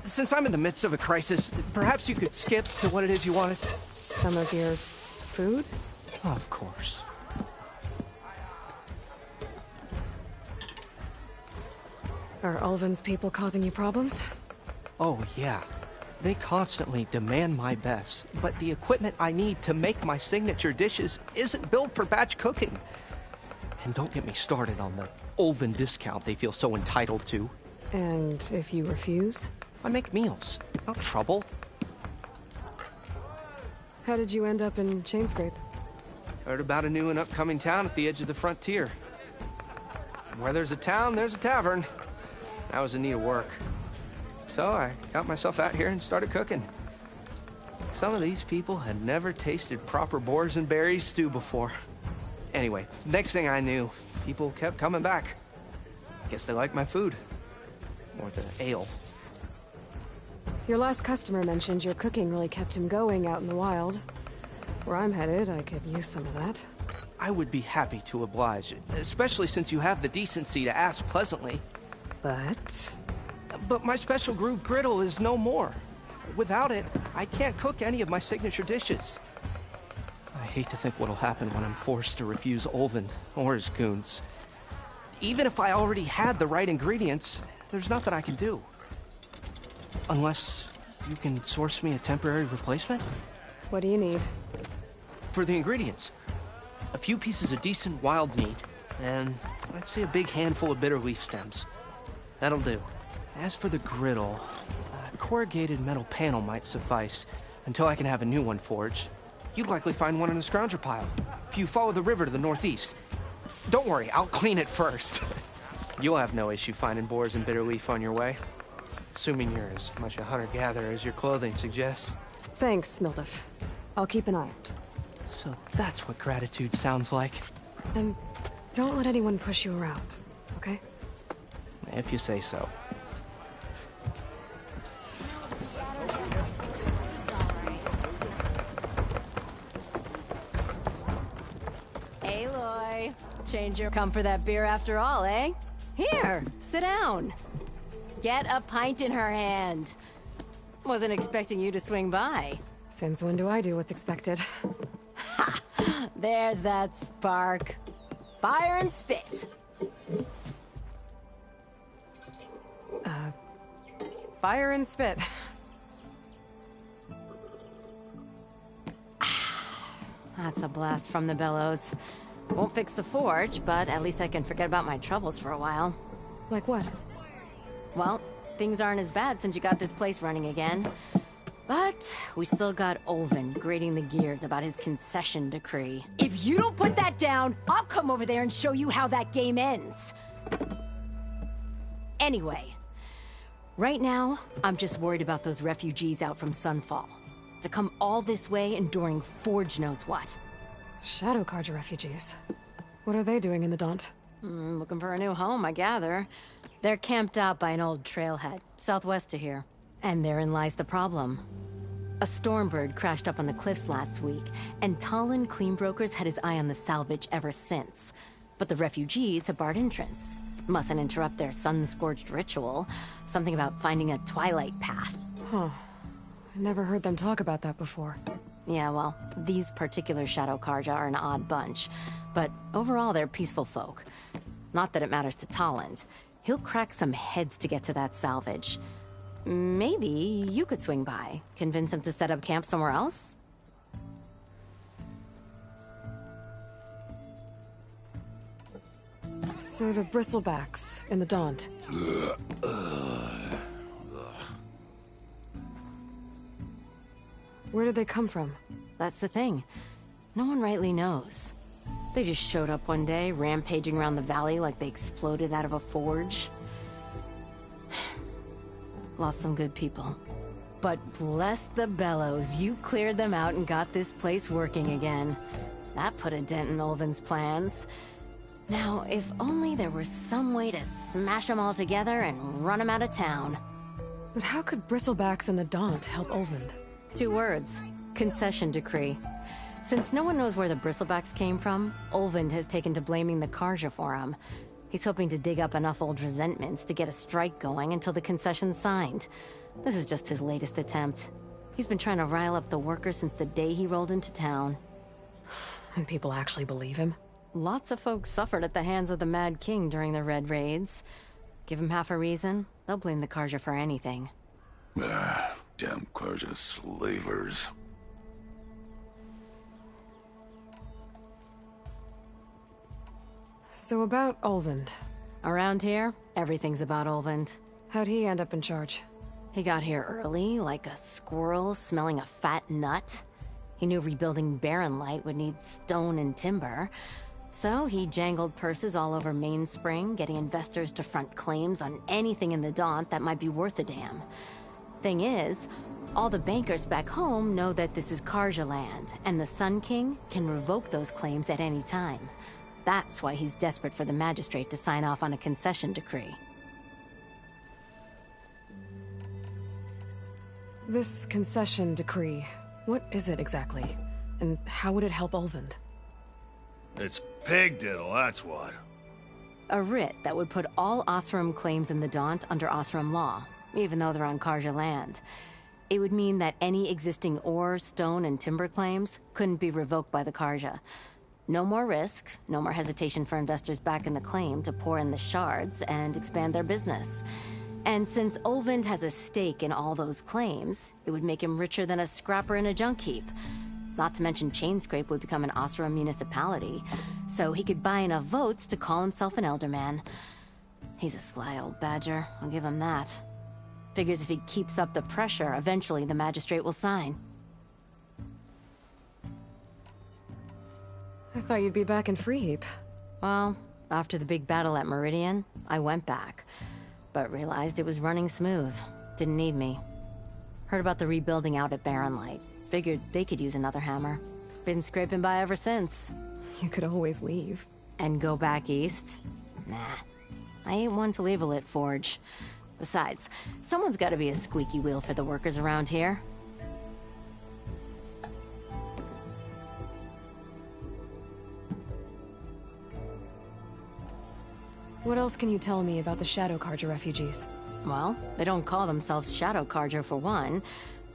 Since I'm in the midst of a crisis, perhaps you could skip to what it is you wanted? Some of your food? Of course. Are Ulvin's people causing you problems? Oh, yeah. They constantly demand my best, but the equipment I need to make my signature dishes isn't built for batch cooking. And don't get me started on the Ulvin discount they feel so entitled to. And if you refuse? I make meals. No trouble. How did you end up in Chainscrape? Heard about a new and upcoming town at the edge of the frontier. Where there's a town, there's a tavern. I was in need of work. So I got myself out here and started cooking. Some of these people had never tasted proper boars and berries stew before. Anyway, next thing I knew, people kept coming back. Guess they liked my food. Or the ale. Your last customer mentioned your cooking really kept him going out in the wild. Where I'm headed, I could use some of that. I would be happy to oblige, especially since you have the decency to ask pleasantly. But my special groove griddle is no more. Without it, I can't cook any of my signature dishes. I hate to think what'll happen when I'm forced to refuse Olvin or his goons. Even if I already had the right ingredients, there's nothing I can do. Unless you can source me a temporary replacement? What do you need? For the ingredients, a few pieces of decent wild meat, and I'd say a big handful of bitter leaf stems. That'll do. As for the griddle, a corrugated metal panel might suffice until I can have a new one forged. You'd likely find one in a scrounger pile, if you follow the river to the northeast. Don't worry, I'll clean it first. You'll have no issue finding boars and bitter leaf on your way. Assuming you're as much a hunter-gatherer as your clothing suggests. Thanks, Mildef. I'll keep an eye out. So that's what gratitude sounds like. And don't let anyone push you around, okay? If you say so. Aloy, change your... Come for that beer after all, eh? Here, sit down. Get a pint in her hand. Wasn't expecting you to swing by. Since when do I do what's expected? Ha! There's that spark. Fire and spit. Fire and spit. That's a blast from the bellows. Won't fix the forge, but at least I can forget about my troubles for a while. Like what? Well, things aren't as bad since you got this place running again. But we still got Olvin grating the gears about his concession decree. If you don't put that down, I'll come over there and show you how that game ends. Anyway, right now, I'm just worried about those refugees out from Sunfall. To come all this way enduring Forge knows what. Shadow Carja refugees. What are they doing in the Daunt? Looking for a new home, I gather. They're camped out by an old trailhead, southwest of here. And therein lies the problem. A Stormbird crashed up on the cliffs last week, and Talon Cleanbrokers had his eye on the salvage ever since. But the refugees have barred entrance. Mustn't interrupt their sun-scorched ritual. Something about finding a twilight path. Huh. I never heard them talk about that before. Yeah, well, these particular Shadow Carja are an odd bunch. But overall, they're peaceful folk. Not that it matters to Talon. He'll crack some heads to get to that salvage. Maybe you could swing by, convince him to set up camp somewhere else? So the bristlebacks in the Daunt. Where did they come from? That's the thing. No one rightly knows. They just showed up one day, rampaging around the valley like they exploded out of a forge. Lost some good people. But bless the bellows, you cleared them out and got this place working again. That put a dent in Ulvin's plans. Now, if only there were some way to smash them all together and run them out of town. But how could Bristlebacks and the Daunt help Ulvund? 2 words. Concession decree. Since no one knows where the Bristlebacks came from, Ulvund has taken to blaming the Karja for them. He's hoping to dig up enough old resentments to get a strike going until the concession's signed. This is just his latest attempt. He's been trying to rile up the workers since the day he rolled into town. And people actually believe him? Lots of folks suffered at the hands of the Mad King during the Red Raids. Give him half a reason, they'll blame the Karja for anything. Damn Karja slavers. So about Ulvund. Around here, everything's about Ulvund. How'd he end up in charge? He got here early, like a squirrel smelling a fat nut. He knew rebuilding Barren Light would need stone and timber. So he jangled purses all over Mainspring, getting investors to front claims on anything in the Daunt that might be worth a damn. Thing is, all the bankers back home know that this is Karja land, and the Sun King can revoke those claims at any time. That's why he's desperate for the magistrate to sign off on a concession decree. This concession decree, what is it exactly? And how would it help Ulvund? It's pig diddle, that's what. A writ that would put all Osram claims in the Daunt under Osram law, even though they're on Karja land. It would mean that any existing ore, stone, and timber claims couldn't be revoked by the Karja. No more risk, no more hesitation for investors back in the claim to pour in the shards and expand their business. And since Ulvund has a stake in all those claims, it would make him richer than a scrapper in a junk heap. Not to mention Chainscrape would become an Osram municipality, so he could buy enough votes to call himself an Elderman. He's a sly old badger, I'll give him that. Figures if he keeps up the pressure, eventually the magistrate will sign. I thought you'd be back in Freeheap. Well, after the big battle at Meridian, I went back. But realized it was running smooth. Didn't need me. Heard about the rebuilding out at Barren Light. Figured they could use another hammer. Been scraping by ever since. You could always leave. And go back east? Nah. I ain't one to leave a lit forge. Besides, someone's gotta be a squeaky wheel for the workers around here. What else can you tell me about the Shadow Karja refugees? Well, they don't call themselves Shadow Karja for one.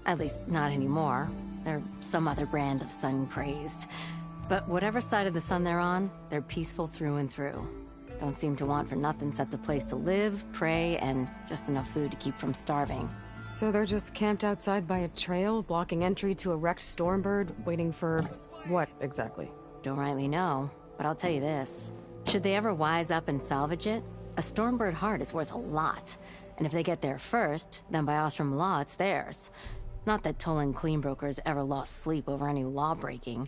At least, not anymore. They're some other brand of sun-crazed. But whatever side of the sun they're on, they're peaceful through and through. Don't seem to want for nothing except a place to live, pray, and just enough food to keep from starving. So they're just camped outside by a trail, blocking entry to a wrecked Stormbird, waiting for... what, exactly? Don't rightly know, but I'll tell you this. Should they ever wise up and salvage it, a Stormbird heart is worth a lot. And if they get there first, then by Osram law, it's theirs. Not that Tolan Cleanbrokers ever lost sleep over any law breaking.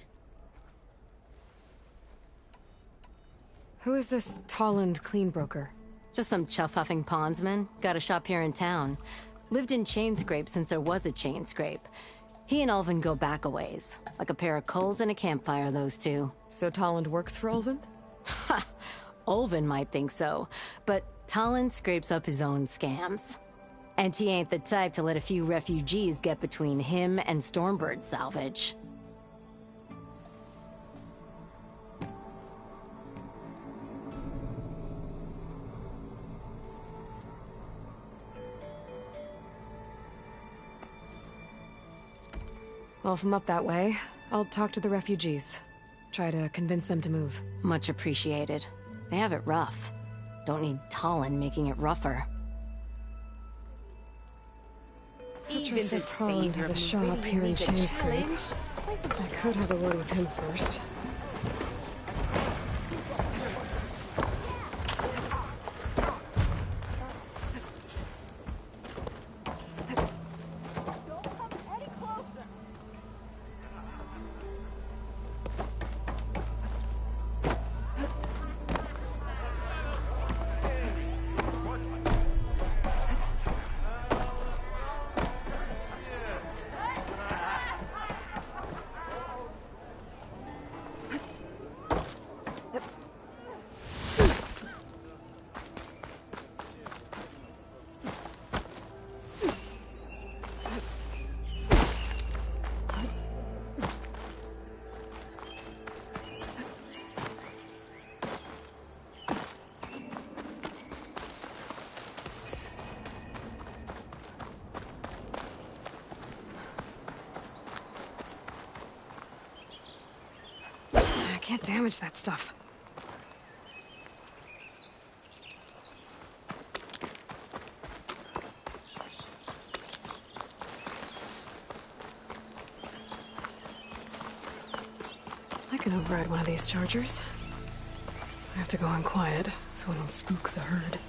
Who is this Tolland Cleanbroker? Just some chuff-huffing pondsman. Got a shop here in town. Lived in Chainscrape since there was a Chainscrape. He and Ulvund go back a ways. Like a pair of coals and a campfire, those two. So Tolland works for Ulvund? Ha! Ulvund might think so, but Tolland scrapes up his own scams. And he ain't the type to let a few refugees get between him and Stormbird salvage. Well, if I'm up that way, I'll talk to the refugees. Try to convince them to move. Much appreciated. They have it rough. Don't need Tolland making it rougher. Even the Tolland has a shop here in Chainscrape. I could have a word with him first. can't damage that stuff. I can override one of these chargers. I have to go on quiet, so I don't spook the herd.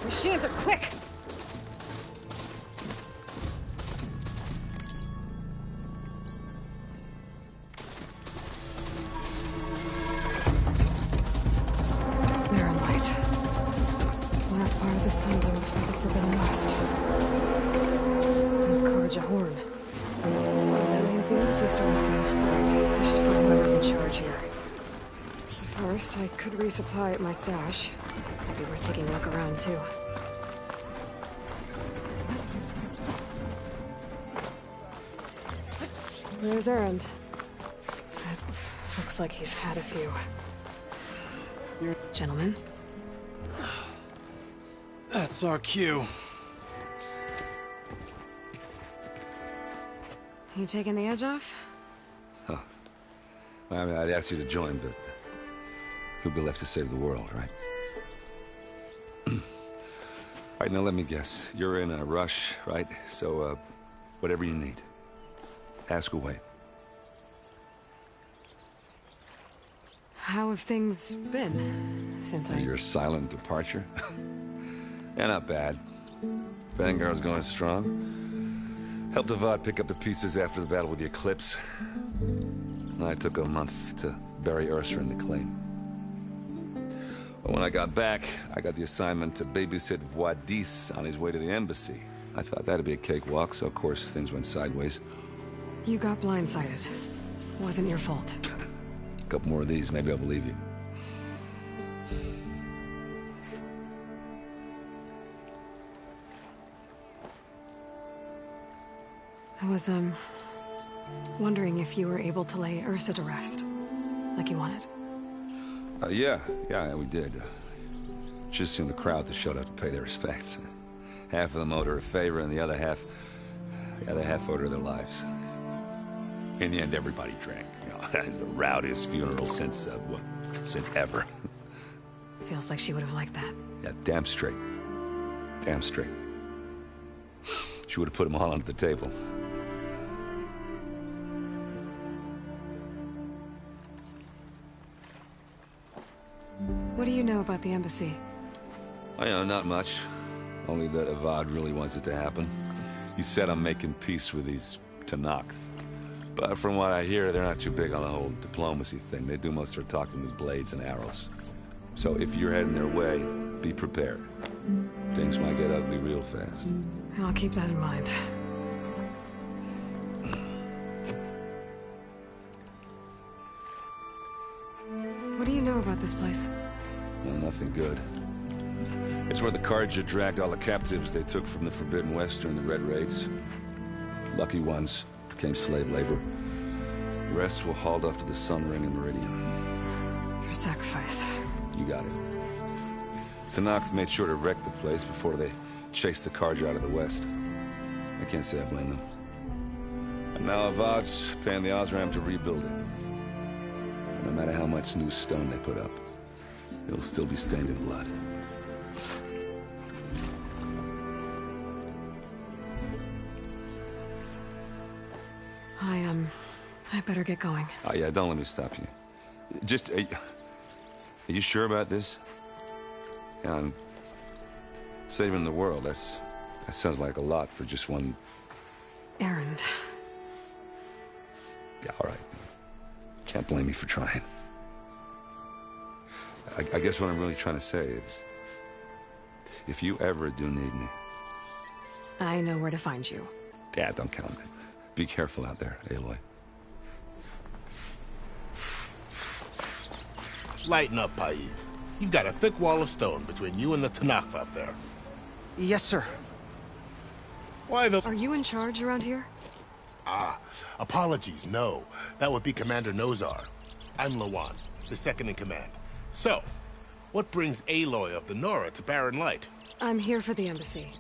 Machines are quick! They're in light. Last part of the sun dome before the Forbidden West. And Karja Horn. That means the embassy storm soon. Right, I should find whoever's in charge here. First, I could resupply at my stash. It'd be worth taking a look around, too. There's Erend. It looks like he's had a few. Gentlemen? That's our cue. You taking the edge off? Huh. I mean, I'd ask you to join, but who'll be left to save the world, right? All right, now let me guess. You're in a rush, right? So, whatever you need. Ask away. How have things been since Your silent departure? Yeah, not bad. Vanguard's going strong. Helped Avad pick up the pieces after the battle with the Eclipse. I took a month to bury Ursa in the claim. But when I got back, I got the assignment to babysit Wadis on his way to the embassy. I thought that'd be a cakewalk, so of course things went sideways. You got blindsided. Wasn't your fault. A couple more of these, maybe I'll believe you. I was, wondering if you were able to lay Ursa to rest, like you wanted. Yeah, we did. Just seemed the crowd that showed up to pay their respects. Half of them owed her a favor, and the other half owed her their lives. In the end, everybody drank. You know, it's the rowdiest funeral since ever. Feels like she would have liked that. Yeah, damn straight. Damn straight. She would have put them all onto the table. What do you know about the embassy? I know, not much. Only that Avad really wants it to happen. He said I'm making peace with these Tenakth. But from what I hear, they're not too big on the whole diplomacy thing. They do most of their talking with blades and arrows. So if you're heading their way, be prepared. Things might get ugly real fast. I'll keep that in mind. What do you know about this place? Well, nothing good. It's where the Karja dragged all the captives they took from the Forbidden West during the Red Raids. Lucky ones became slave labor. The rest were hauled off to the Sun Ring and Meridian. Your sacrifice. You got it. Tenakth made sure to wreck the place before they chased the Karja out of the West. I can't say I blame them. And now Avad's paying the Osram to rebuild it. No matter how much new stone they put up, it'll still be stained in blood. I better get going. Oh, yeah, don't let me stop you. Just, are you sure about this? Yeah, I'm saving the world. That sounds like a lot for just one... Errand. Yeah, all right. Can't blame me for trying. I guess what I'm really trying to say is, if you ever do need me... I know where to find you. Yeah, don't count on it. Be careful out there, Aloy. Lighten up, Paiv. You've got a thick wall of stone between you and the Tanakh up there. Yes, sir. Why the... Are you in charge around here? Ah, apologies, no. That would be Commander Nozar. I'm Lawan, the second in command. So, what brings Aloy of the Nora to Barren Light? I'm here for the embassy.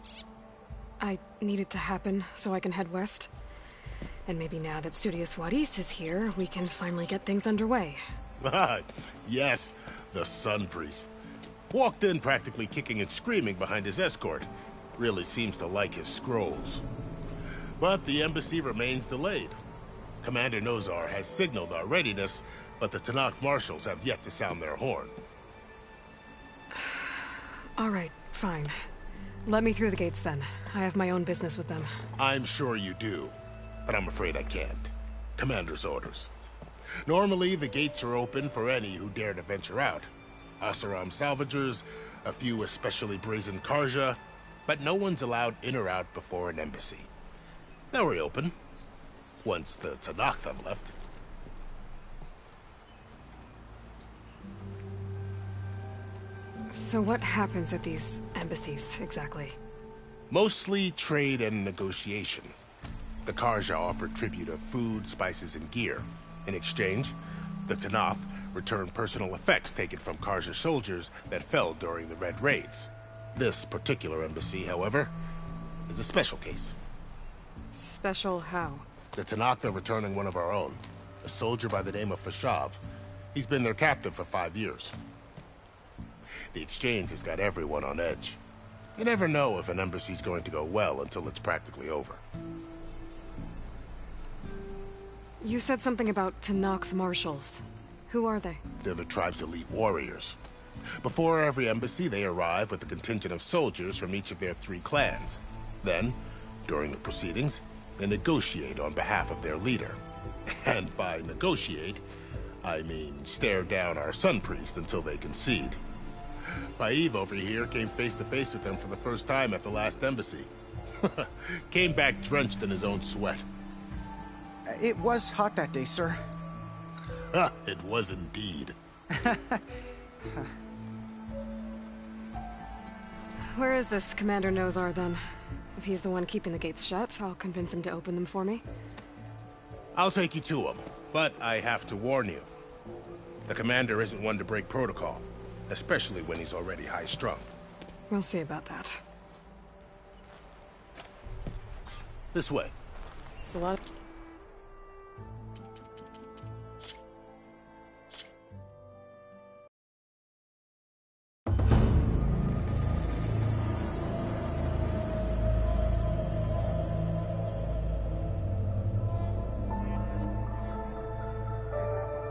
I need it to happen so I can head west. And maybe now that Studious Wadis is here, we can finally get things underway. Yes, the Sun Priest. Walked in practically kicking and screaming behind his escort. Really seems to like his scrolls. But the embassy remains delayed. Commander Nozar has signaled our readiness, but the Tanakh marshals have yet to sound their horn. All right, fine. Let me through the gates then. I have my own business with them. I'm sure you do, but I'm afraid I can't. Commander's orders. Normally, the gates are open for any who dare to venture out. Asaram salvagers, a few especially brazen Karja, but no one's allowed in or out before an embassy. They'll reopen, once the Tanakh have left. So what happens at these embassies, exactly? Mostly trade and negotiation. The Karja offer tribute of food, spices, and gear. In exchange, the Tanakh return personal effects taken from Karja soldiers that fell during the Red Raids. This particular embassy, however, is a special case. Special how? The Tanakh are returning one of our own, a soldier by the name of Fashav. He's been their captive for 5 years. The exchange has got everyone on edge. You never know if an embassy's going to go well until it's practically over. You said something about Tanakh marshals. Who are they? They're the tribe's elite warriors. Before every embassy, they arrive with a contingent of soldiers from each of their 3 clans. Then, during the proceedings, they negotiate on behalf of their leader. And by negotiate, I mean stare down our Sun Priest until they concede. Paiv over here came face to face with them for the first time at the last embassy. Came back drenched in his own sweat. It was hot that day, sir. It was indeed. Where is this Commander Nozar, then? If he's the one keeping the gates shut, I'll convince him to open them for me. I'll take you to him, but I have to warn you. The commander isn't one to break protocol, especially when he's already high-strung. We'll see about that. This way. There's a lot of...